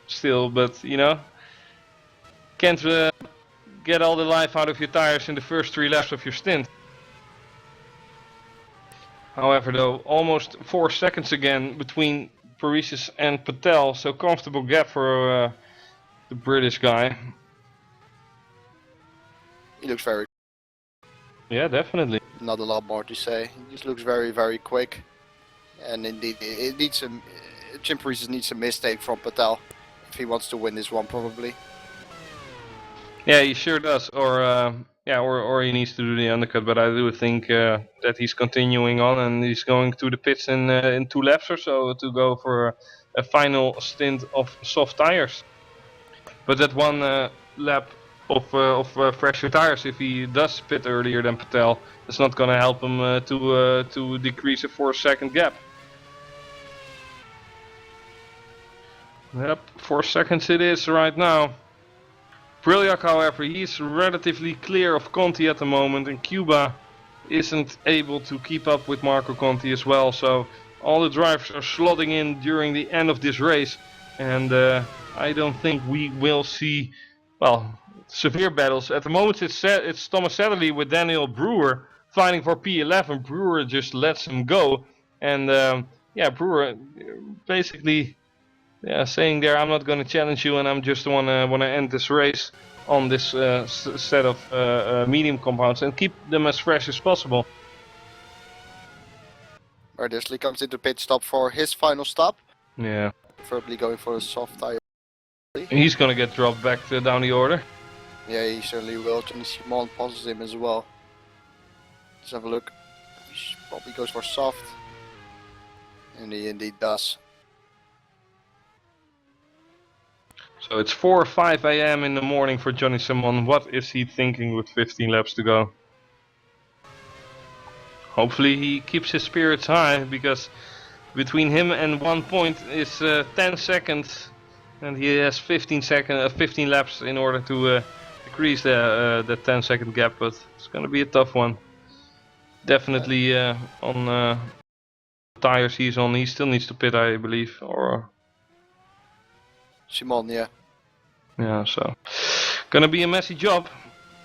still, but you know, can't get all the life out of your tires in the first 3 laps of your stint. However though, almost 4 seconds again between Parisius and Patel, so comfortable gap for the British guy. He looks very... Yeah, definitely. Not a lot more to say. He just looks very, very quick. And indeed, it needs Jim Parisius needs a mistake from Patel if he wants to win this one, probably. Yeah, he sure does. Or he needs to do the undercut. But I do think that he's continuing on and he's going to the pits in 2 laps or so to go for a final stint of soft tires. But that 1 lap of fresher tires, if he does pit earlier than Patel, it's not going to help him to decrease a 4-second gap. Yep, 4 seconds it is right now. Brilliak, however, he's relatively clear of Conti at the moment, and Cuba isn't able to keep up with Marco Conti as well. So all the drivers are slotting in during the end of this race, and I don't think we will see, well, severe battles. At the moment it's Thomas Satterley with Daniel Brewer fighting for P11. Brewer just lets him go, and yeah, Brewer basically saying there, I'm not going to challenge you, and I'm just wanna end this race on this set of medium compounds and keep them as fresh as possible. Ardishley comes into pit stop for his final stop. Yeah. Preferably going for a soft tire. He's gonna get dropped back down the order. Yeah, he certainly will. Johnny Simon passes him as well. Let's have a look. He probably goes for soft. And he indeed does. So it's 4 or 5 AM in the morning for Johnny Simon. What is he thinking with 15 laps to go? Hopefully he keeps his spirits high, because between him and 1 point is 10 seconds, and he has 15 laps in order to decrease the 10-second gap. But it's gonna be a tough one. Definitely on tires he's on. He still needs to pit, I believe, or Simon, yeah. Yeah, so gonna be a messy job.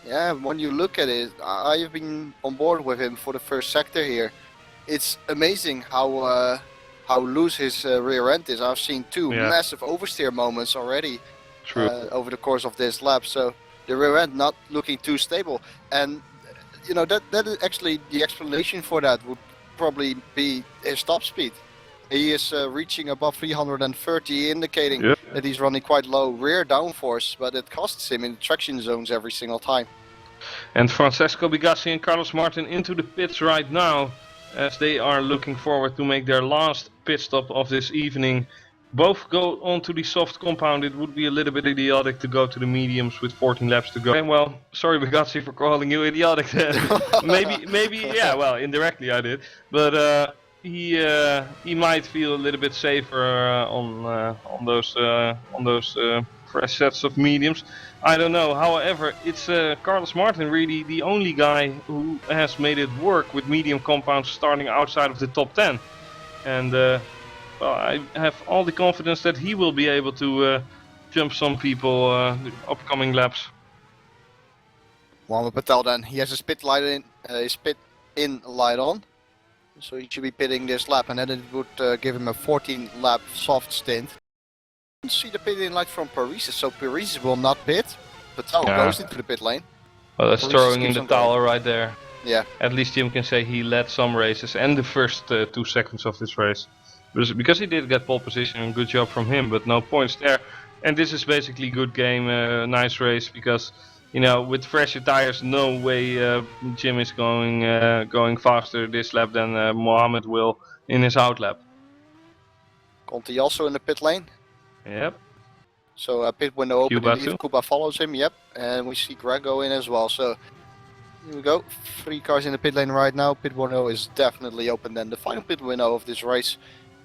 Yeah, when you look at it, I've been on board with him for the first sector here. It's amazing how loose his rear end is. I've seen 2 massive oversteer moments already over the course of this lap. So the rear end not looking too stable, and you know that is actually the explanation for that would probably be his top speed. He is reaching above 330, indicating that he's running quite low rear downforce, but it costs him in traction zones every single time. And Francesco Bigassi and Carlos Martin into the pits right now, as they are looking forward to make their last pit stop of this evening. Both go onto the soft compound. It would be a little bit idiotic to go to the mediums with 14 laps to go. Okay, well, sorry Bigassi for calling you idiotic. maybe, yeah, well, indirectly I did, but he might feel a little bit safer on those fresh sets of mediums. I don't know. However, it's Carlos Martin really the only guy who has made it work with medium compounds starting outside of the top 10, and well, I have all the confidence that he will be able to jump some people the upcoming laps. Mohamed Patel then, he has his pit in light on. So he should be pitting this lap, and then it would give him a 14 lap soft stint. See the pit in light from Parisius, so Parisius will not pit. Patel goes into the pit lane. Well, that's throwing in the towel right there. Yeah. At least Jim can say he led some races and the first 2 seconds of this race. Because he did get pole position, and good job from him, but no points there. And this is basically good game, nice race, because you know, with fresher tires, no way Jim is going faster this lap than Mohammed will in his out lap. Conti also in the pit lane. Yep. So pit window open, Cuba indeed. Cuba follows him, yep. And we see Greg go in as well. So here we go, 3 cars in the pit lane right now. Pit window is definitely open. Then the final pit window of this race.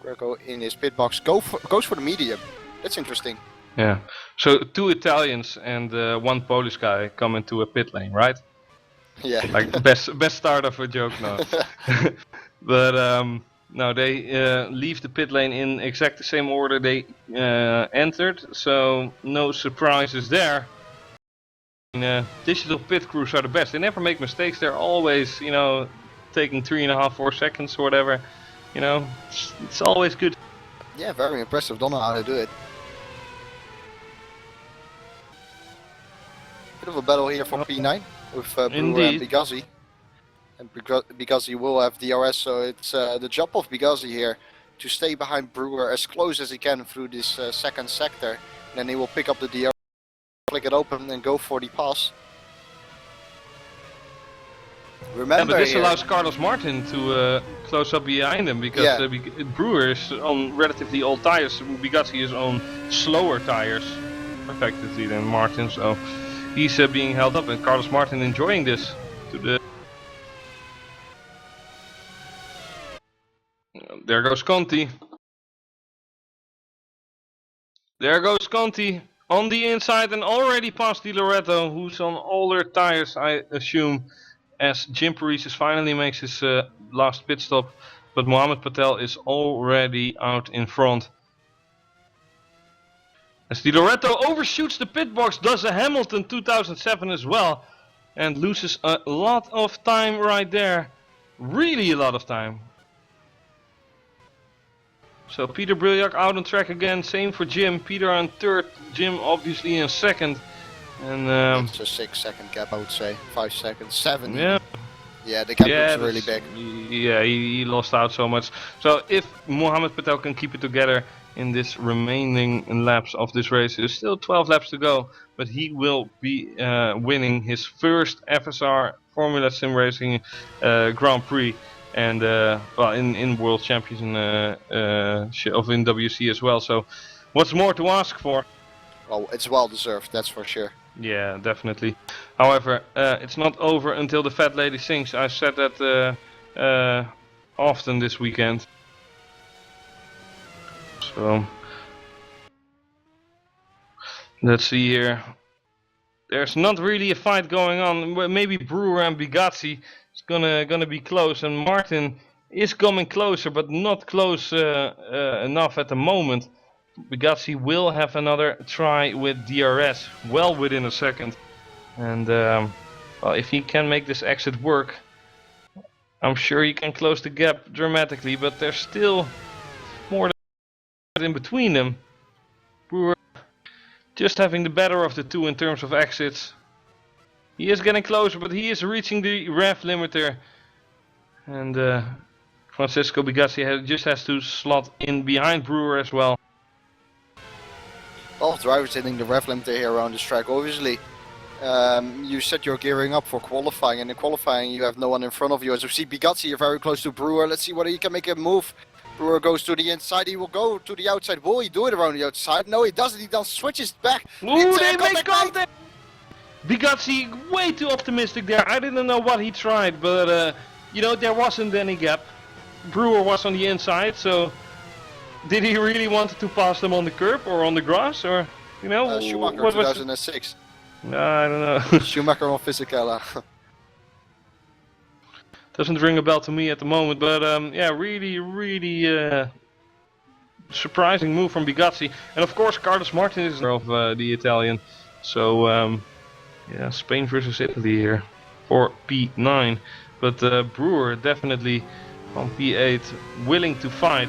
Grego in his pit box goes for the medium. That's interesting. Yeah. So 2 Italians and 1 Polish guy come into a pit lane, right? Yeah. Like best start of a joke now. But no, they leave the pit lane in exact the same order they entered, so no surprises there. digital pit crews are the best. They never make mistakes. They're always, you know, taking 3.5, 4 seconds or whatever. You know, it's always good. Yeah, very impressive. Don't know how to do it. Bit of a battle here for P9 with Brewer and Bigazzi. And Bigazzi will have DRS, so it's the job of Bigazzi here to stay behind Brewer as close as he can through this second sector. And then he will pick up the DRS, flick it open and go for the pass. Remember, but this allows Carlos Martin to close up behind him, because Brewer is on relatively old tires. Bigazzi is on slower tires, effectively, than Martin. So he's being held up, and Carlos Martin enjoying this. There goes Conti. There goes Conti on the inside and already past Di Loretto, who's on older tires, I assume, as Jim Paresis finally makes his last pit stop. But Mohamed Patel is already out in front. As Di Loretto overshoots the pit box, does a Hamilton 2007 as well, and loses a lot of time right there. Really a lot of time. So Peter Briljak out on track again, same for Jim. Peter on third, Jim obviously in second. And it's a 6 second gap, I would say. 5 seconds, 7. Yeah. Yeah, the gap looks really big. Yeah, he lost out so much. So if Mohamed Patel can keep it together in this remaining laps of this race, there's still 12 laps to go, but he will be winning his first FSR Formula Sim Racing Grand Prix. And well, in World Champions in WC as well. So, what's more to ask for? Well, it's well deserved, that's for sure. Yeah, definitely. However, it's not over until the fat lady sings. I said that often this weekend. So, let's see here. There's not really a fight going on. Maybe Brewer and Bigazzi. It's gonna be close, and Martin is coming closer, but not close enough at the moment. Bigazzi will have another try with DRS, well within a second, and well, if he can make this exit work, I'm sure he can close the gap dramatically. But there's still more in between them. Brewer just having the better of the two in terms of exits. He is getting closer, but he is reaching the rev limiter. And Francisco Bigazzi just has to slot in behind Brewer as well. A lot of drivers hitting the rev limiter here around this track. Obviously, you said you're gearing up for qualifying, and in qualifying you have no one in front of you. As we see Bigazzi here very close to Brewer. Let's see whether he can make a move. Brewer goes to the inside, he will go to the outside. Will he do it around the outside? No, he doesn't. He does switches back. Ooh, they make contact! Bigazzi way too optimistic there. I didn't know what he tried, but you know, there wasn't any gap. Brewer was on the inside, so did he really want to pass them on the curb or on the grass, or you know? Schumacher what 2006. I don't know. Schumacher on Fisichella. Doesn't ring a bell to me at the moment, but yeah, really surprising move from Bigazzi, and of course Carlos Martin is of the Italian. So yeah, Spain versus Italy here for P9, but Brewer definitely on P8, willing to fight,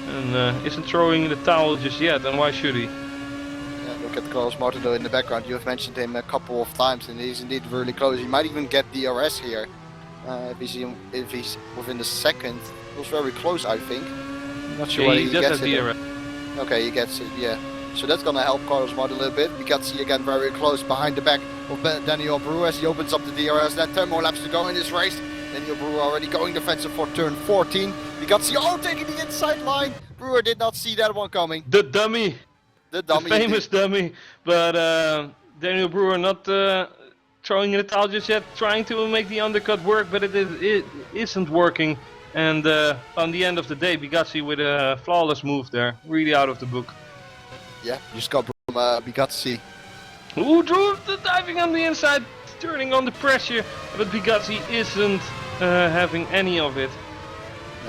and isn't throwing in the towel just yet. And why should he? Yeah, look at Carlos Martin in the background. You have mentioned him a couple of times, and he's indeed really close. He might even get DRS here. If he's within the second, it was very close, I think. Not sure whether he gets it. DRS. Okay, he gets it, yeah. So that's gonna help Carlos Martin a little bit. Bigazzi again very close behind the back of Daniel Brewer as he opens up the DRS. Then 10 more laps to go in this race. Daniel Brewer already going defensive for turn 14. Bigazzi taking the inside line. Brewer did not see that one coming. The dummy. The dummy. The famous dummy. But Daniel Brewer not throwing in the towel just yet, trying to make the undercut work, but it isn't working. And on the end of the day, Bigazzi with a flawless move there, really out of the book. Yeah, just got Bigazzi. Who drew the diving on the inside, turning on the pressure, but Bigazzi isn't having any of it.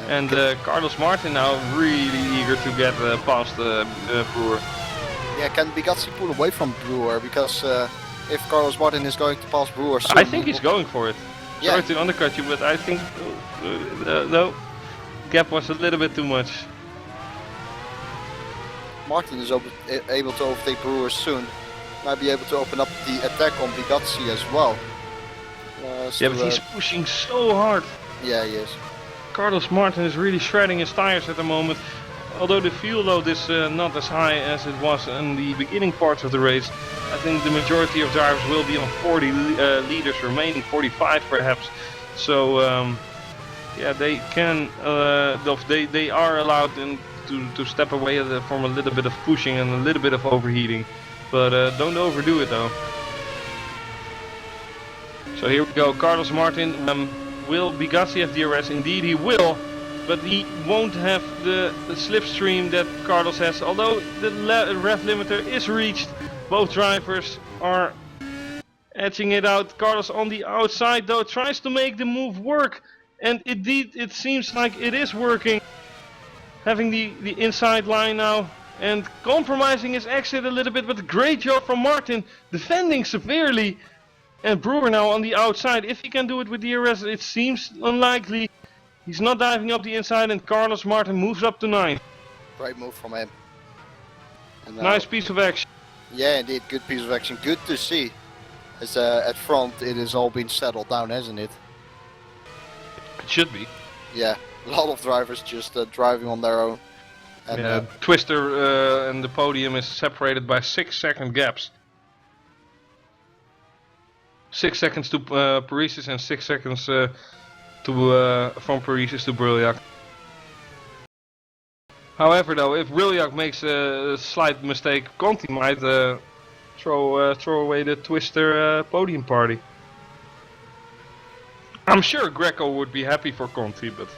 And Carlos Martin now really eager to get past Brewer. Yeah, can Bigazzi pull away from Brewer, because if Carlos Martin is going to pass Brewer soon. I think he's going for it. Yeah. Sorry to undercut you, but I think no, gap was a little bit too much. Martin is able to overtake Brewer soon. Might be able to open up the attack on Bigazzi as well. Yeah, but he's pushing so hard. Yeah, he is. Carlos Martin is really shredding his tires at the moment. Although the fuel load is not as high as it was in the beginning parts of the race, I think the majority of drivers will be on 40 liters remaining, 45 perhaps. So yeah, they can, they are allowed to step away from a little bit of pushing and a little bit of overheating, but don't overdo it though. So here we go, Carlos Martin. Will Bigazzi have DRS? Indeed he will. But he won't have the slipstream that Carlos has. Although the rev limiter is reached, both drivers are edging it out. Carlos on the outside though tries to make the move work, and indeed it seems like it is working. Having the inside line now and compromising his exit a little bit, but great job from Martin defending severely. And Brewer now on the outside. If he can do it with DRS, it seems unlikely. He's not diving up the inside, and Carlos Martin moves up to 9. Great move from him. And, nice piece of action. Yeah, indeed, good piece of action. Good to see. As at front, it has all been settled down, hasn't it? It should be. Yeah, a lot of drivers just driving on their own. And, yeah, Twister and the podium is separated by 6-second gaps. 6 seconds to Paresis and 6 seconds from Paresis to Brylljak. However though, if Brylljak makes a slight mistake, Conti might throw away the Twister podium party. I'm sure Greco would be happy for Conti, but...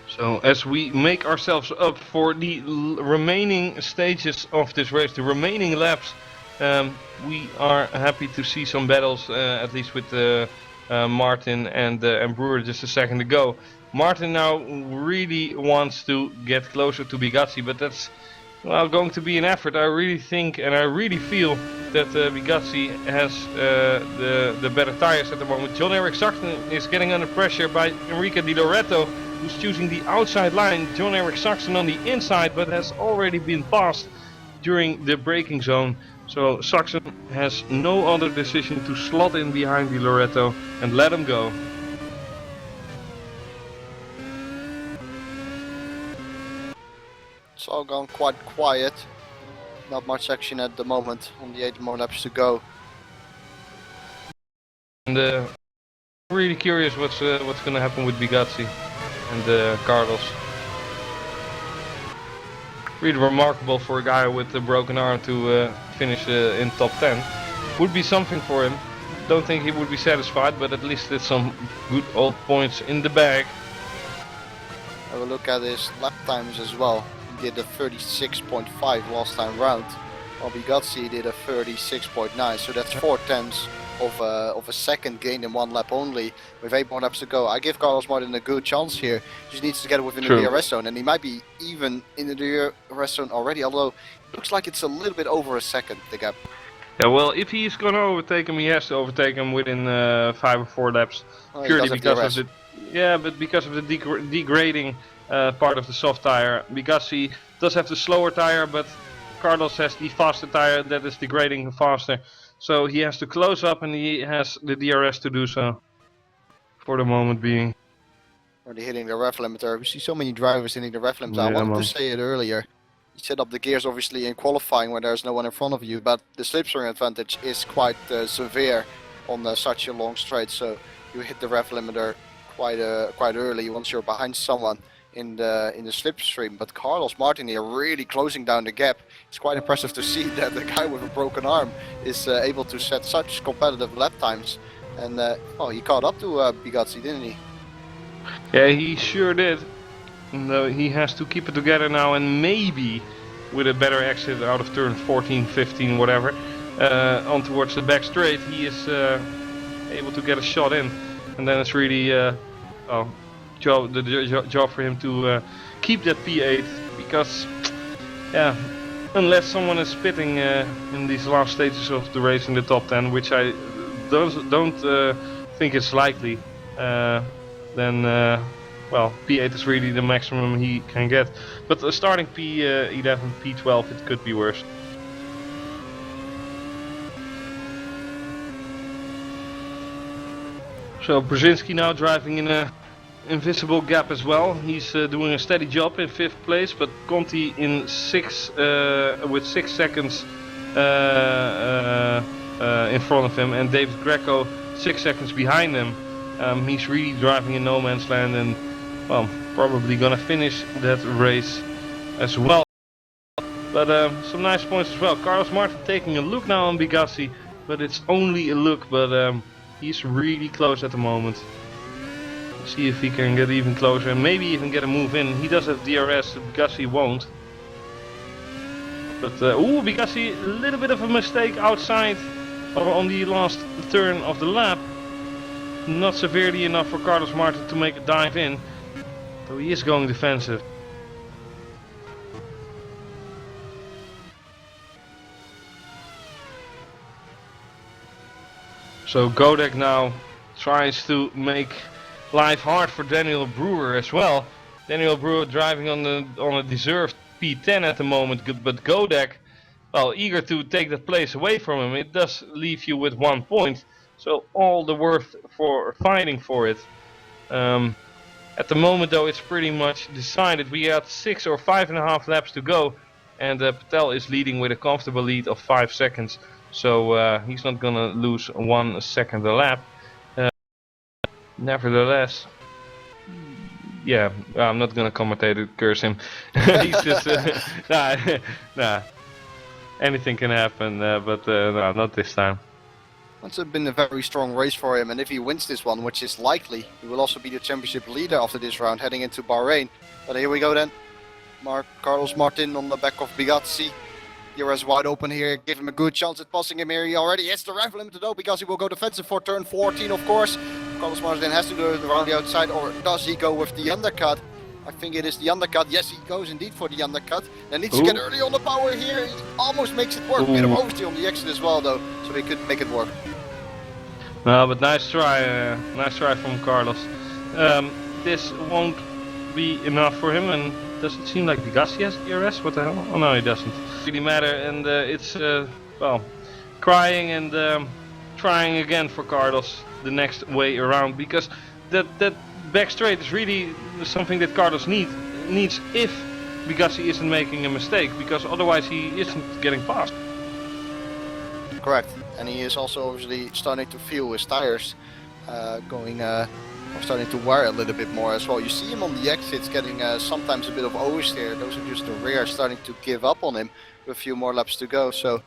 So as we make ourselves up for the remaining stages of this race, the remaining laps, we are happy to see some battles, at least with Martin and Brewer just a second ago. Martin now really wants to get closer to Bigazzi, but that's going to be an effort. I really think and I really feel that Bigazzi has the better tires at the moment. John-Eric Saxon is getting under pressure by Enrique Di Loreto, who's choosing the outside line. John-Eric Saxon on the inside, but has already been passed during the braking zone. So Saxon has no other decision to slot in behind Di Loreto and let him go. It's all gone quite quiet. Not much action at the moment. Only 8 more laps to go. And really curious what's going to happen with Bigazzi and Carlos. Really remarkable for a guy with a broken arm to finish in top 10. Would be something for him. Don't think he would be satisfied, but at least it's some good old points in the bag. Have a look at his lap times as well. He did a 36.5 last time round, while Bigazzi did a 36.9, so that's 4/10 of a second gain in 1 lap only, with 8 more laps to go. I give Carlos Martin a good chance here. Just needs to get within the DRS zone, and he might be even in the DRS zone already, although it looks like it's a little bit over a second, the gap. Yeah, well, if he's gonna overtake him, he has to overtake him within 5 or 4 laps, purely because of the degrading part of the soft tire. Bigazzi does have the slower tire, but Carlos has the faster tire that is degrading faster. So he has to close up, and he has the DRS to do so, for the moment being. Already hitting the rev limiter. We see so many drivers hitting the rev limiter. Yeah, I wanted to say it earlier. You set up the gears obviously in qualifying when there's no one in front of you, but the slipstream advantage is quite severe on such a long straight. So you hit the rev limiter quite early once you're behind someone in the slipstream. But Carlos Martin here really closing down the gap. It's quite impressive to see that the guy with a broken arm is able to set such competitive lap times. And he caught up to Bigazzi, didn't he? Yeah, he sure did. And, he has to keep it together now, and maybe with a better exit out of turn 14, 15, whatever, on towards the back straight, he is able to get a shot in. And then it's really job for him to keep that P8 because, yeah, unless someone is spitting in these last stages of the race in the top 10, which I don't think is likely, then well, P8 is really the maximum he can get. But starting P11, P12, it could be worse. So Brzezinski now driving in a invisible gap as well. He's doing a steady job in 5th place, but Conti in with 6 seconds in front of him, and David Greco 6 seconds behind him. He's really driving in no man's land, and well, probably gonna finish that race as well. But some nice points as well. Carlos Martin taking a look now on Bigassi, but it's only a look, but he's really close at the moment. See if he can get even closer and maybe even get a move in. He does have DRS, Bigassi won't. But ooh, Bigassi, a little bit of a mistake outside or on the last turn of the lap. Not severely enough for Carlos Martin to make a dive in. So he is going defensive. So Godek now tries to make life hard for Daniel Brewer as well. Daniel Brewer driving on a deserved P10 at the moment, but Godek, well, eager to take that place away from him. It does leave you with 1 point, so all the worth for fighting for it. At the moment though, it's pretty much decided. We got 6 or 5.5 laps to go, and Patel is leading with a comfortable lead of 5 seconds. So he's not gonna lose 1 second a lap. Nevertheless, yeah, I'm not gonna commentate it, curse him. He's just nah. Anything can happen, but no, not this time. It's been a very strong race for him, and if he wins this one, which is likely, he will also be the championship leader after this round, heading into Bahrain. But here we go then. Carlos Martin on the back of Bigassi. DRS wide open here, give him a good chance at passing him here. He already hits the ramp limit though, because he will go defensive for turn 14, of course. Carlos Martin has to do it around the outside, or does he go with the undercut? I think it is the undercut. Yes, he goes indeed for the undercut. And needs to get early on the power here. He almost makes it work. Bit of oversteer on the exit as well though, so he could make it work. No, but nice try from Carlos. This won't be enough for him, and does it seem like Bigassi has DRS? What the hell? Oh no, he doesn't. Really matter, and it's well, crying and trying again for Carlos the next way around, because that back straight is really something that Carlos needs if Bigassi isn't making a mistake, because otherwise he isn't getting past. Correct, and he is also obviously starting to feel his tires starting to wear a little bit more as well. You see him on the exits getting sometimes a bit of oversteer. Those are just the rear starting to give up on him with a few more laps to go. So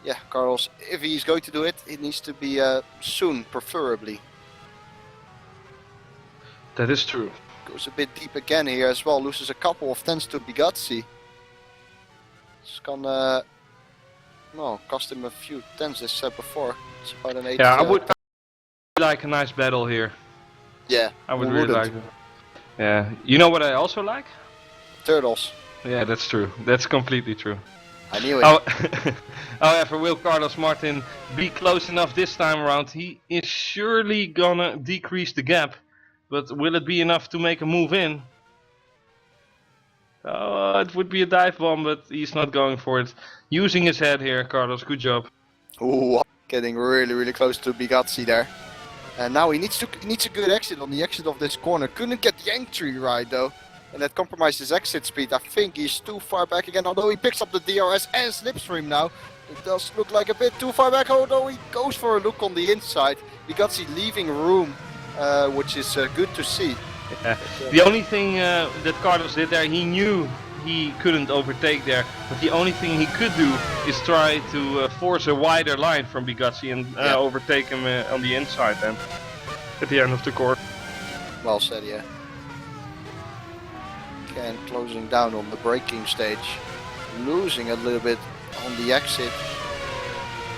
yeah, Carlos, if he's going to do it, it needs to be soon, preferably. That is true. Goes a bit deep again here as well, loses a couple of tenths to Bigassi. It's gonna cost him a few tenths, as said before. It's about an 8. Yeah, I would like a nice battle here. Yeah, I would really like it. Yeah, you know what I also like? Turtles. Yeah, that's true. That's completely true. I knew it. However, will Carlos Martin be close enough this time around? He is surely gonna decrease the gap, but will it be enough to make a move in? Oh, it would be a dive bomb, but he's not going for it. Using his head here, Carlos. Good job. Ooh, getting really close to Bigassi there. And now he needs a good exit on the exit of this corner. Couldn't get the entry right though, and that compromised his exit speed. I think he's too far back again, although he picks up the DRS and slipstream now. It does look like a bit too far back, although he goes for a look on the inside. Bigassi leaving room, which is good to see. Yeah. The only thing that Carlos did there, he knew he couldn't overtake there, but the only thing he could do is try to force a wider line from Bigassi and overtake him on the inside then, at the end of the course. Well said, yeah. Again, closing down on the braking stage, losing a little bit on the exit.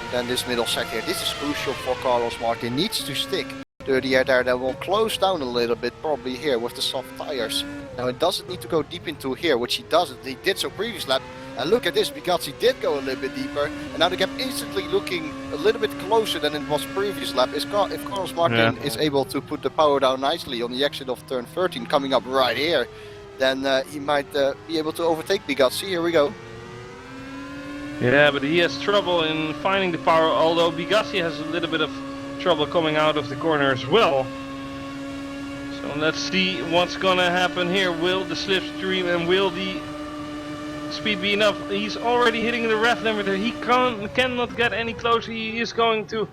And then this middle sector, this is crucial for Carlos Martin, needs to stick. Dirty air there, that will close down a little bit, probably here with the soft tires. Now it doesn't need to go deep into here, which he doesn't. He did so previous lap. And look at this, because he did go a little bit deeper. And now the gap instantly looking a little bit closer than it was previous lap. If Carlos Martin is able to put the power down nicely on the exit of turn 13, coming up right here, then he might be able to overtake Bigazzi. Here we go. Yeah, but he has trouble in finding the power, although Bigazzi has a little bit of trouble coming out of the corner as well. So let's see what's gonna happen here. Will the slipstream and will the speed be enough? He's already hitting the rev limiter. He cannot get any closer. He is going to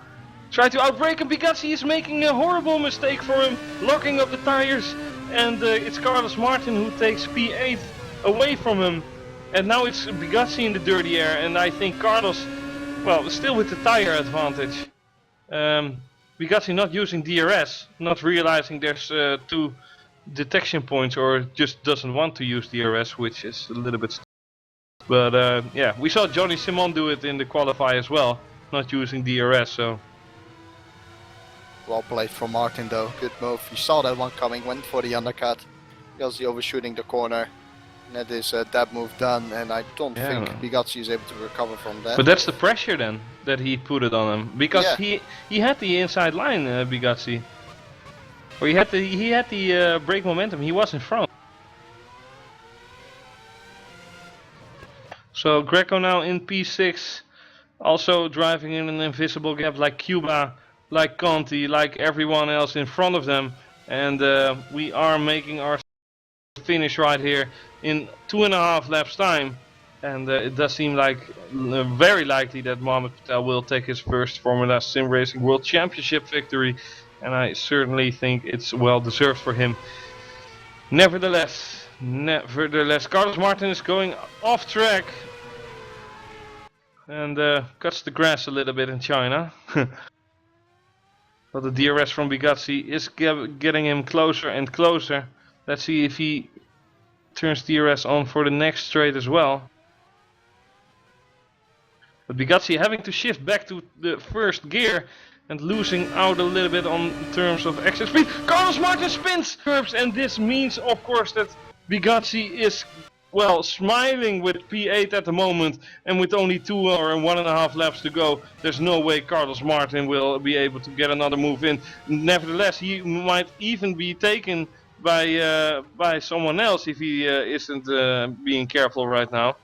try to outbrake him. Bigazzi is making a horrible mistake for him, locking up the tires, and it's Carlos Martin who takes P8 away from him. And now it's Bigazzi in the dirty air, and I think Carlos, well, still with the tire advantage. Bigazzi not using DRS, not realizing there's 2 detection points, or just doesn't want to use DRS, which is a little bit. But yeah, we saw Johnny Simon do it in the qualify as well, not using DRS. So well played from Martin though, good move. He saw that one coming, went for the undercut. Bigazzi overshooting the corner. That is that move done, and I don't think Bigazzi is able to recover from that. But that's the pressure then that he put it on him, because he had the inside line, Bigazzi, or he had the brake momentum. He was in front. So Greco now in P6, also driving in an invisible gap like Cuba, like Conti, like everyone else in front of them, and we are making our finish right here in 2.5 laps time, and it does seem like very likely that Mohamed Patel will take his first Formula Sim Racing World Championship victory, and I certainly think it's well deserved for him. Nevertheless, Carlos Martin is going off track and cuts the grass a little bit in China. But the DRS from Bigazzi is getting him closer and closer. Let's see if he turns DRS on for the next straight as well. But Bigazzi having to shift back to the first gear and losing out a little bit on terms of exit speed. Carlos Martin spins curbs, and this means of course that Bigazzi is, well, smiling with P8 at the moment, and with only 2 or 1.5 laps to go, there's no way Carlos Martin will be able to get another move in. Nevertheless, he might even be taken by someone else if he isn't being careful right now.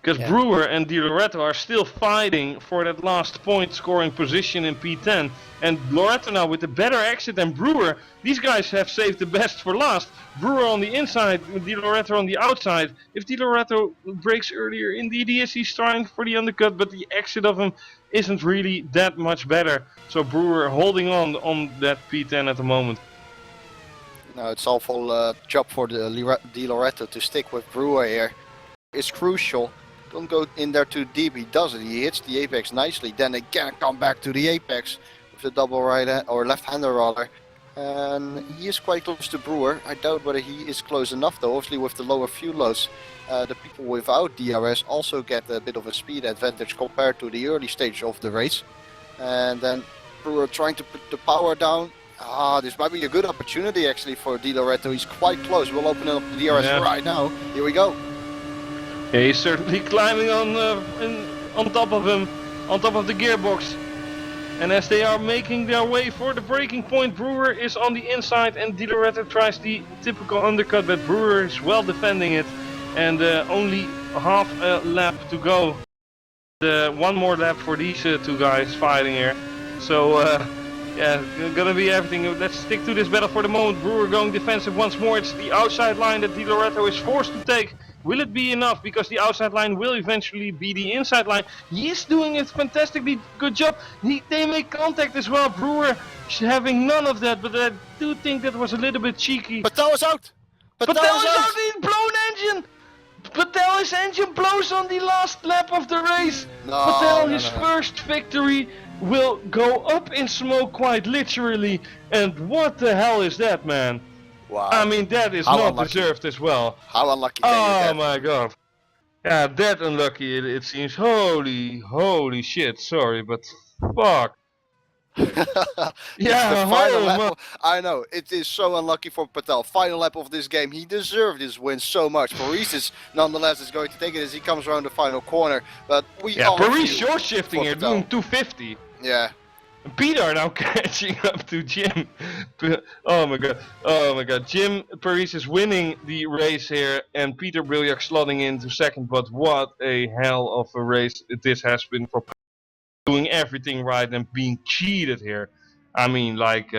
Because Brewer and Di Loretto are still fighting for that last point scoring position in P10. And Loretto now with a better exit than Brewer. These guys have saved the best for last. Brewer on the inside, Di Loretto on the outside. If Di Loretto breaks earlier, indeed he is. He's trying for the undercut, but the exit of him isn't really that much better. So Brewer holding on that P10 at the moment. No, it's awful job for the Di Loretto to stick with Brewer here. It's crucial. Don't go in there too deep. He does it. He hits the apex nicely. Then again, come back to the apex with the double right or left-hander rather. And he is quite close to Brewer. I doubt whether he is close enough though. Obviously, with the lower fuel loads, the people without DRS also get a bit of a speed advantage compared to the early stage of the race. And then Brewer trying to put the power down. This might be a good opportunity actually for Di Loretto. He's quite close. We'll open up the DRS right now. Here we go. Yeah, he's certainly climbing on top of him, on top of the gearbox. And as they are making their way for the breaking point, Brewer is on the inside and Di Loretto tries the typical undercut, but Brewer is well defending it. And only half a lap to go. One more lap for these 2 guys fighting here. So yeah, gonna be everything. Let's stick to this battle for the moment. Brewer going defensive once more. It's the outside line that Di Loretto is forced to take. Will it be enough? Because the outside line will eventually be the inside line. He is doing a fantastically good job. They make contact as well. Brewer having none of that, but I do think that was a little bit cheeky. Patel is out! Patel is out! He's blown engine! Patel's engine blows on the last lap of the race. Patel, his first victory, will go up in smoke quite literally. And what the hell is that, man? Wow. I mean, that is not deserved as well. How unlucky can you get? Oh my god. Yeah, that unlucky it seems. Holy shit, sorry, but fuck. It's the Yeah, final oh lap. man. I know it is so unlucky for Patel. Final lap of this game. He deserved this win so much. Paris is nonetheless is going to take it as he comes around the final corner. But we Yeah, all Paris feel short shifting for here, doing Patel. 250. Yeah. Peter now catching up to Jim. Oh my god. Oh my god. Jim Paris is winning the race here and Peter Briljak slotting into second. But what a hell of a race this has been for doing everything right and being cheated here. I mean, like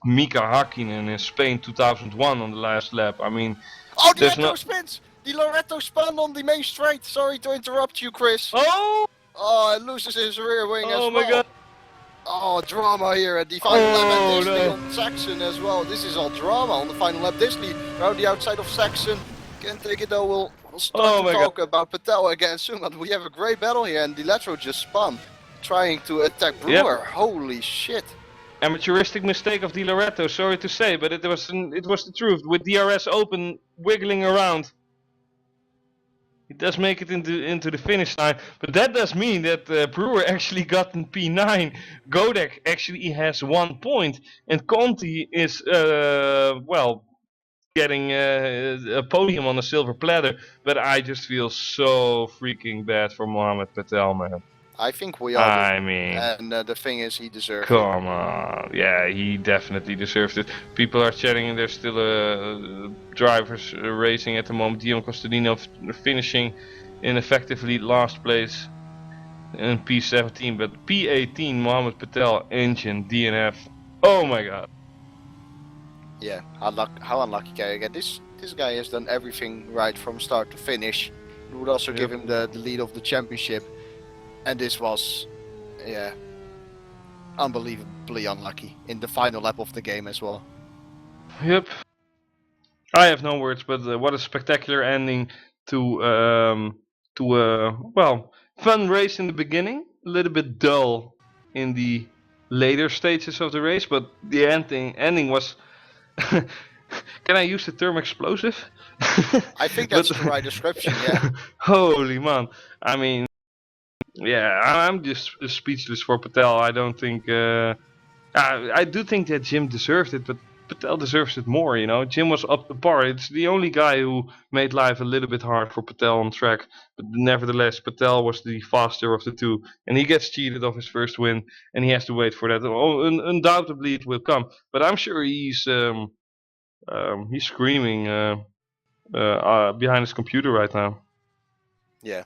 Mika Hakkinen in Spain 2001 on the last lap. I mean, Oh, the there's Echo no... spins! The Loretto spun on the main straight. Sorry to interrupt you, Chris. Oh! Oh, it loses his rear wing as Oh well. my god. Oh, drama here at the final lap, and Oh Disley no. on Saxon as well. This is all drama on the final lap. Disley around the outside of Saxon. Can't take it though. We'll start Oh to my talk about Patel again soon, but we have a great battle here, and Diletro just spun, trying to attack Brewer. Yep. Holy shit. Amateuristic mistake of Di Loretto, sorry to say, but it was the truth. With DRS open, wiggling around, it does make it into the finish line. But that does mean that Brewer actually got in P9. Godek actually has 1 point, and Conti is well getting a podium on a silver platter. But I just feel so freaking bad for Mohamed Patel, man. I think we all do. I mean, And the thing is, he deserves it. come on, yeah, he definitely deserves it. People are chatting and there's still drivers racing at the moment. Dion Costadino finishing in effectively last place in P17, but P18 Mohamed Patel engine DNF. Oh my god. Yeah, how unlucky can you get? This guy has done everything right from start to finish. It would also give him the lead of the championship. And this was, yeah, unbelievably unlucky in the final lap of the game as well. Yep. I have no words, but what a spectacular ending to well, fun race in the beginning, a little bit dull in the later stages of the race, but the ending was. Can I use the term explosive? I think that's the right description. Yeah. Holy man! I mean, yeah, I'm just speechless for Patel. I don't think. I do think that Jim deserved it, but Patel deserves it more, you know. Jim was up to par. It's the only guy who made life a little bit hard for Patel on track. But nevertheless, Patel was the faster of the two. And he gets cheated of his first win. And he has to wait for that. Oh, undoubtedly it will come. But I'm sure he's screaming behind his computer right now. Yeah.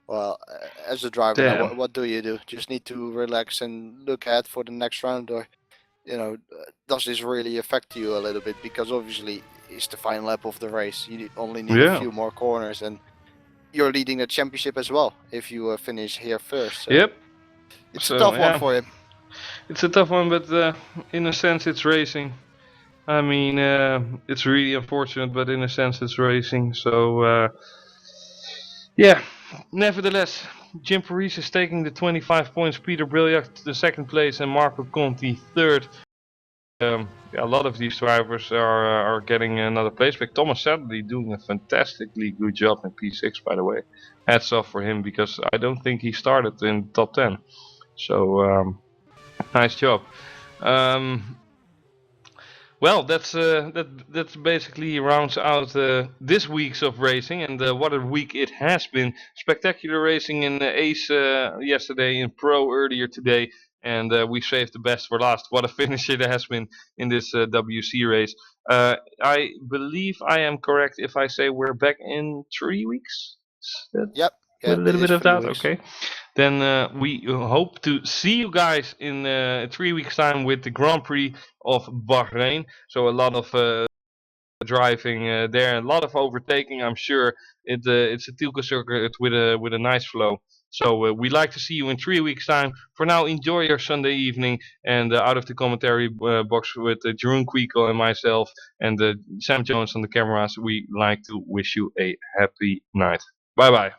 Well, as a driver, now, what do? Just need to relax and look ahead for the next round, or does this really affect you a little bit? Because obviously it's the final lap of the race. You only need a few more corners, and you're leading the championship as well if you finish here first. So yep. It's a tough one for him. It's a tough one, but in a sense it's racing. I mean, it's really unfortunate, but in a sense it's racing. So, yeah. Nevertheless, Jim Paris is taking the 25 points, Peter Briljak the second place, and Marco Conti third. A lot of these drivers are getting another place back. Thomas Sadley doing a fantastically good job in P6, by the way. Hats off for him, because I don't think he started in the top 10. So, nice job. Well, that basically rounds out this week's of racing, and what a week it has been. Spectacular racing in Ace yesterday, in Pro earlier today, and we saved the best for last. What a finish it has been in this WC race. I believe I am correct if I say we're back in 3 weeks? Yep. With a little bit of that, okay. Then we hope to see you guys in 3 weeks time with the Grand Prix of Bahrain. So a lot of driving there, a lot of overtaking. I'm sure it's a Tilke circuit with a nice flow. So we like to see you in 3 weeks time. For now, enjoy your Sunday evening, and out of the commentary box with Jeroen, Kweekel and myself, and Sam Jones on the cameras, we like to wish you a happy night. Bye bye.